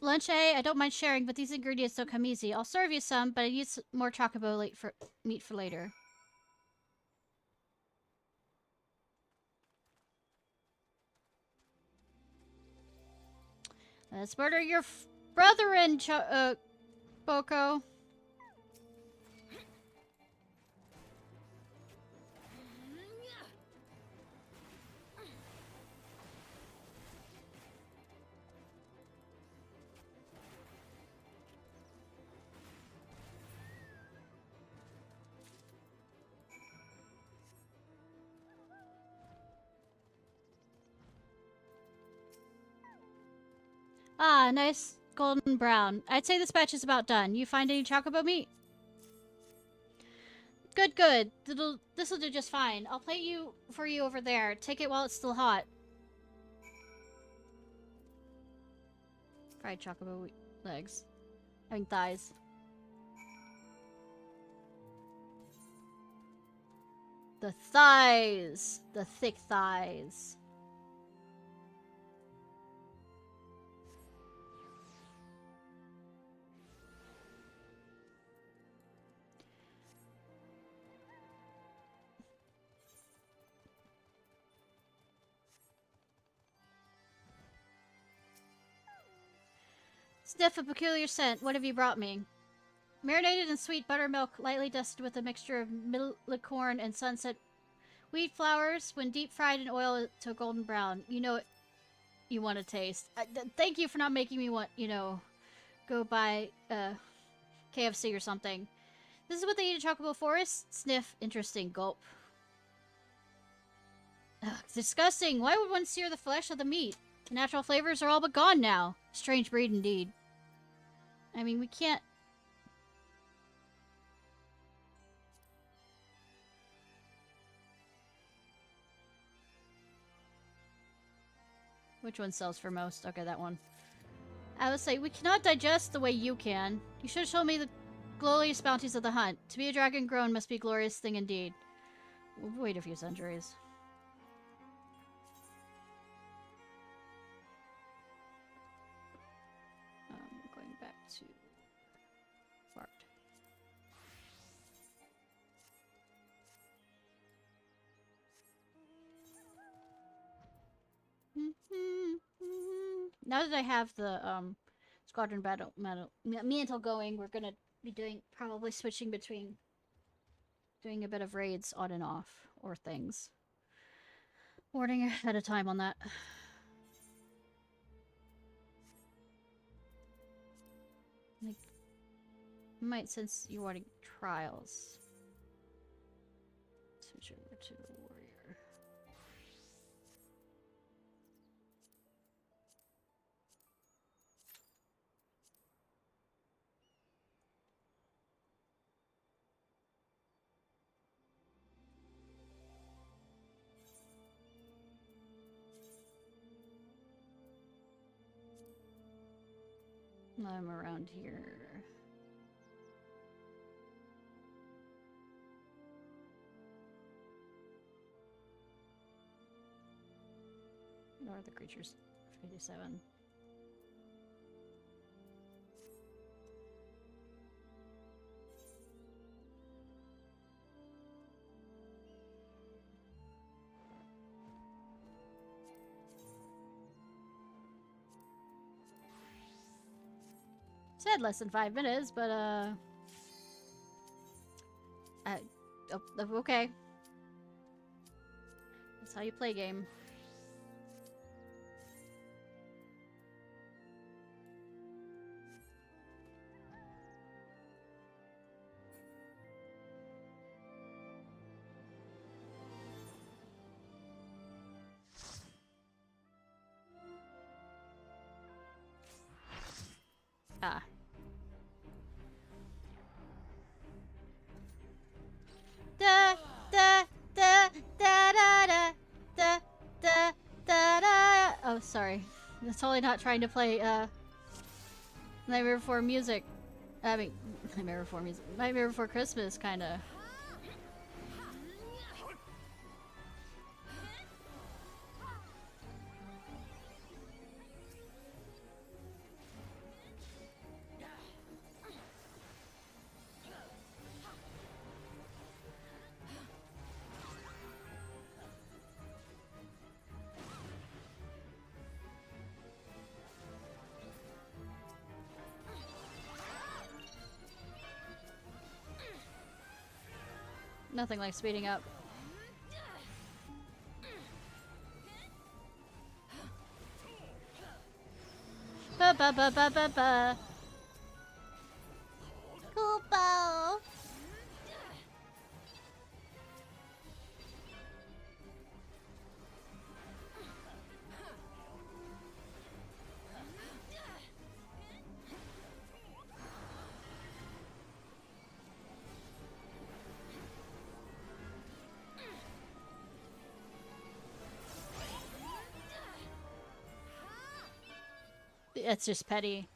Speaker 1: lunch, eh? I don't mind sharing, but these ingredients don't come easy. I'll serve you some, but I need more chocobo meat for later. Let's murder your brother-in, Boko. Ah, nice golden brown. I'd say this batch is about done. You find any chocobo meat? Good, good. This'll do just fine. I'll plate for you over there. Take it while it's still hot. Fried chocobo legs. I mean thighs. The thighs! The thick thighs. Sniff a peculiar scent. What have you brought me? Marinated in sweet buttermilk, lightly dusted with a mixture of licorn and sunset wheat flowers, when deep fried in oil to a golden brown. You know what you want to taste. Thank you for not making me want, go buy KFC or something. This is what they eat in Chocobo Forest? Sniff. Interesting. Gulp. Ugh, it's disgusting. Why would one sear the flesh of the meat? The natural flavors are all but gone now. Strange breed indeed. I mean, we can't... Which one sells for most? Okay, that one. I would say, we cannot digest the way you can. You should show me the glorious bounties of the hunt. To be a dragon grown must be a glorious thing indeed. We'll wait a few centuries. Going back to... Fart. Now that I have the, Squadron battle mantle going. We're gonna be doing probably switching between doing a bit of raids on and off or things. Warning ahead of time on that. Like, might since you're wanting trials. Switch over to the warrior. I'm around here. Nor the creatures. 57. Said less than 5 minutes, but okay. That's how you play game. Ah. Da da da da da da da da da da. Oh, sorry. I'm totally not trying to play Nightmare Before music. I mean, Nightmare Before music. Nightmare Before Christmas, kind of. Nothing like speeding up. Ba ba ba ba ba ba. Koopo. It's just petty.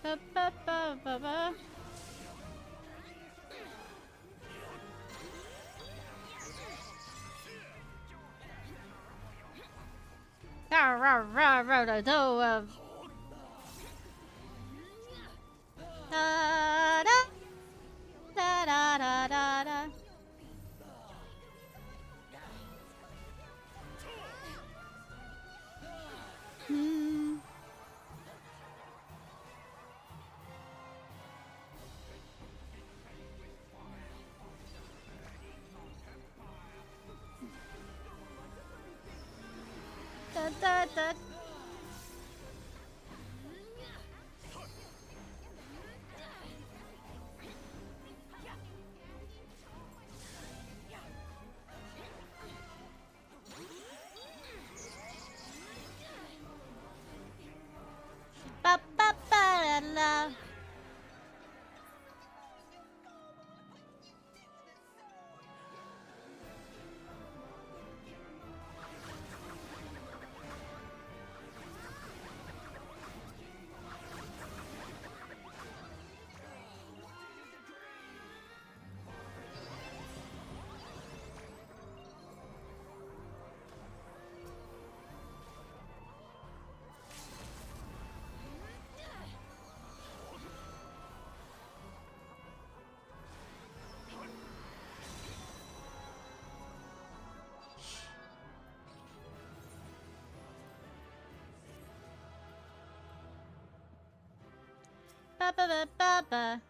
Speaker 1: Ba ba ba ba ba. Rah rah rah rah da do da da da da da da da. Hmm. Da da da. Ba ba ba la. Ba ba ba ba ba.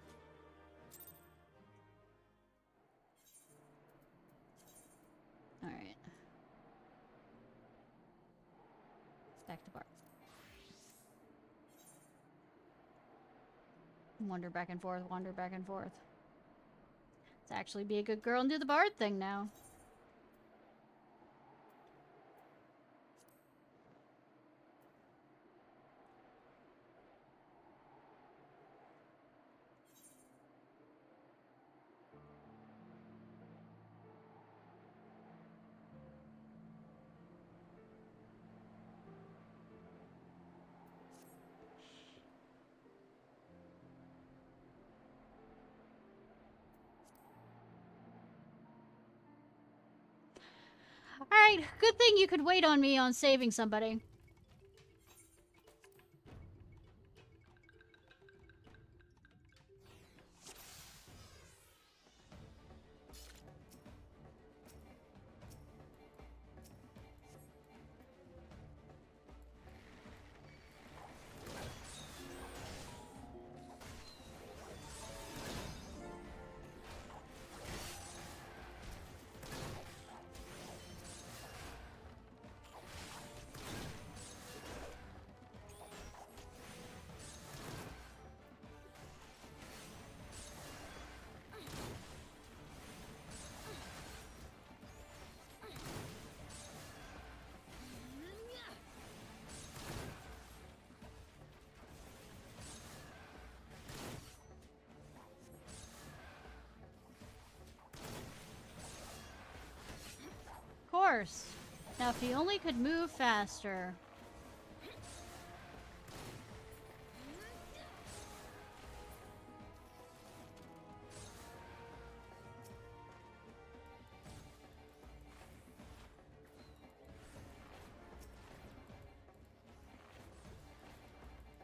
Speaker 1: All right. Back to bar. Wander back and forth, wander back and forth. Let's actually be a good girl and do the bard thing now. Alright, good thing you could wait on me on saving somebody. Course. Now if he only could move faster.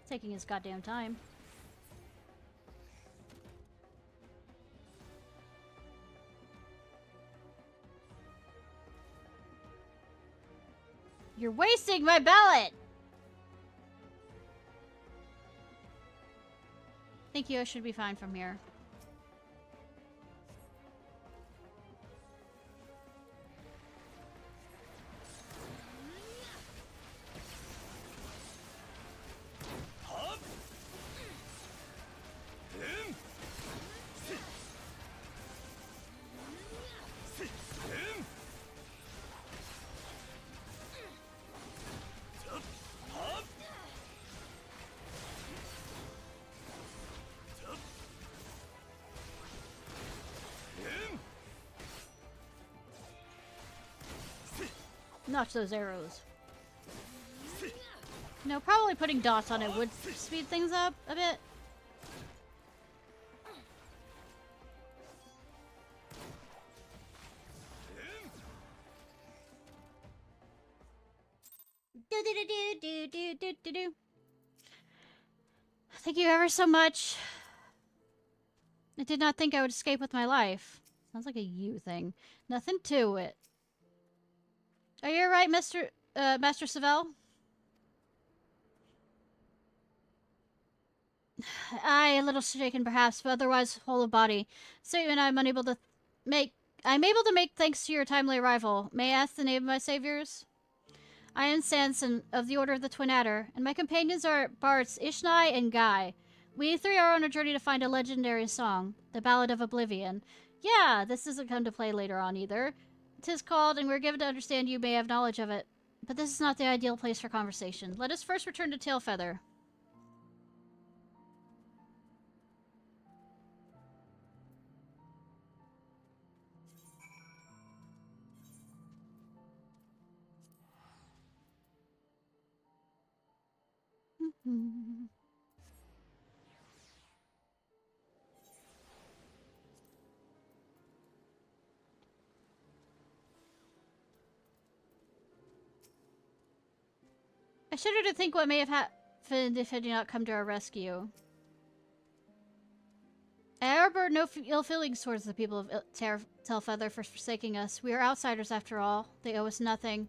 Speaker 1: Taking his goddamn time. You're wasting my ballot! Thank you, I should be fine from here. Notch those arrows. No, probably putting dots on it would speed things up a bit. Do. Thank you ever so much. I did not think I would escape with my life. Sounds like a you thing. Nothing to it. Are you alright, Master Savell? I a little shaken perhaps, but otherwise whole of body. Statement I'm able to make thanks to your timely arrival. May I ask the name of my saviors? I am Sanson of the Order of the Twin Adder, and my companions are bards Ishnai and Guy. We three are on a journey to find a legendary song, the Ballad of Oblivion. Yeah, this doesn't come to play later on either. 'Tis called, and we're given to understand you may have knowledge of it. But this is not the ideal place for conversation. Let us first return to Tailfeather. I shudder to think what may have happened if it did not come to our rescue. I harbor no ill feelings towards the people of Tailfeather for forsaking us. We are outsiders after all. They owe us nothing.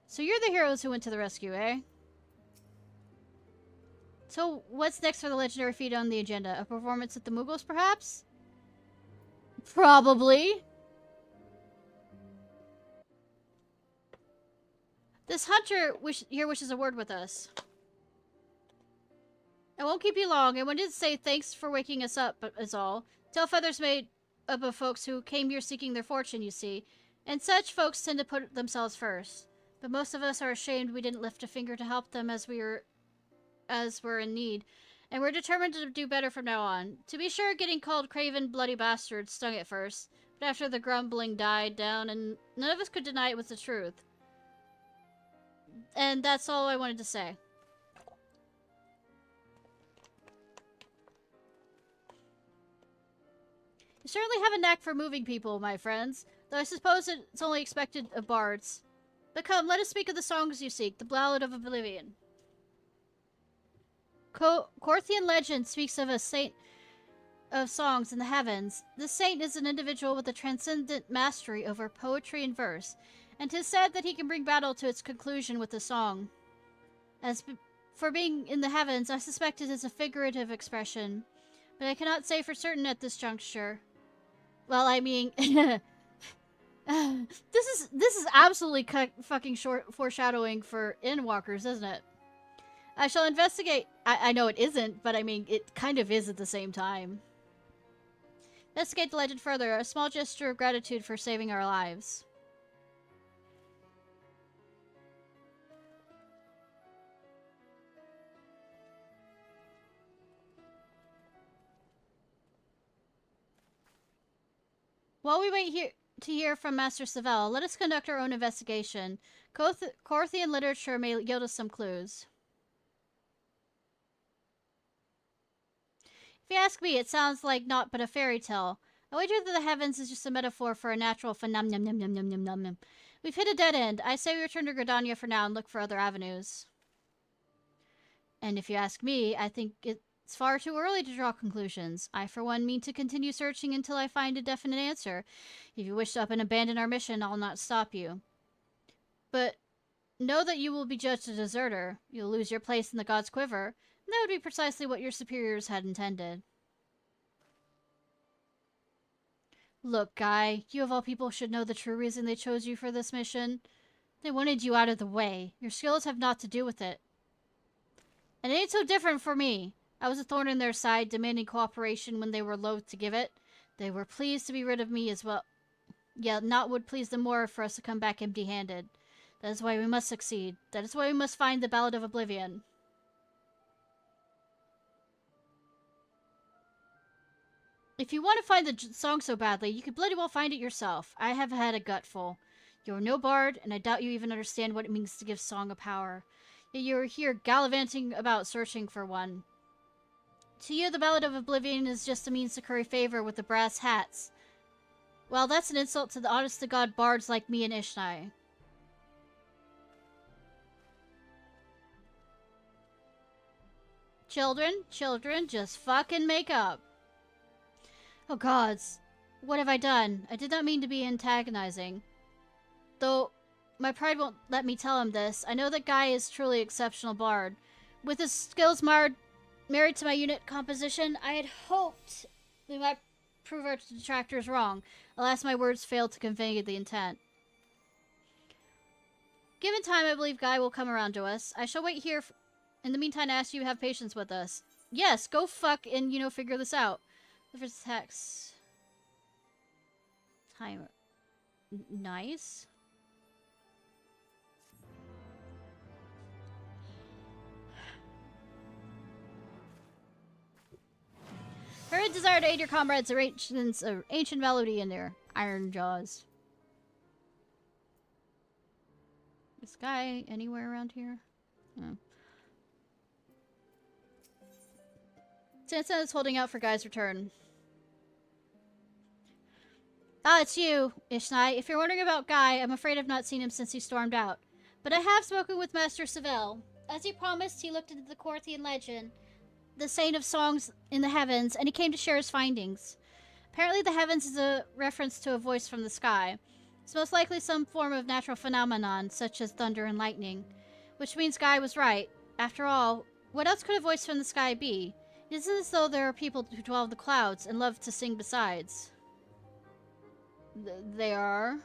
Speaker 1: So you're the heroes who went to the rescue, eh? So, what's next for the legendary feat on the agenda? A performance at the Mughals, perhaps? Probably. This hunter here wishes a word with us. I won't keep you long. I wanted to say thanks for waking us up, is all. Tailfeather's made up of folks who came here seeking their fortune, you see. And such folks tend to put themselves first. But most of us are ashamed we didn't lift a finger to help them as we're in need. And we're determined to do better from now on. To be sure, getting called craven bloody bastards stung at first. But after the grumbling died down, and none of us could deny it was the truth. And that's all I wanted to say. You certainly have a knack for moving people, my friends, though I suppose it's only expected of bards. But come, let us speak of the songs you seek, the Ballad of Oblivion. Corthian legend speaks of a saint of songs in the heavens. This saint is an individual with a transcendent mastery over poetry and verse, and 'tis said that he can bring battle to its conclusion with a song. As for being in the heavens, I suspect it is a figurative expression, but I cannot say for certain at this juncture. Well, I mean, this is absolutely fucking short foreshadowing for Endwalkers, isn't it? I shall investigate. I know it isn't, but I mean, it kind of is at the same time. Investigate the legend further, a small gesture of gratitude for saving our lives. While we wait here to hear from Master Savell, let us conduct our own investigation. Corthian literature may yield us some clues. If you ask me, it sounds like naught but a fairy tale. I wager that the heavens is just a metaphor for a natural phenomenon. We've hit a dead end. I say we return to Gridania for now and look for other avenues. And if you ask me, I think it's far too early to draw conclusions. I, for one, mean to continue searching until I find a definite answer. If you wish to up and abandon our mission, I'll not stop you. But know that you will be judged a deserter. You'll lose your place in the God's Quiver, and that would be precisely what your superiors had intended. Look, Guy, you of all people should know the true reason they chose you for this mission. They wanted you out of the way. Your skills have naught to do with it. And it ain't so different for me. I was a thorn in their side, demanding cooperation when they were loath to give it. They were pleased to be rid of me as well. Yet naught would please them more for us to come back empty-handed. That is why we must succeed. That is why we must find the Ballad of Oblivion. If you want to find the song so badly, you could bloody well find it yourself. I have had a gutful. You're no bard, and I doubt you even understand what it means to give song a power. Yet you're here gallivanting about searching for one. To you, the Ballad of Oblivion is just a means to curry favor with the brass hats. Well, that's an insult to the honest-to-God bards like me and Ishnai. Children, just fucking make up. Oh gods, what have I done? I did not mean to be antagonizing. Though my pride won't let me tell him this, I know that Guy is truly exceptional bard. With his skills marred to my unit composition, I had hoped we might prove our detractors wrong. Alas, my words failed to convey the intent. Given time, I believe Guy will come around to us. I shall wait here. In the meantime, I ask you to have patience with us. Yes, go fuck and, figure this out. The first text. Time. Nice. Her desire to aid your comrades arrangements an ancient melody in their iron jaws. This guy anywhere around here? No. Sansa is holding out for Guy's return. Ah, it's you, Ishnai. If you're wondering about Guy, I'm afraid I've not seen him since he stormed out. But I have spoken with Master Savell. As he promised, he looked into the Corthian legend, the saint of songs in the heavens, and he came to share his findings. Apparently the heavens is a reference to a voice from the sky. It's most likely some form of natural phenomenon, such as thunder and lightning. Which means Guy was right. After all, What else could a voice from the sky be? It isn't as though there are people who dwell in the clouds and love to sing besides. They are.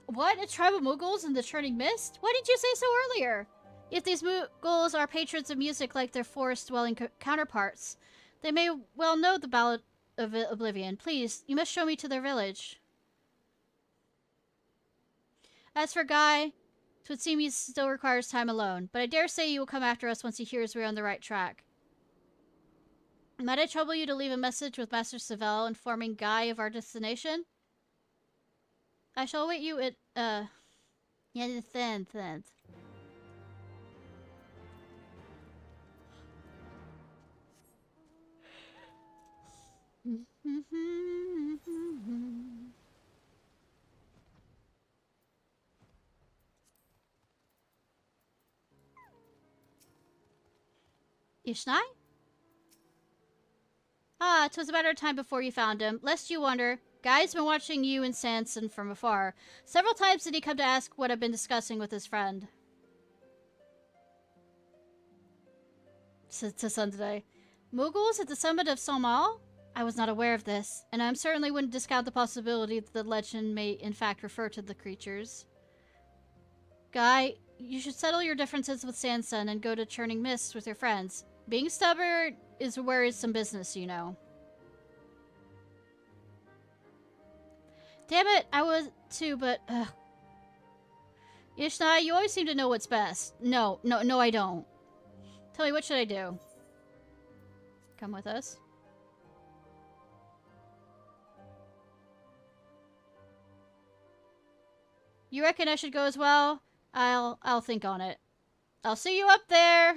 Speaker 1: What? A tribe of Muggles in the Churning Mist? Why didn't you say so earlier? If these Muggles are patrons of music like their forest-dwelling counterparts, they may well know the Ballad of Oblivion. Please, you must show me to their village. As for Guy, it would seem he still requires time alone, but I dare say he will come after us once he hears we're on the right track. Might I trouble you to leave a message with Master Savell informing Guy of our destination? I shall await you at, yeah, thanks. Ishnai? Ah, 'twas a matter of time before you found him. Lest you wonder, Guy's been watching you and Sanson from afar. Several times did he come to ask what I've been discussing with his friend. To Sunday. Muggles at the summit of Somal? I was not aware of this, and I certainly wouldn't discount the possibility that the legend may in fact refer to the creatures. Guy, you should settle your differences with Sanson and go to Churning Mist with your friends. Being stubborn is where is some business, you know. Damn it, I was too, but Ishnai, you always seem to know what's best. No, I don't. Tell me, what should I do? Come with us. You reckon I should go as well? I'll think on it. I'll see you up there.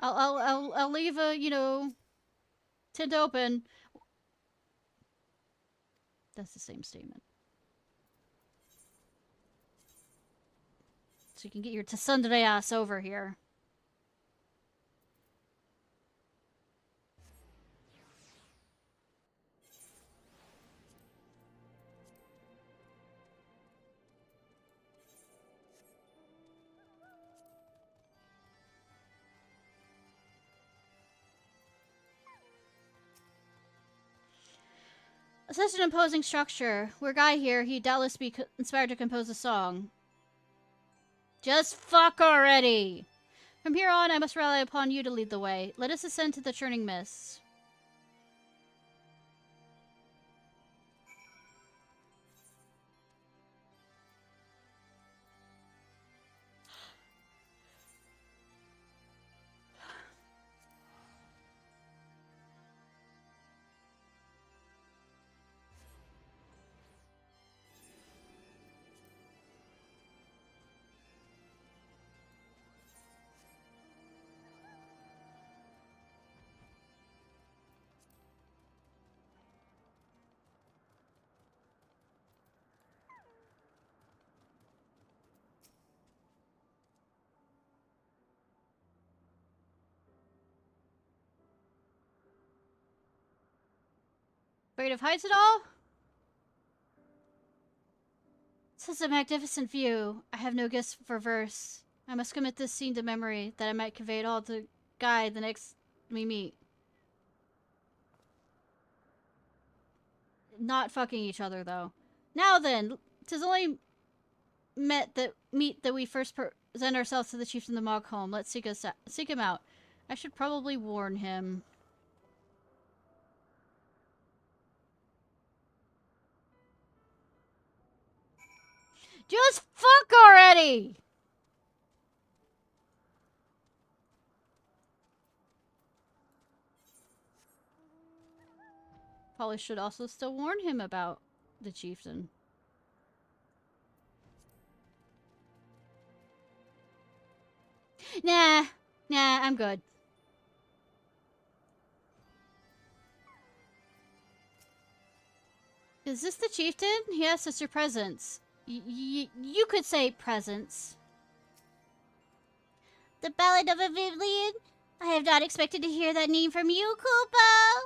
Speaker 1: I'll leave a, you know, tent open. That's the same statement. So you can get your tsundere ass over here. Such an imposing structure. Were Guy here, he'd doubtless be inspired to compose a song. Just fuck already! From here on, I must rely upon you to lead the way. Let us ascend to the Churning Mists. Afraid of heights at all? Such a magnificent view. I have no guess for verse. I must commit this scene to memory, that I might convey it all to Guy the next we meet. Not fucking each other, though. Now then, 'tis only meet that we first present ourselves to the chieftain of the Mog home. Let's seek him out. I should probably warn him. Just fuck already! Probably should also still warn him about the chieftain. Nah, I'm good. Is this the chieftain? Yes, it's your presence. You could say presence. The Ballad of Oblivion? I have not expected to hear that name from you, Koopa.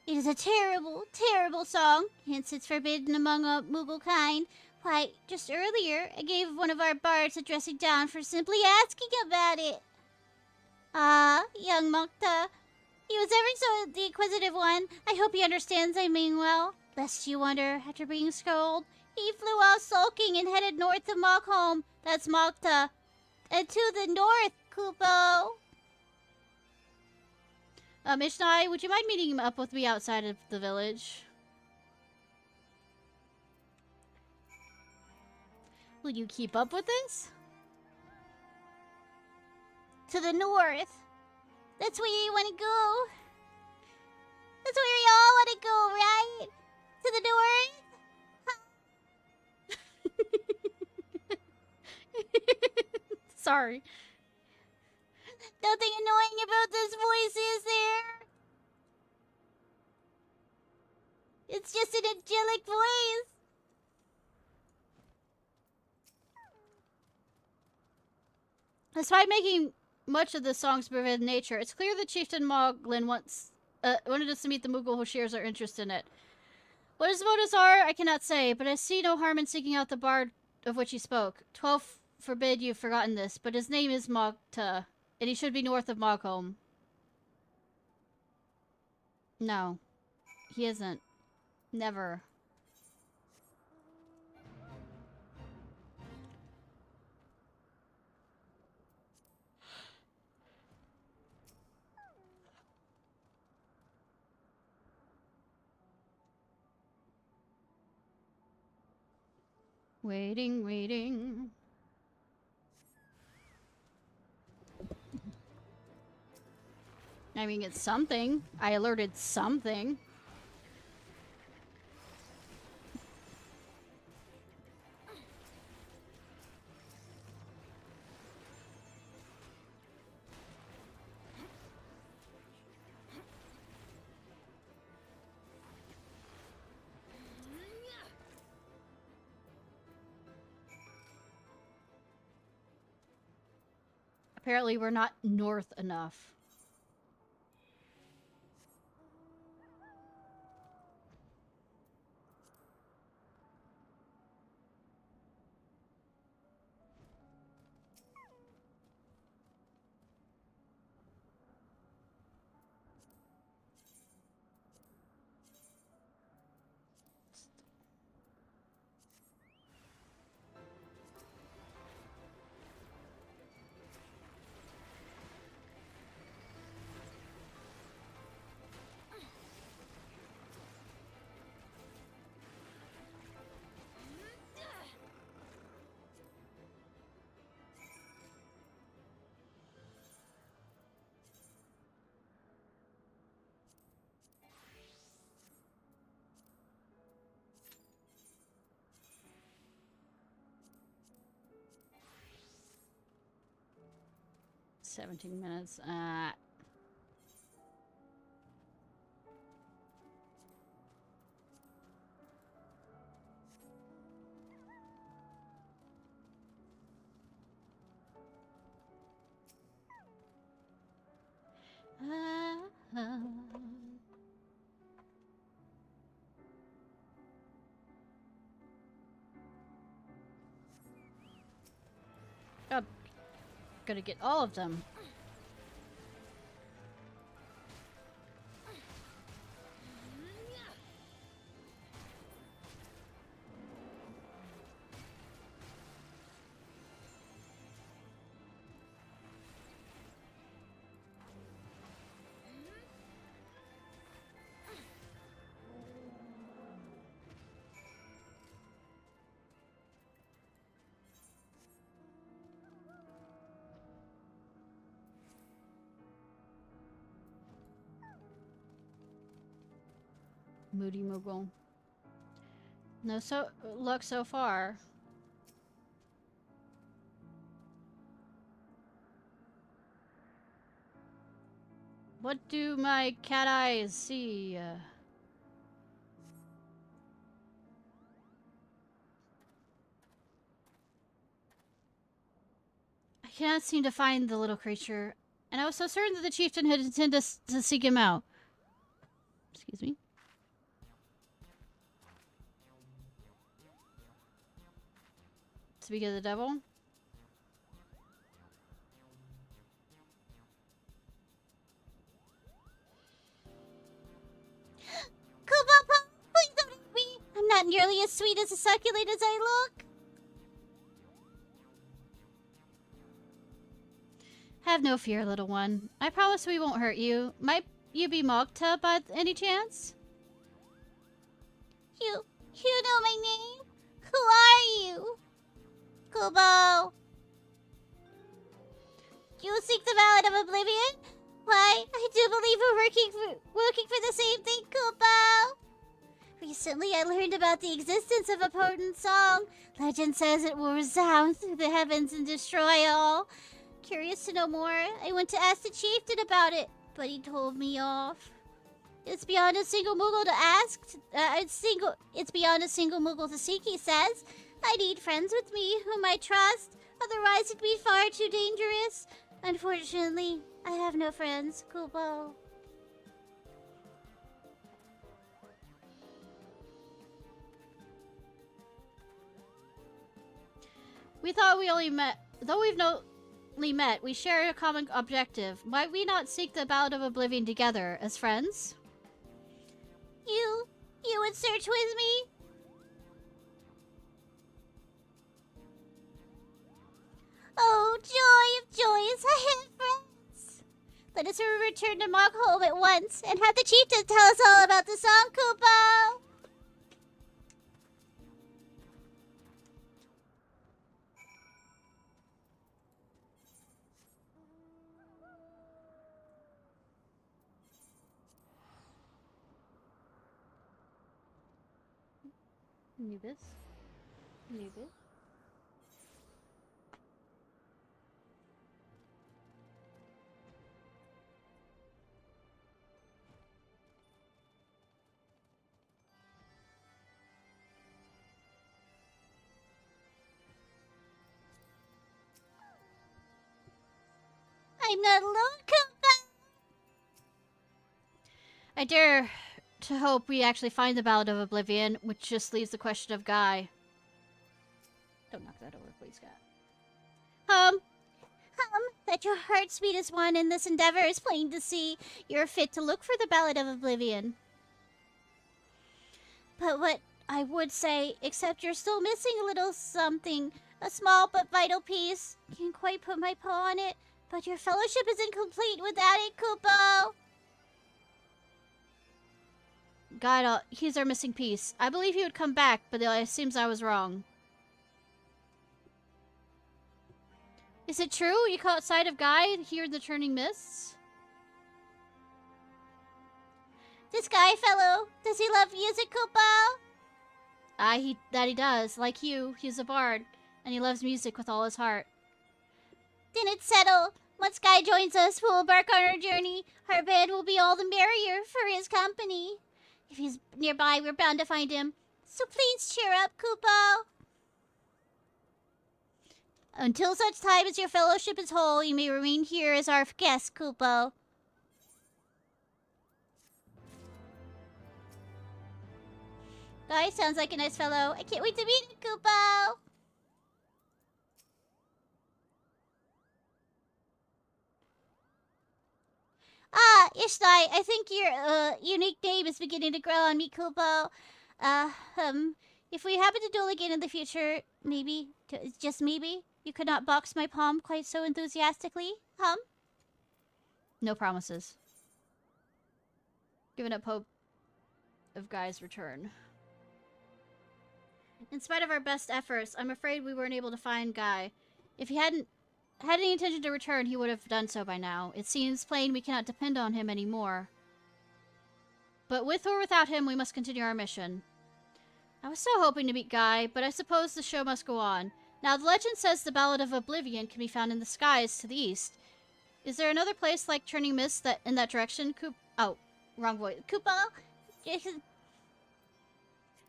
Speaker 1: It is a terrible, terrible song, hence it's forbidden among Moogle kind. Why, just earlier, I gave one of our bards a dressing down for simply asking about it. Ah, young Mokta. He was ever so the inquisitive one. I hope he understands I mean well. Lest you wonder, after being scolded, he flew off sulking and headed north to Mockholm. That's Mokta. And to the north, Kupo. Ishnai, would you mind meeting him up with me outside of the village? Will you keep up with this? To the north. That's where you want to go. That's where we all want to go, right? To the north? Sorry. Nothing annoying about this voice, is there? It's just an angelic voice. Despite making much of the song's vivid nature, it's clear that Chieftain Moglin wanted us to meet the Moogle who shares our interest in it. What his motives are, I cannot say, but I see no harm in seeking out the bard of which he spoke. 12 forbid you've forgotten this, but his name is Mogta, and he should be north of Mogholm. No, he isn't. Never. Waiting, waiting. I mean, it's something. I alerted something. Apparently, we're not north enough. "17 minutes. Oh, gotta get all of them. Moody Moogle. No luck so far. What do my cat eyes see? I cannot seem to find the little creature, and I was so certain that the chieftain had intended to seek him out. Excuse me. Speaking of the devil.
Speaker 2: Kubapa, please don't hurt me. I'm not nearly as sweet as a succulent as I look.
Speaker 1: Have no fear, little one. I promise we won't hurt you. Might you be Mogta by any chance?
Speaker 2: You know my name? Who are you? Kubo. You seek the Ballad of Oblivion? Why, I do believe we're looking for the same thing, Kubo. Recently, I learned about the existence of a potent song. Legend says it will resound through the heavens and destroy all. Curious to know more, I went to ask the chieftain about it, but he told me off. It's beyond a single Moogle to ask. It's beyond a single Moogle to seek, he says. I need friends with me whom I trust. Otherwise, it'd be far too dangerous. Unfortunately, I have no friends, Kubo.
Speaker 1: We thought we only met... Though we've only met, we share a common objective. Might we not seek the Ballad of Oblivion together, as friends?
Speaker 2: You would search with me? Oh, joy of joys, I have friends. Let us return to Mogholm at once and have the chieftain tell us all about the song, Kubo.
Speaker 1: Anubis. Anubis.
Speaker 2: I'm not alone, Kubo.
Speaker 1: I dare to hope we actually find the Ballad of Oblivion, which just leaves the question of Guy. Don't knock that over, please, Scott.
Speaker 2: That your heart's sweetest one in this endeavor is plain to see. You're fit to look for the Ballad of Oblivion. But what I would say, except you're still missing a little something, a small but vital piece. Can't quite put my paw on it, but your fellowship is incomplete without it, Kubo.
Speaker 1: God, he's our missing piece. I believe he would come back, but it seems I was wrong. Is it true? You caught sight of Guy here in the Churning Mists?
Speaker 2: This Guy fellow, does he love music, Kubo?
Speaker 1: That he does. Like you, he's a bard, and he loves music with all his heart.
Speaker 2: Then it's settled. Once Guy joins us, we'll embark on our journey. Our band will be all the merrier for his company. If he's nearby, we're bound to find him. So please cheer up, Kubo. Until such time as your fellowship is whole, you may remain here as our guest, Kubo. Guy sounds like a nice fellow. I can't wait to meet him, Kubo. Ah, Ishnai, I think your unique name is beginning to grow on me, Kubo. If we happen to duel again in the future, maybe, just maybe, you could not box my palm quite so enthusiastically,
Speaker 1: No promises. Giving up hope of Guy's return. In spite of our best efforts, I'm afraid we weren't able to find Guy. If he hadn't had any intention to return, he would have done so by now. It seems plain we cannot depend on him anymore. But with or without him, we must continue our mission. I was so hoping to meet Guy, but I suppose the show must go on. Now, the legend says the Ballad of Oblivion can be found in the skies to the east. Is there another place like Churning Mist in that direction? Oh, wrong voice.
Speaker 2: Kubo?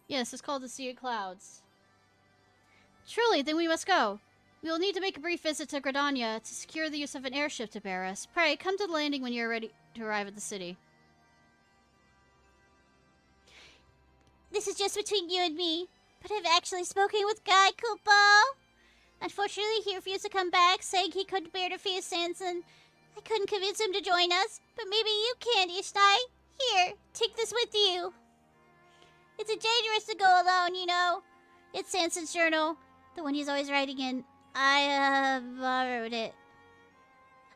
Speaker 1: Yes, it's called the Sea of Clouds. Truly, then we must go. We will need to make a brief visit to Gridania to secure the use of an airship to bear us. Pray, come to the landing when you are ready to arrive at the city.
Speaker 2: This is just between you and me, but I've actually spoken with Guy, Kubo. Unfortunately, he refused to come back, saying he couldn't bear to face Sanson. I couldn't convince him to join us, but maybe you can, Ishnai. Here, take this with you. It's dangerous to go alone, you know. It's Sanson's journal, the one he's always writing in. I borrowed it.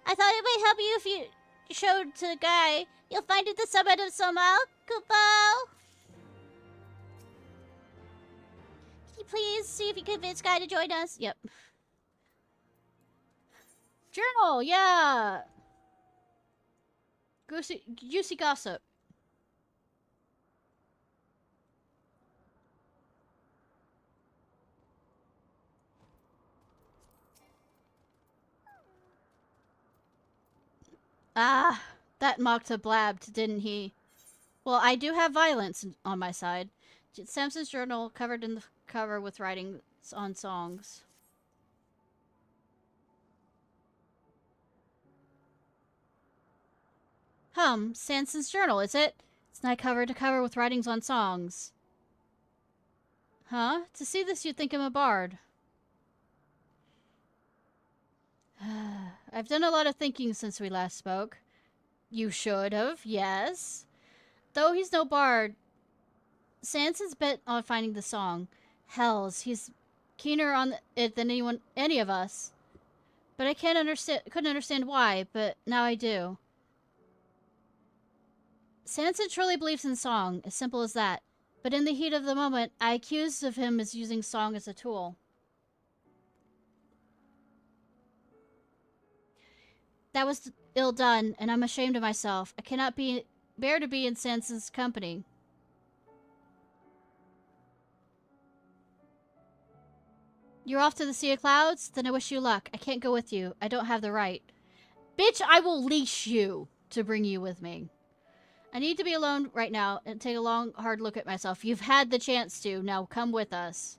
Speaker 2: I thought it might help you if you showed to the guy. You'll find it at the summit of Somal. Kupo. Can you please see if you can convince Guy to join us? Yep.
Speaker 1: Journal, yeah. Juicy gossip. Ah, that Mokta blabbed, didn't he? Well, I do have violence on my side. Samson's journal covered in the cover with writings on songs. Sanson's journal, is it? It's not cover to cover with writings on songs. Huh? To see this, you'd think I'm a bard. I've done a lot of thinking since we last spoke. You should have, yes. Though he's no bard, Sanson's bent on finding the song. Hells, he's keener on it than any of us. But I couldn't understand why, but now I do. Sanson truly believes in song, as simple as that. But in the heat of the moment, I accused of him as using song as a tool. That was ill done, and I'm ashamed of myself. I cannot bear to be in Sanson's company. You're off to the Sea of Clouds? Then I wish you luck. I can't go with you. I don't have the right. Bitch, I will leash you to bring you with me. I need to be alone right now and take a long, hard look at myself. You've had the chance to. Now come with us.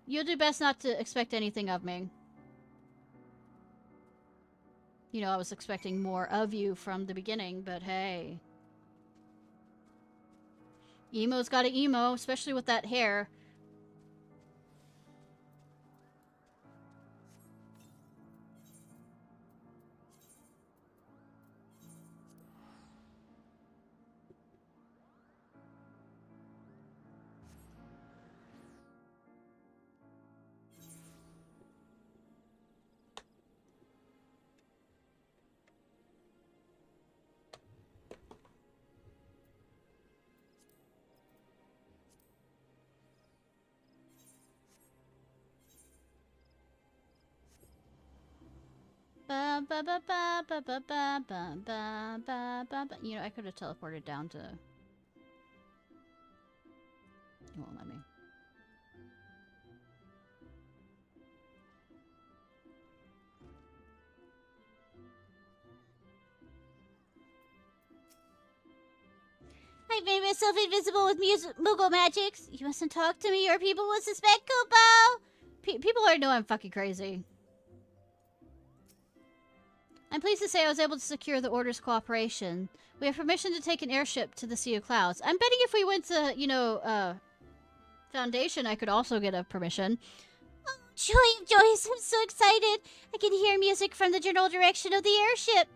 Speaker 1: You'll do best not to expect anything of me. You know, I was expecting more of you from the beginning, but hey. Emo's got an emo, especially with that hair. You know, I could have teleported down to... It won't let me.
Speaker 2: I made myself invisible with Moogle magics. You mustn't talk to me or people will suspect Kupo.
Speaker 1: People already know I'm fucking crazy. I'm pleased to say I was able to secure the Order's cooperation. We have permission to take an airship to the Sea of Clouds. I'm betting if we went to, you know, Foundation, I could also get a permission.
Speaker 2: Oh, joy of joys, I'm so excited. I can hear music from the general direction of the airship.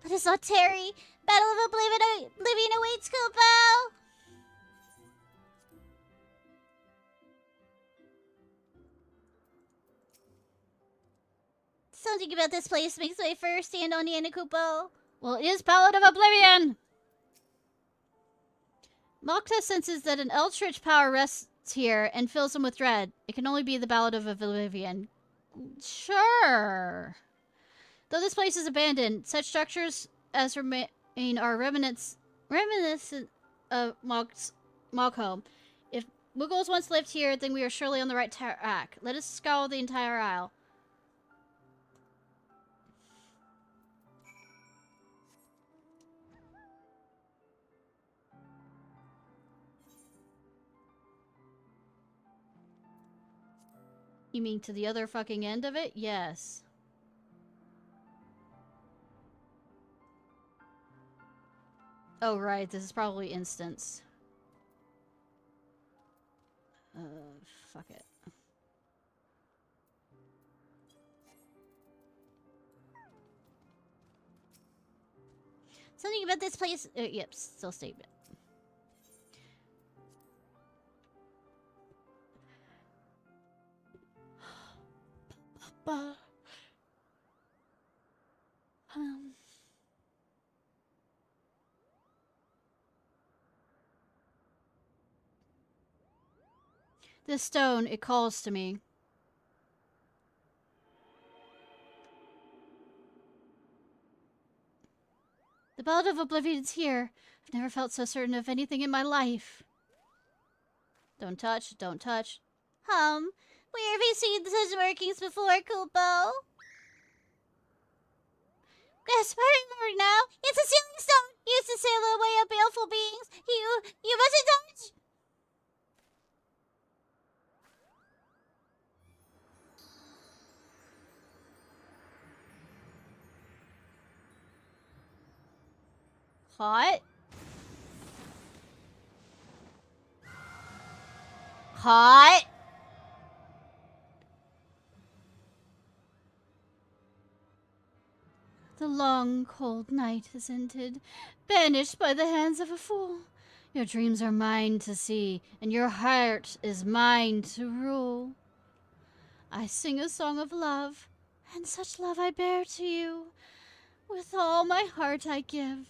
Speaker 2: Let us not tarry. Battle of Oblivion awaits, Kupo. Something about this place makes my fur stand on end, Kupo.
Speaker 1: Well, it is Ballad of Oblivion! Mokta senses that an eldritch power rests here and fills him with dread. It can only be the Ballad of Oblivion. Sure. Though this place is abandoned, such structures as remain are reminiscent of Mog's home. If Muggles once lived here, then we are surely on the right track. Let us scour the entire isle. You mean to the other fucking end of it? Yes. Oh, right. This is probably instance. Fuck it.
Speaker 2: Something about this place. Yep, still statement.
Speaker 1: This stone, it calls to me. The Ballad of Oblivion's here. I've never felt so certain of anything in my life. Don't touch, don't touch.
Speaker 2: Where have you seen such markings before, Kupo? Yes, I remember now. It's a sealing stone. Used to sail away of baleful beings. You mustn't touch.
Speaker 1: Hot? Hot? The long, cold night has ended, banished by the hands of a fool. Your dreams are mine to see, and your heart is mine to rule. I sing a song of love, and such love I bear to you. With all my heart I give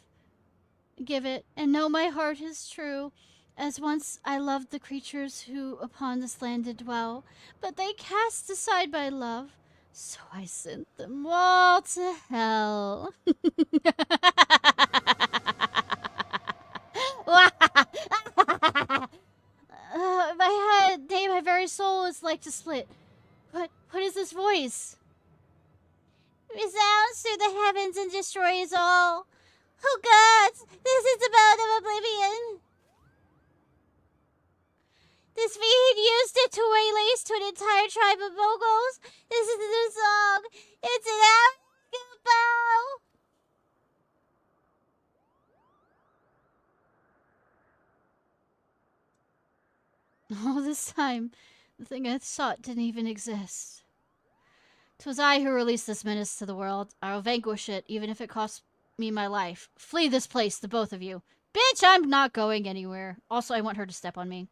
Speaker 1: it, and know my heart is true. As once I loved the creatures who upon this land did dwell, but they cast aside my love, so I sent them all to hell. My head, nay, my very soul is like to split. What is this voice?
Speaker 2: Resounds through the heavens and destroys all. Oh gods, this is the Ballad of Oblivion. This fiend used it to waylay to an entire tribe of moguls. This is the new song. It's an Kupo.
Speaker 1: All this time, the thing I sought didn't even exist. 'Twas I who released this menace to the world. I will vanquish it, even if it costs me my life. Flee this place, the both of you. Bitch, I'm not going anywhere. Also, I want her to step on me.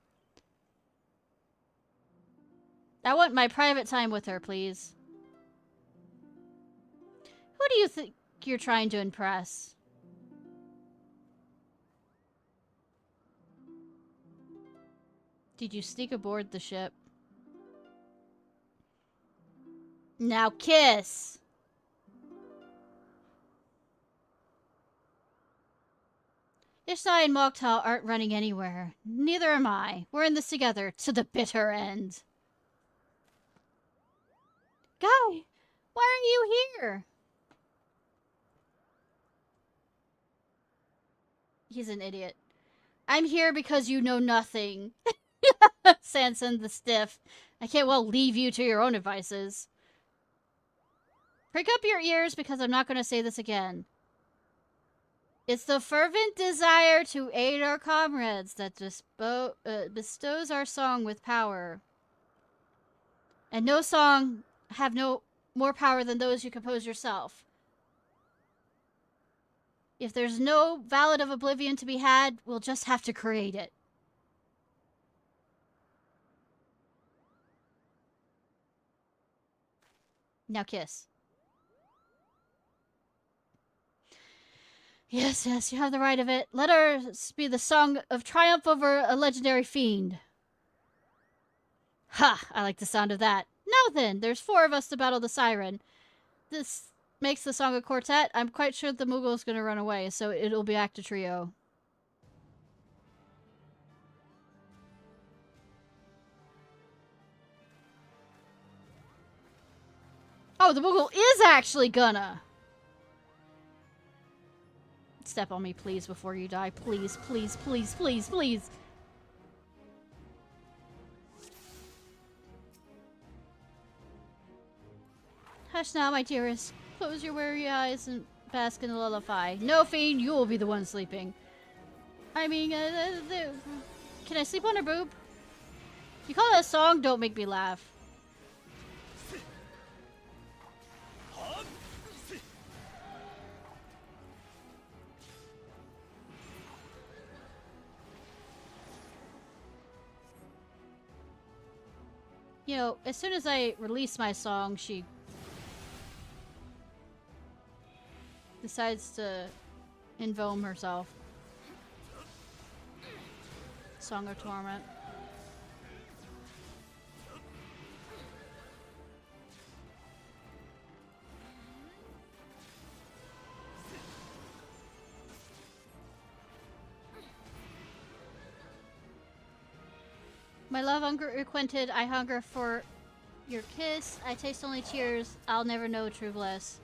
Speaker 1: I want my private time with her, please. Who do you think you're trying to impress? Did you sneak aboard the ship? Now kiss! Ishnai and Mokta aren't running anywhere. Neither am I. We're in this together, to the bitter end. Guy, why are you here? He's an idiot. I'm here because you know nothing. Sanson the Stiff. I can't well leave you to your own devices. Prick up your ears because I'm not going to say this again. It's the fervent desire to aid our comrades that bestows our song with power. And no song have no more power than those you compose yourself. If there's no Ballad of Oblivion to be had, we'll just have to create it. Now kiss. Yes, yes, you have the right of it. Let ours be the song of triumph over a legendary fiend. Ha! I like the sound of that. Now then, there's 4 of us to battle the siren. This makes the song a quartet. I'm quite sure the Moogle's gonna run away, so it'll be act a trio. Oh, the Moogle is actually gonna! Step on me, please, before you die. Please, please, please, please, please! Hush now, my dearest. Close your weary eyes and bask in the lullaby. No, Fiend, you will be the one sleeping. I mean, can I sleep on her boob? You call that a song? Don't make me laugh. You know, as soon as I release my song, she decides to invoke herself. Song of Torment. My love unrequited, I hunger for your kiss. I taste only tears, I'll never know true bliss.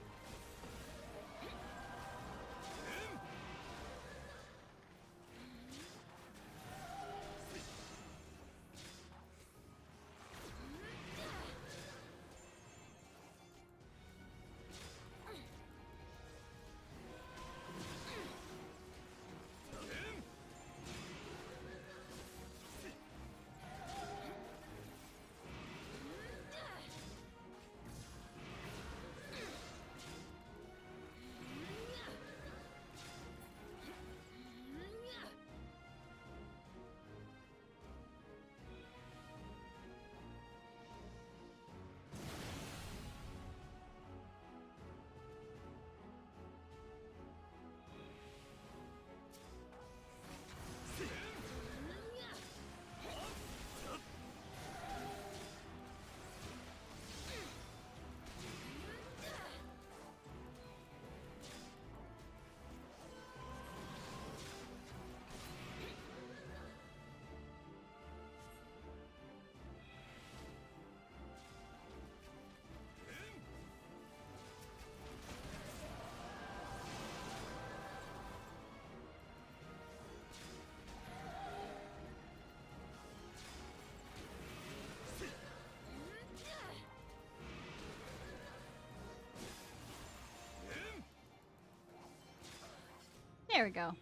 Speaker 1: There we go.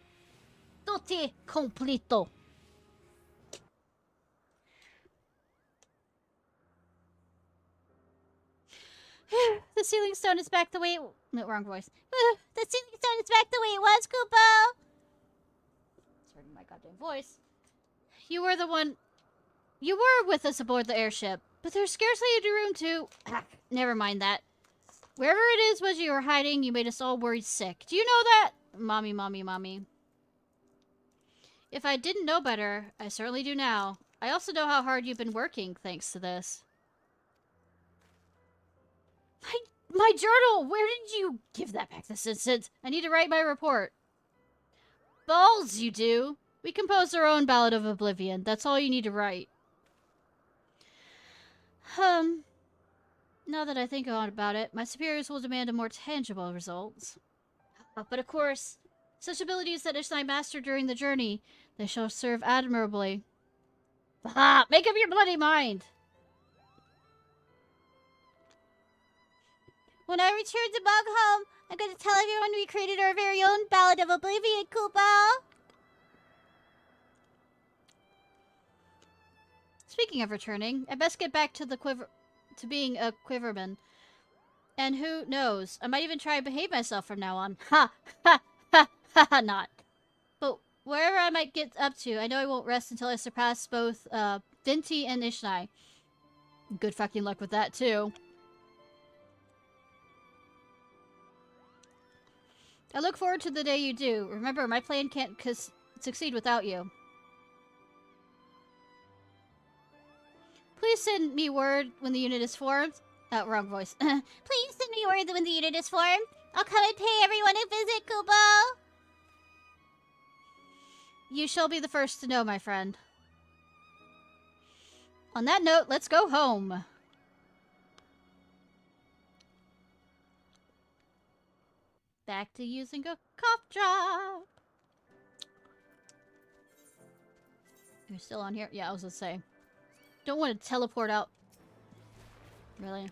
Speaker 1: Tutti completo. The ceiling stone is back the way it... No, wrong voice.
Speaker 2: The ceiling stone is back the way it was, Kupo!
Speaker 1: Sorry, my goddamn voice. You were the one... You were with us aboard the airship, but there's scarcely a room to... Never mind that. Wherever it is was you were hiding, you made us all worried sick. Do you know that? Mommy, mommy, mommy. If I didn't know better, I certainly do now. I also know how hard you've been working thanks to this. My journal! Where did you give that back this instant? I need to write my report. Balls, you do. We composed our own Ballad of Oblivion. That's all you need to write. Now that I think about it, my superiors will demand a more tangible results. But of course, such abilities that Ishnai mastered during the journey, they shall serve admirably. Aha! Make up your bloody mind!
Speaker 2: When I return to Bug Home, I'm going to tell everyone we created our very own Ballad of Oblivion, Kupo!
Speaker 1: Speaking of returning, I best get back to the to being a quiverman. And who knows, I might even try and behave myself from now on. Ha! Ha! Ha! Ha! Ha! Not. But wherever I might get up to, I know I won't rest until I surpass both Vinti and Ishnai. Good fucking luck with that, too. I look forward to the day you do. Remember, my plan can't succeed without you. Please send me word when the unit is formed. Wrong voice.
Speaker 2: Please send me word when the unit is formed. I'll come and pay everyone a visit, Kupo!
Speaker 1: You shall be the first to know, my friend. On that note, let's go home. Back to using a cough drop. You're still on here? Yeah, I was gonna say. Don't want to teleport out. Really?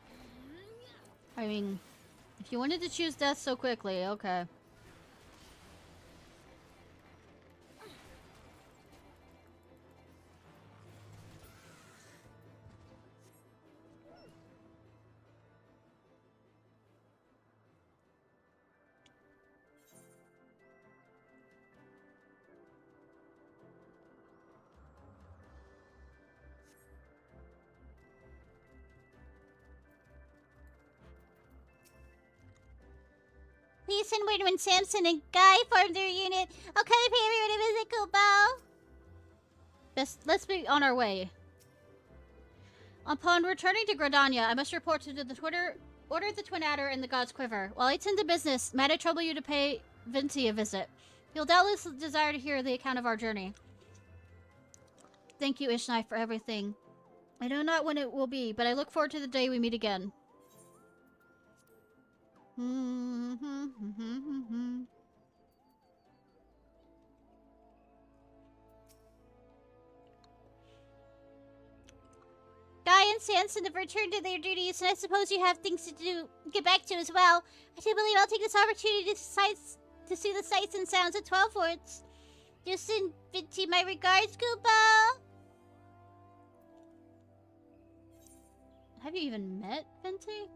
Speaker 1: I mean, if you wanted to choose death so quickly, okay.
Speaker 2: send word when Samson and Guy form their unit. I'll come and pay everyone a visit, Kupo.
Speaker 1: Let's be on our way. Upon returning to Gradania, I must report to the Order of the Twin Adder and the God's Quiver. While I tend to business, might I trouble you to pay Vinti a visit? He'll doubtless desire to hear the account of our journey. Thank you, Ishnai, for everything. I know not when it will be, but I look forward to the day we meet again.
Speaker 2: Guy and Sanson have returned to their duties, and I suppose you have things to get back to as well. I do believe I'll take this opportunity to see the sights and sounds of 12 Words. Just send Vinti my regards, Kupo.
Speaker 1: Have you even met Vinti?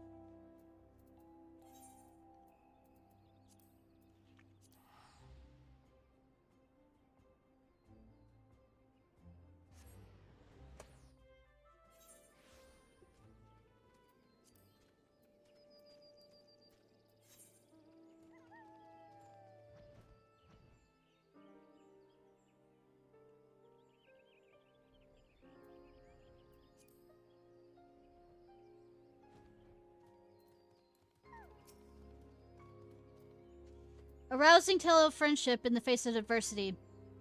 Speaker 1: A rousing tale of friendship in the face of adversity.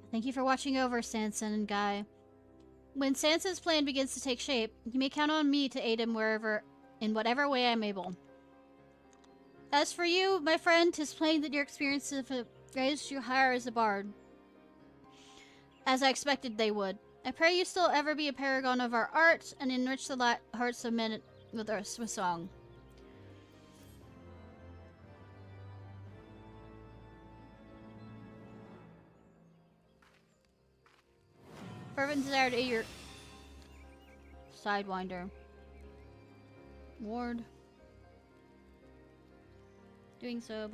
Speaker 1: Thank you for watching over Sanson and Guy. When Sanson's plan begins to take shape, you may count on me to aid him in whatever way I'm able. As for you, my friend, 'tis plain that your experiences have raised you higher as a bard. As I expected they would. I pray you still ever be a paragon of our art and enrich the hearts of men with song. Fervent desire to aid your Sidewinder. Ward. Doing so,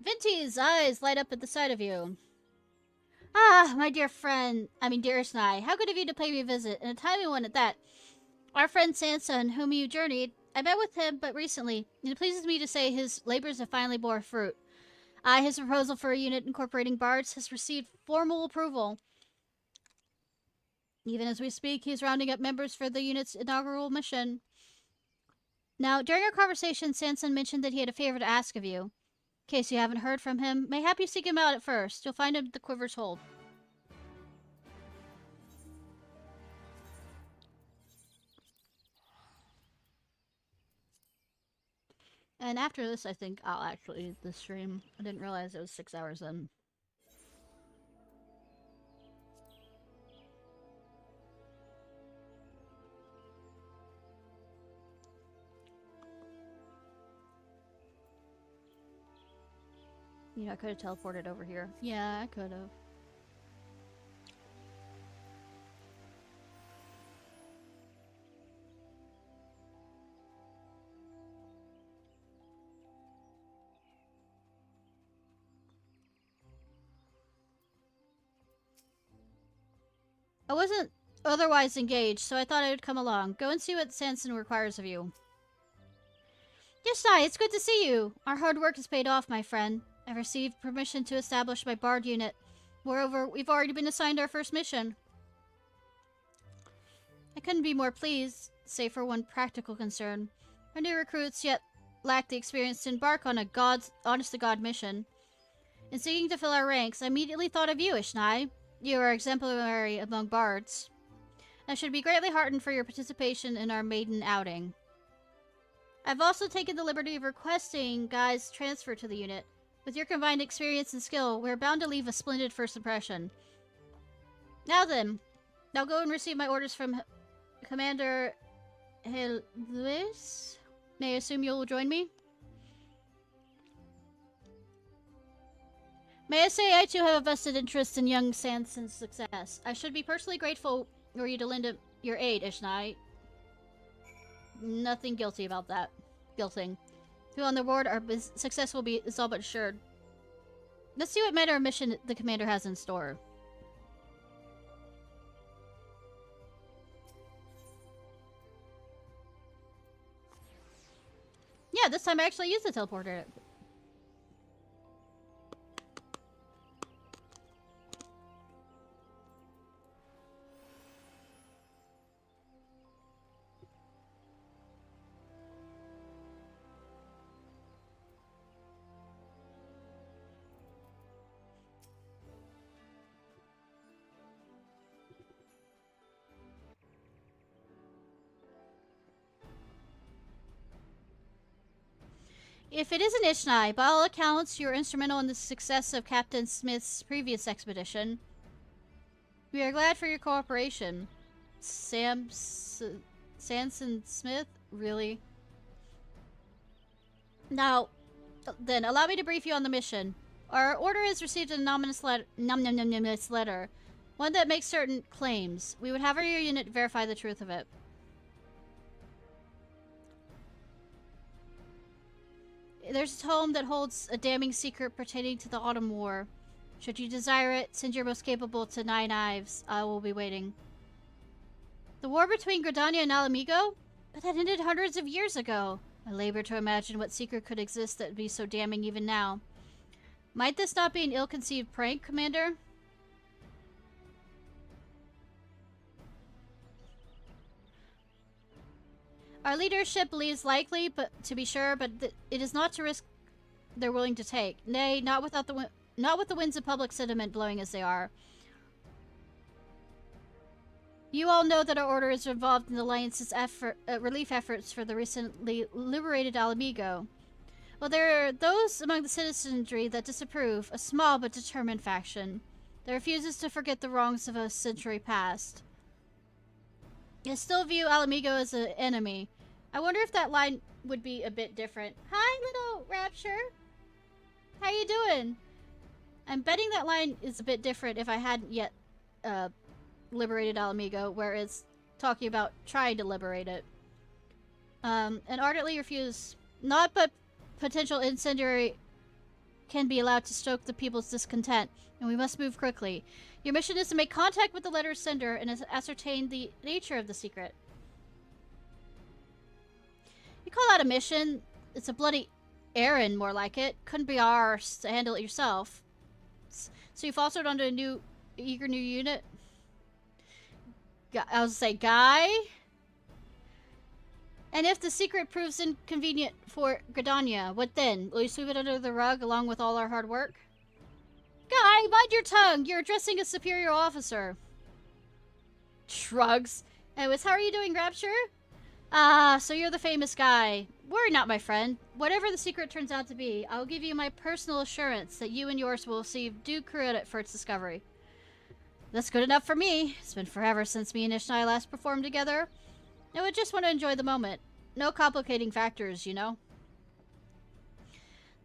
Speaker 1: Vinti's eyes light up at the sight of you. Ah, my dear friend, dear Ishnai, how good of you to pay me a visit, and a timely one at that. Our friend Sanson, whom you journeyed, I met with him but recently, and it pleases me to say his labors have finally bore fruit. His proposal for a unit incorporating bards has received formal approval. Even as we speak, he's rounding up members for the unit's inaugural mission. Now, during our conversation, Sanson mentioned that he had a favor to ask of you. In case you haven't heard from him, mayhap you seek him out at first. You'll find him at the Quiver's Hold. And after this, I think I'll actually end the stream. I didn't realize it was 6 hours in. You know, I could have teleported over here. Yeah, I could have. I wasn't otherwise engaged, so I thought I would come along. Go and see what Sanson requires of you. Ishnai, it's good to see you. Our hard work has paid off, my friend. I've received permission to establish my bard unit. Moreover, we've already been assigned our first mission. I couldn't be more pleased, save for one practical concern. Our new recruits yet lack the experience to embark on a honest-to-God mission. In seeking to fill our ranks, I immediately thought of you, Ishnai. You are exemplary among bards. I should be greatly heartened for your participation in our maiden outing. I've also taken the liberty of requesting Guy's transfer to the unit. With your combined experience and skill, we're bound to leave a splendid first impression. Now then, I'll go and receive my orders from Commander Luis. May I assume you'll join me? May I say I too have a vested interest in young Sanson's success. I should be personally grateful were you to lend him your aid, Ishnai. Nothing guilty about that. Guilting. Who on the board our success will be is all but assured. Let's see what manner of mission the commander has in store. time I actually used the teleporter. If it is an Ishnai, by all accounts, you were instrumental in the success of Captain Smith's previous expedition. We are glad for your cooperation. Sanson Smith? Really? Now, then, allow me to brief you on the mission. Our order has received an anonymous letter. One that makes certain claims. We would have our unit verify the truth of it. There's a tome that holds a damning secret pertaining to the Autumn War. Should you desire it, send your most capable to Nine Ives. I will be waiting. The war between Gridania and Alamigo? But that ended hundreds of years ago. I labor to imagine what secret could exist that would be so damning even now. Might this not be an ill-conceived prank, Commander? Our leadership believes likely, but to be sure, but it is not to risk they're willing to take. Nay, not with the winds of public sentiment blowing as they are. You all know that our order is involved in the Alliance's relief efforts for the recently liberated Alamigo. Well, there are those among the citizenry that disapprove, a small but determined faction that refuses to forget the wrongs of a century past. They still view Alamigo as an enemy. I wonder if that line would be a bit different. Hi, little Rapture. How you doing? I'm betting that line is a bit different if I hadn't yet liberated Alamigo, where it's talking about trying to liberate it. And ardently refuse. Not but potential incendiary can be allowed to stoke the people's discontent, and we must move quickly. Your mission is to make contact with the letter's sender and ascertain the nature of the secret. You call that a mission? It's a bloody errand, more like it. Couldn't be ours to handle it yourself. So you fostered onto a eager new unit? I was gonna say, guy? And if the secret proves inconvenient for Gridania, what then? Will you sweep it under the rug along with all our hard work? Guy, mind your tongue! You're addressing a superior officer. Shrugs. Anyways, how are you doing, Rapture? Ah, so you're the famous guy. Worry not, my friend. Whatever the secret turns out to be, I'll give you my personal assurance that you and yours will receive due credit for its discovery. That's good enough for me. It's been forever since me and Ishnai last performed together. I would just want to enjoy the moment. No complicating factors, you know?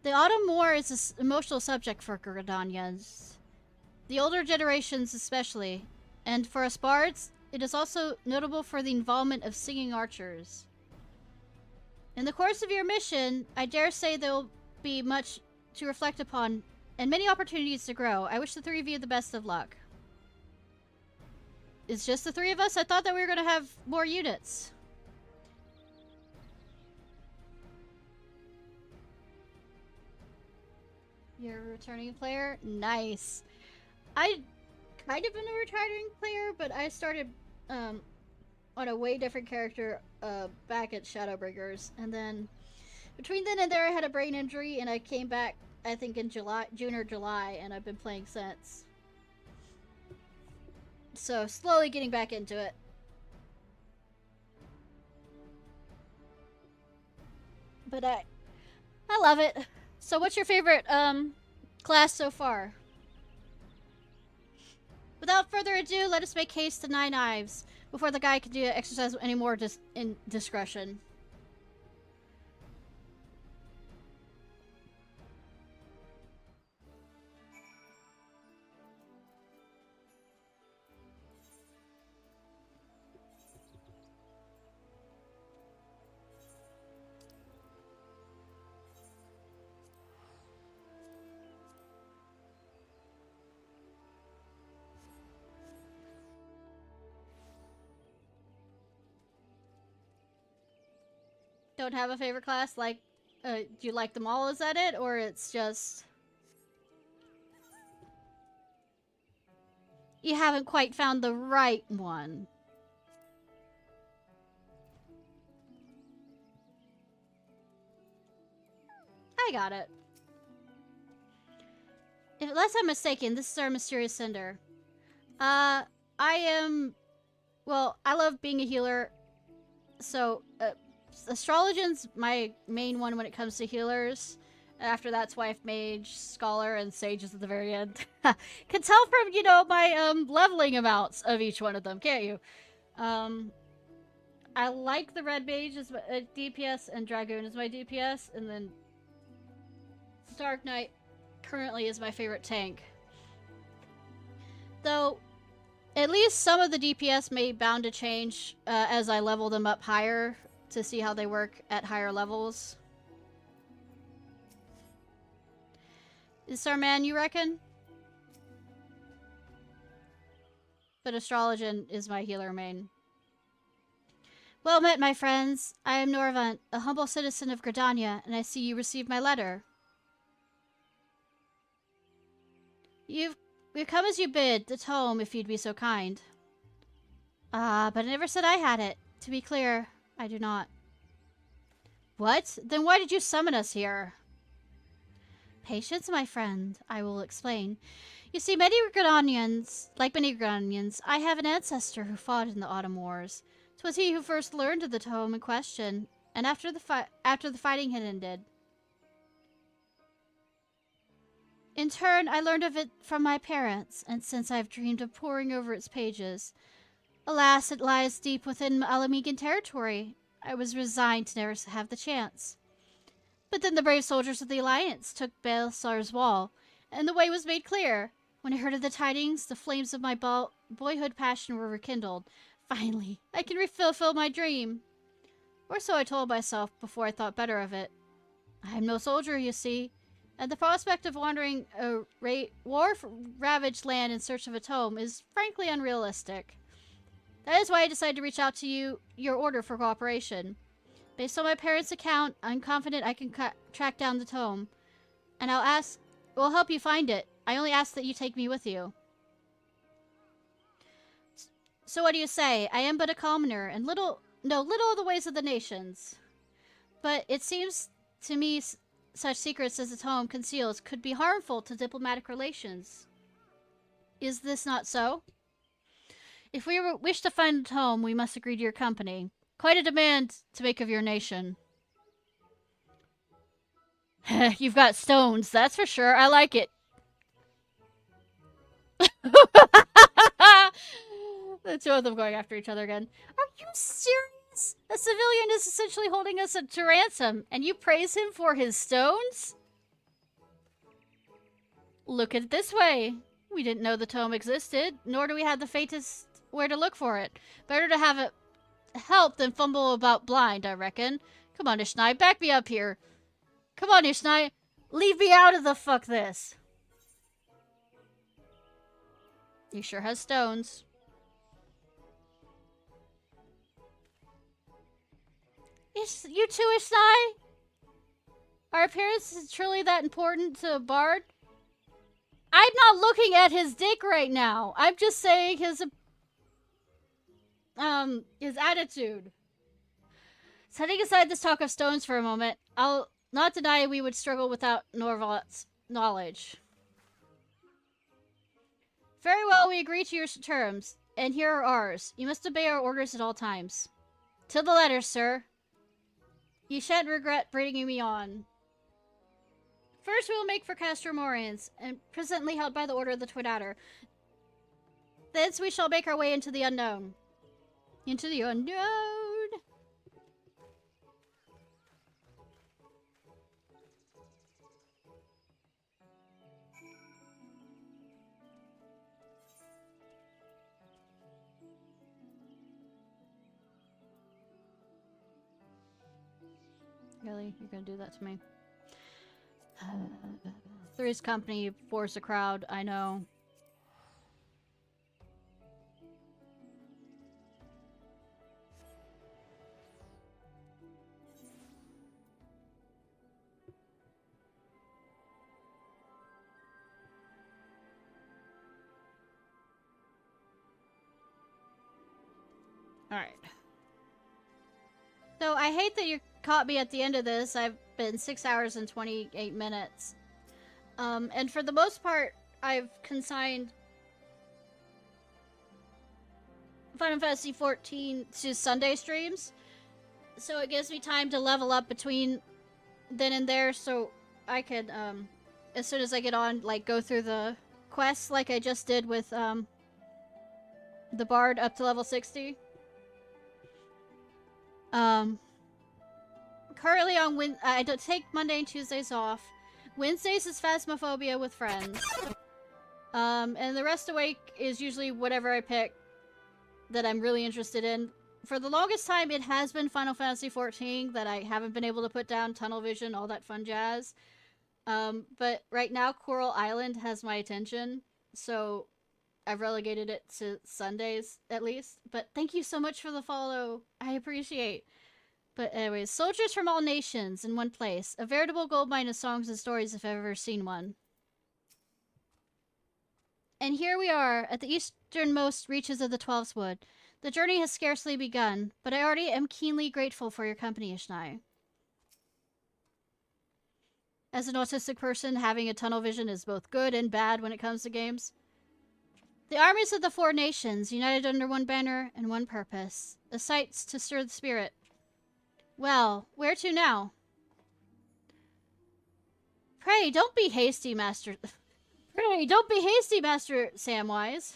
Speaker 1: The Autumn War is an emotional subject for Gridanians. The older generations especially. And for us bards, it is also notable for the involvement of singing archers. In the course of your mission, I dare say there will be much to reflect upon and many opportunities to grow. I wish the three of you the best of luck. It's just the three of us? I thought that we were going to have more units. You're a returning player? Nice. I kind of been a returning player, but I started on a way different character back at Shadowbringers. And then between then and there I had a brain injury and I came back I think in June or July, and I've been playing since. So, slowly getting back into it. But I love it. So what's your favorite class so far? Without further ado, let us make haste to Nine Ives before the guy can exercise any more indiscretion. Don't have a favorite class? Like, Do you like them all? Is that it? Or it's just... you haven't quite found the right one? I got it. Unless I'm mistaken, this is our mysterious sender. I am... well, I love being a healer. So, Astrologian's my main one when it comes to healers. After that's Wife, Mage, Scholar, and Sage is at the very end. Can tell from, you know, my leveling amounts of each one of them, can't you? I like the Red Mage as my DPS and Dragoon as my DPS, and then Dark Knight currently is my favorite tank. Though, at least some of the DPS may bound to change as I level them up higher to see how they work at higher levels. Is Starman, you reckon? But Astrologian is my healer main. Well met, my friends. I am Norvant, a humble citizen of Gridania, and I see you received my letter. We've come as you bid, the tome, if you'd be so kind. But I never said I had it. To be clear, I do not. What? Then why did you summon us here? Patience, my friend. I will explain. You see, like many Gridanians, I have an ancestor who fought in the Autumn Wars. 'Twas he who first learned of the tome in question, and after the fighting had ended. In turn, I learned of it from my parents, and since I've dreamed of poring over its pages. Alas, it lies deep within Alamegan territory. I was resigned to never have the chance. But then the brave soldiers of the Alliance took Baelsar's wall, and the way was made clear. When I heard of the tidings, the flames of my boyhood passion were rekindled. Finally, I can fulfill my dream. Or so I told myself before I thought better of it. I'm no soldier, you see, and the prospect of wandering a war-ravaged land in search of a tome is frankly unrealistic. That is why I decided to reach out to your order for cooperation. Based on my parents' account, I'm confident I can track down the tome. And we'll help you find it. I only ask that you take me with you. So what do you say? I am but a commoner, and little of the ways of the nations. But it seems to me such secrets as the tome conceals could be harmful to diplomatic relations. Is this not so? If we wish to find the tome, we must agree to your company. Quite a demand to make of your nation. You've got stones, that's for sure. I like it. The two of them going after each other again. Are you serious? A civilian is essentially holding us to ransom, and you praise him for his stones? Look at it this way. We didn't know the tome existed, nor do we have the faintest where to look for it. Better to have it help than fumble about blind, I reckon. Come on, Ishnai, back me up here. Come on, Ishnai. Leave me out of the fuck this. He sure has stones. You too, Ishnai? Our appearance is truly that important to a bard? I'm not looking at his dick right now. I'm just saying his attitude. Setting aside this talk of stones for a moment, I'll not deny we would struggle without Norvat's knowledge. Very well, we agree to your terms, and here are ours. You must obey our orders at all times. To the letter, sir. You shan't regret bringing me on. First, we will make for Castromorians, and presently held by the order of the Twin Adder. Thence we shall make our way into the unknown. Into the unknown! Really? You're gonna do that to me? Three's company, force a crowd, I know. Alright. So I hate that you caught me at the end of this. I've been 6 hours and 28 minutes. And for the most part, I've consigned Final Fantasy XIV to Sunday streams. So it gives me time to level up between then and there, so I could, as soon as I get on, like, go through the quests like I just did with, the Bard up to level 60. Currently on I don't take Monday and Tuesdays off. Wednesdays is Phasmophobia with friends. And the rest of the week is usually whatever I pick that I'm really interested in. For the longest time, it has been Final Fantasy XIV that I haven't been able to put down, Tunnel Vision, all that fun jazz. But right now, Coral Island has my attention, so I've relegated it to Sundays, at least. But thank you so much for the follow. I appreciate. But anyways, soldiers from all nations in one place. A veritable goldmine of songs and stories if I've ever seen one. And here we are, at the easternmost reaches of the Twelveswood. The journey has scarcely begun, but I already am keenly grateful for your company, Ishnai. As an autistic person, having a tunnel vision is both good and bad when it comes to games. The armies of the four nations, united under one banner and one purpose. A sight to stir the spirit. Well, where to now? Pray, don't be hasty, Master... Pray, don't be hasty, Master Samwise.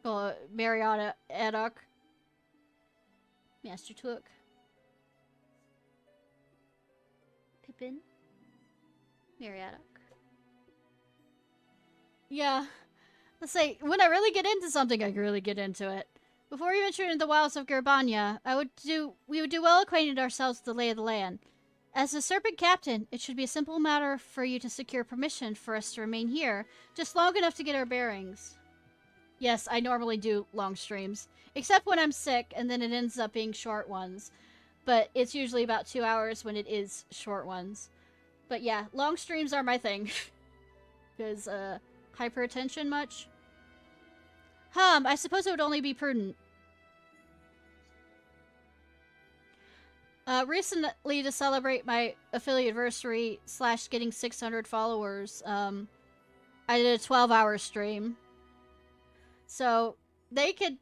Speaker 1: Oh, Mariana Adok. Master Took. Pippin. Mariana. Yeah. Let's say, when I really get into something, I really get into it. Before we venture into the wilds of Gerbanya, we would do well acquainted ourselves with the lay of the land. As the Serpent Captain, it should be a simple matter for you to secure permission for us to remain here, just long enough to get our bearings. Yes, I normally do long streams, except when I'm sick, and then it ends up being short ones. But it's usually about 2 hours when it is short ones. But yeah, long streams are my thing. Because, hypertension much? I suppose it would only be prudent. Recently, to celebrate my affiliate-versary / getting 600 followers, I did a 12-hour stream. So, they could,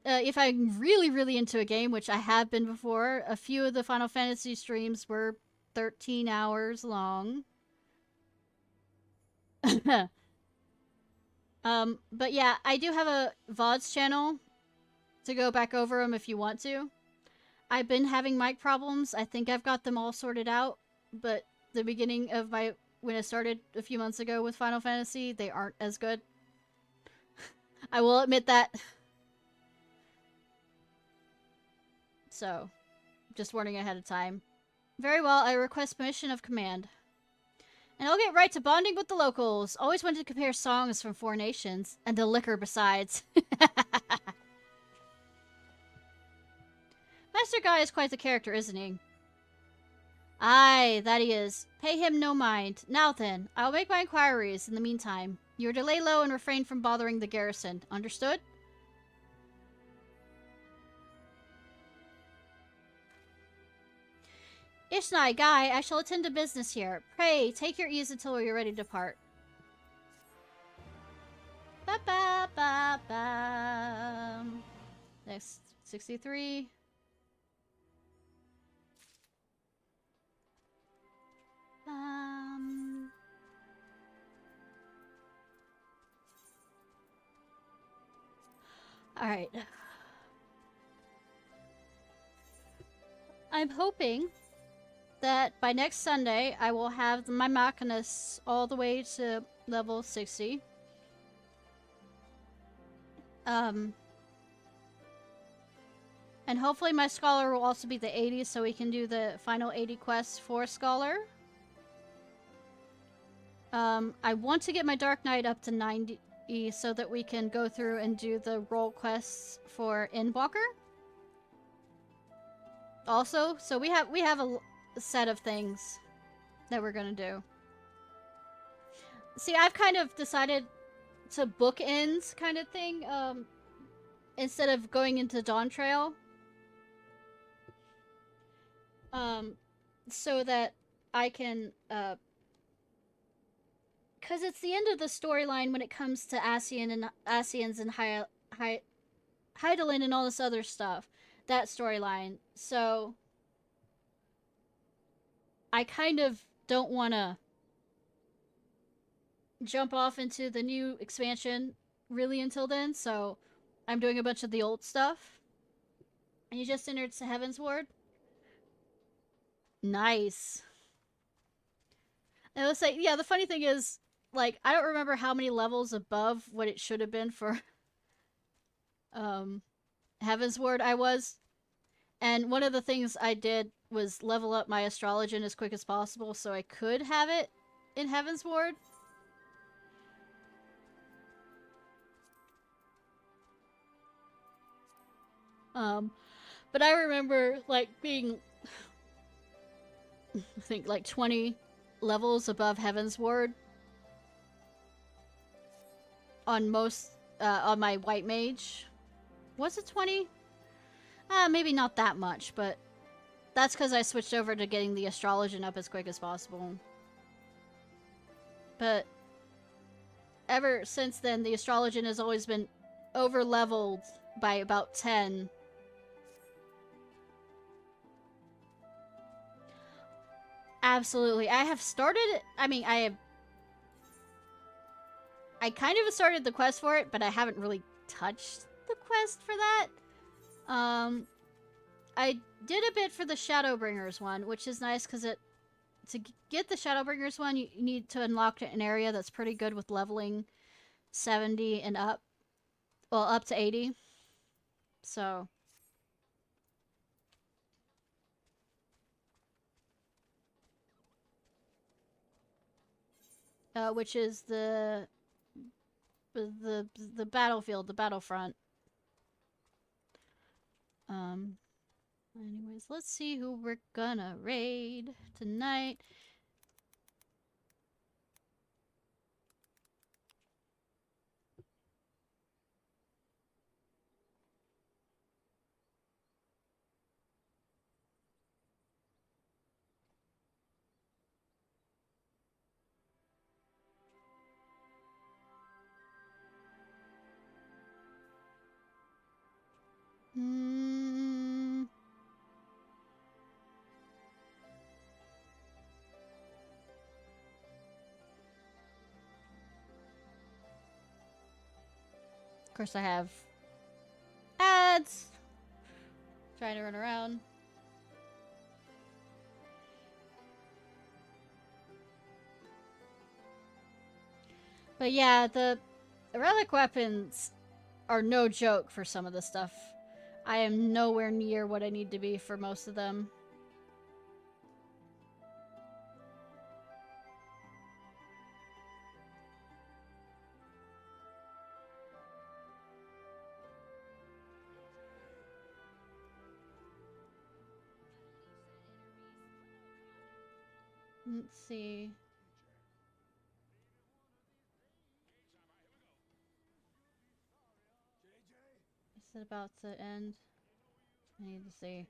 Speaker 1: if I'm really, really into a game, which I have been before, a few of the Final Fantasy streams were 13 hours long. But yeah, I do have a VODs channel to go back over them if you want to. I've been having mic problems. I think I've got them all sorted out, but the beginning of when I started a few months ago with Final Fantasy, they aren't as good. I will admit that. So, just warning ahead of time. Very well, I request permission of command. And I'll get right to bonding with the locals. Always wanted to compare songs from four nations, and the liquor besides. Master Guy is quite the character, isn't he? Aye, that he is. Pay him no mind. Now then, I'll make my inquiries in the meantime. You're to lay low and refrain from bothering the garrison. Understood? Ishnai, Guy, I shall attend to business here. Pray, take your ease until we are ready to depart. Ba-ba-ba-ba. Next, 63. Alright. I'm hoping that by next Sunday, I will have my Machinus all the way to level 60. And hopefully my Scholar will also be the 80, so we can do the final 80 quests for Scholar. I want to get my Dark Knight up to 90 so that we can go through and do the role quests for Endwalker. Also, so we have a set of things that we're gonna do. See, I've kind of decided to bookend kind of thing. instead of going into Dawn Trail. So that I can, because it's the end of the storyline when it comes to Ascians and Hydaelyn and all this other stuff. That storyline. So I kind of don't want to jump off into the new expansion really until then, so I'm doing a bunch of the old stuff. And you just entered to Heavensward? Nice. And it was like, yeah, the funny thing is, like, I don't remember how many levels above what it should have been for Heavensward I was. And one of the things I did was level up my astrologian as quick as possible so I could have it in Heavensward. But I remember, like, being, I think, like, 20 levels above Heavensward on most, on my white mage. Was it 20? Maybe not that much, but that's because I switched over to getting the astrologian up as quick as possible. But ever since then, the astrologian has always been over-leveled by about 10. Absolutely. I have started, I mean, I kind of started the quest for it, but I haven't really touched the quest for that. I did a bit for the Shadowbringers one, which is nice because to get the Shadowbringers one, you need to unlock an area that's pretty good with leveling 70 and up. Well, up to 80. So which is the battlefield, the battlefront. Anyways, let's see who we're gonna raid tonight. Of course, I have ads. Trying to run around. But yeah, the relic weapons are no joke for some of the stuff. I am nowhere near what I need to be for most of them. Let's see. Is it about to end? I need to see.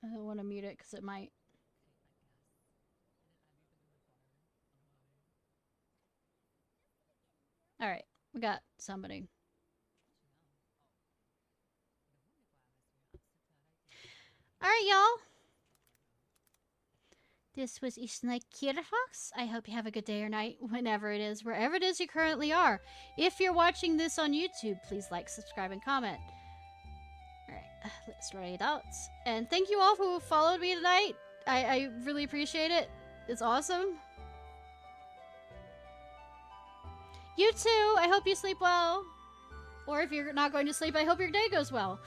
Speaker 1: I don't want to mute it because it might. Alright, we got somebody. Alright, y'all. This was Ishnai Ciarfox. I hope you have a good day or night, whenever it is, wherever it is you currently are. If you're watching this on YouTube, please like, subscribe, and comment. Alright, let's raid out. And thank you all who followed me tonight. I really appreciate it. It's awesome. You too. I hope you sleep well. Or if you're not going to sleep, I hope your day goes well.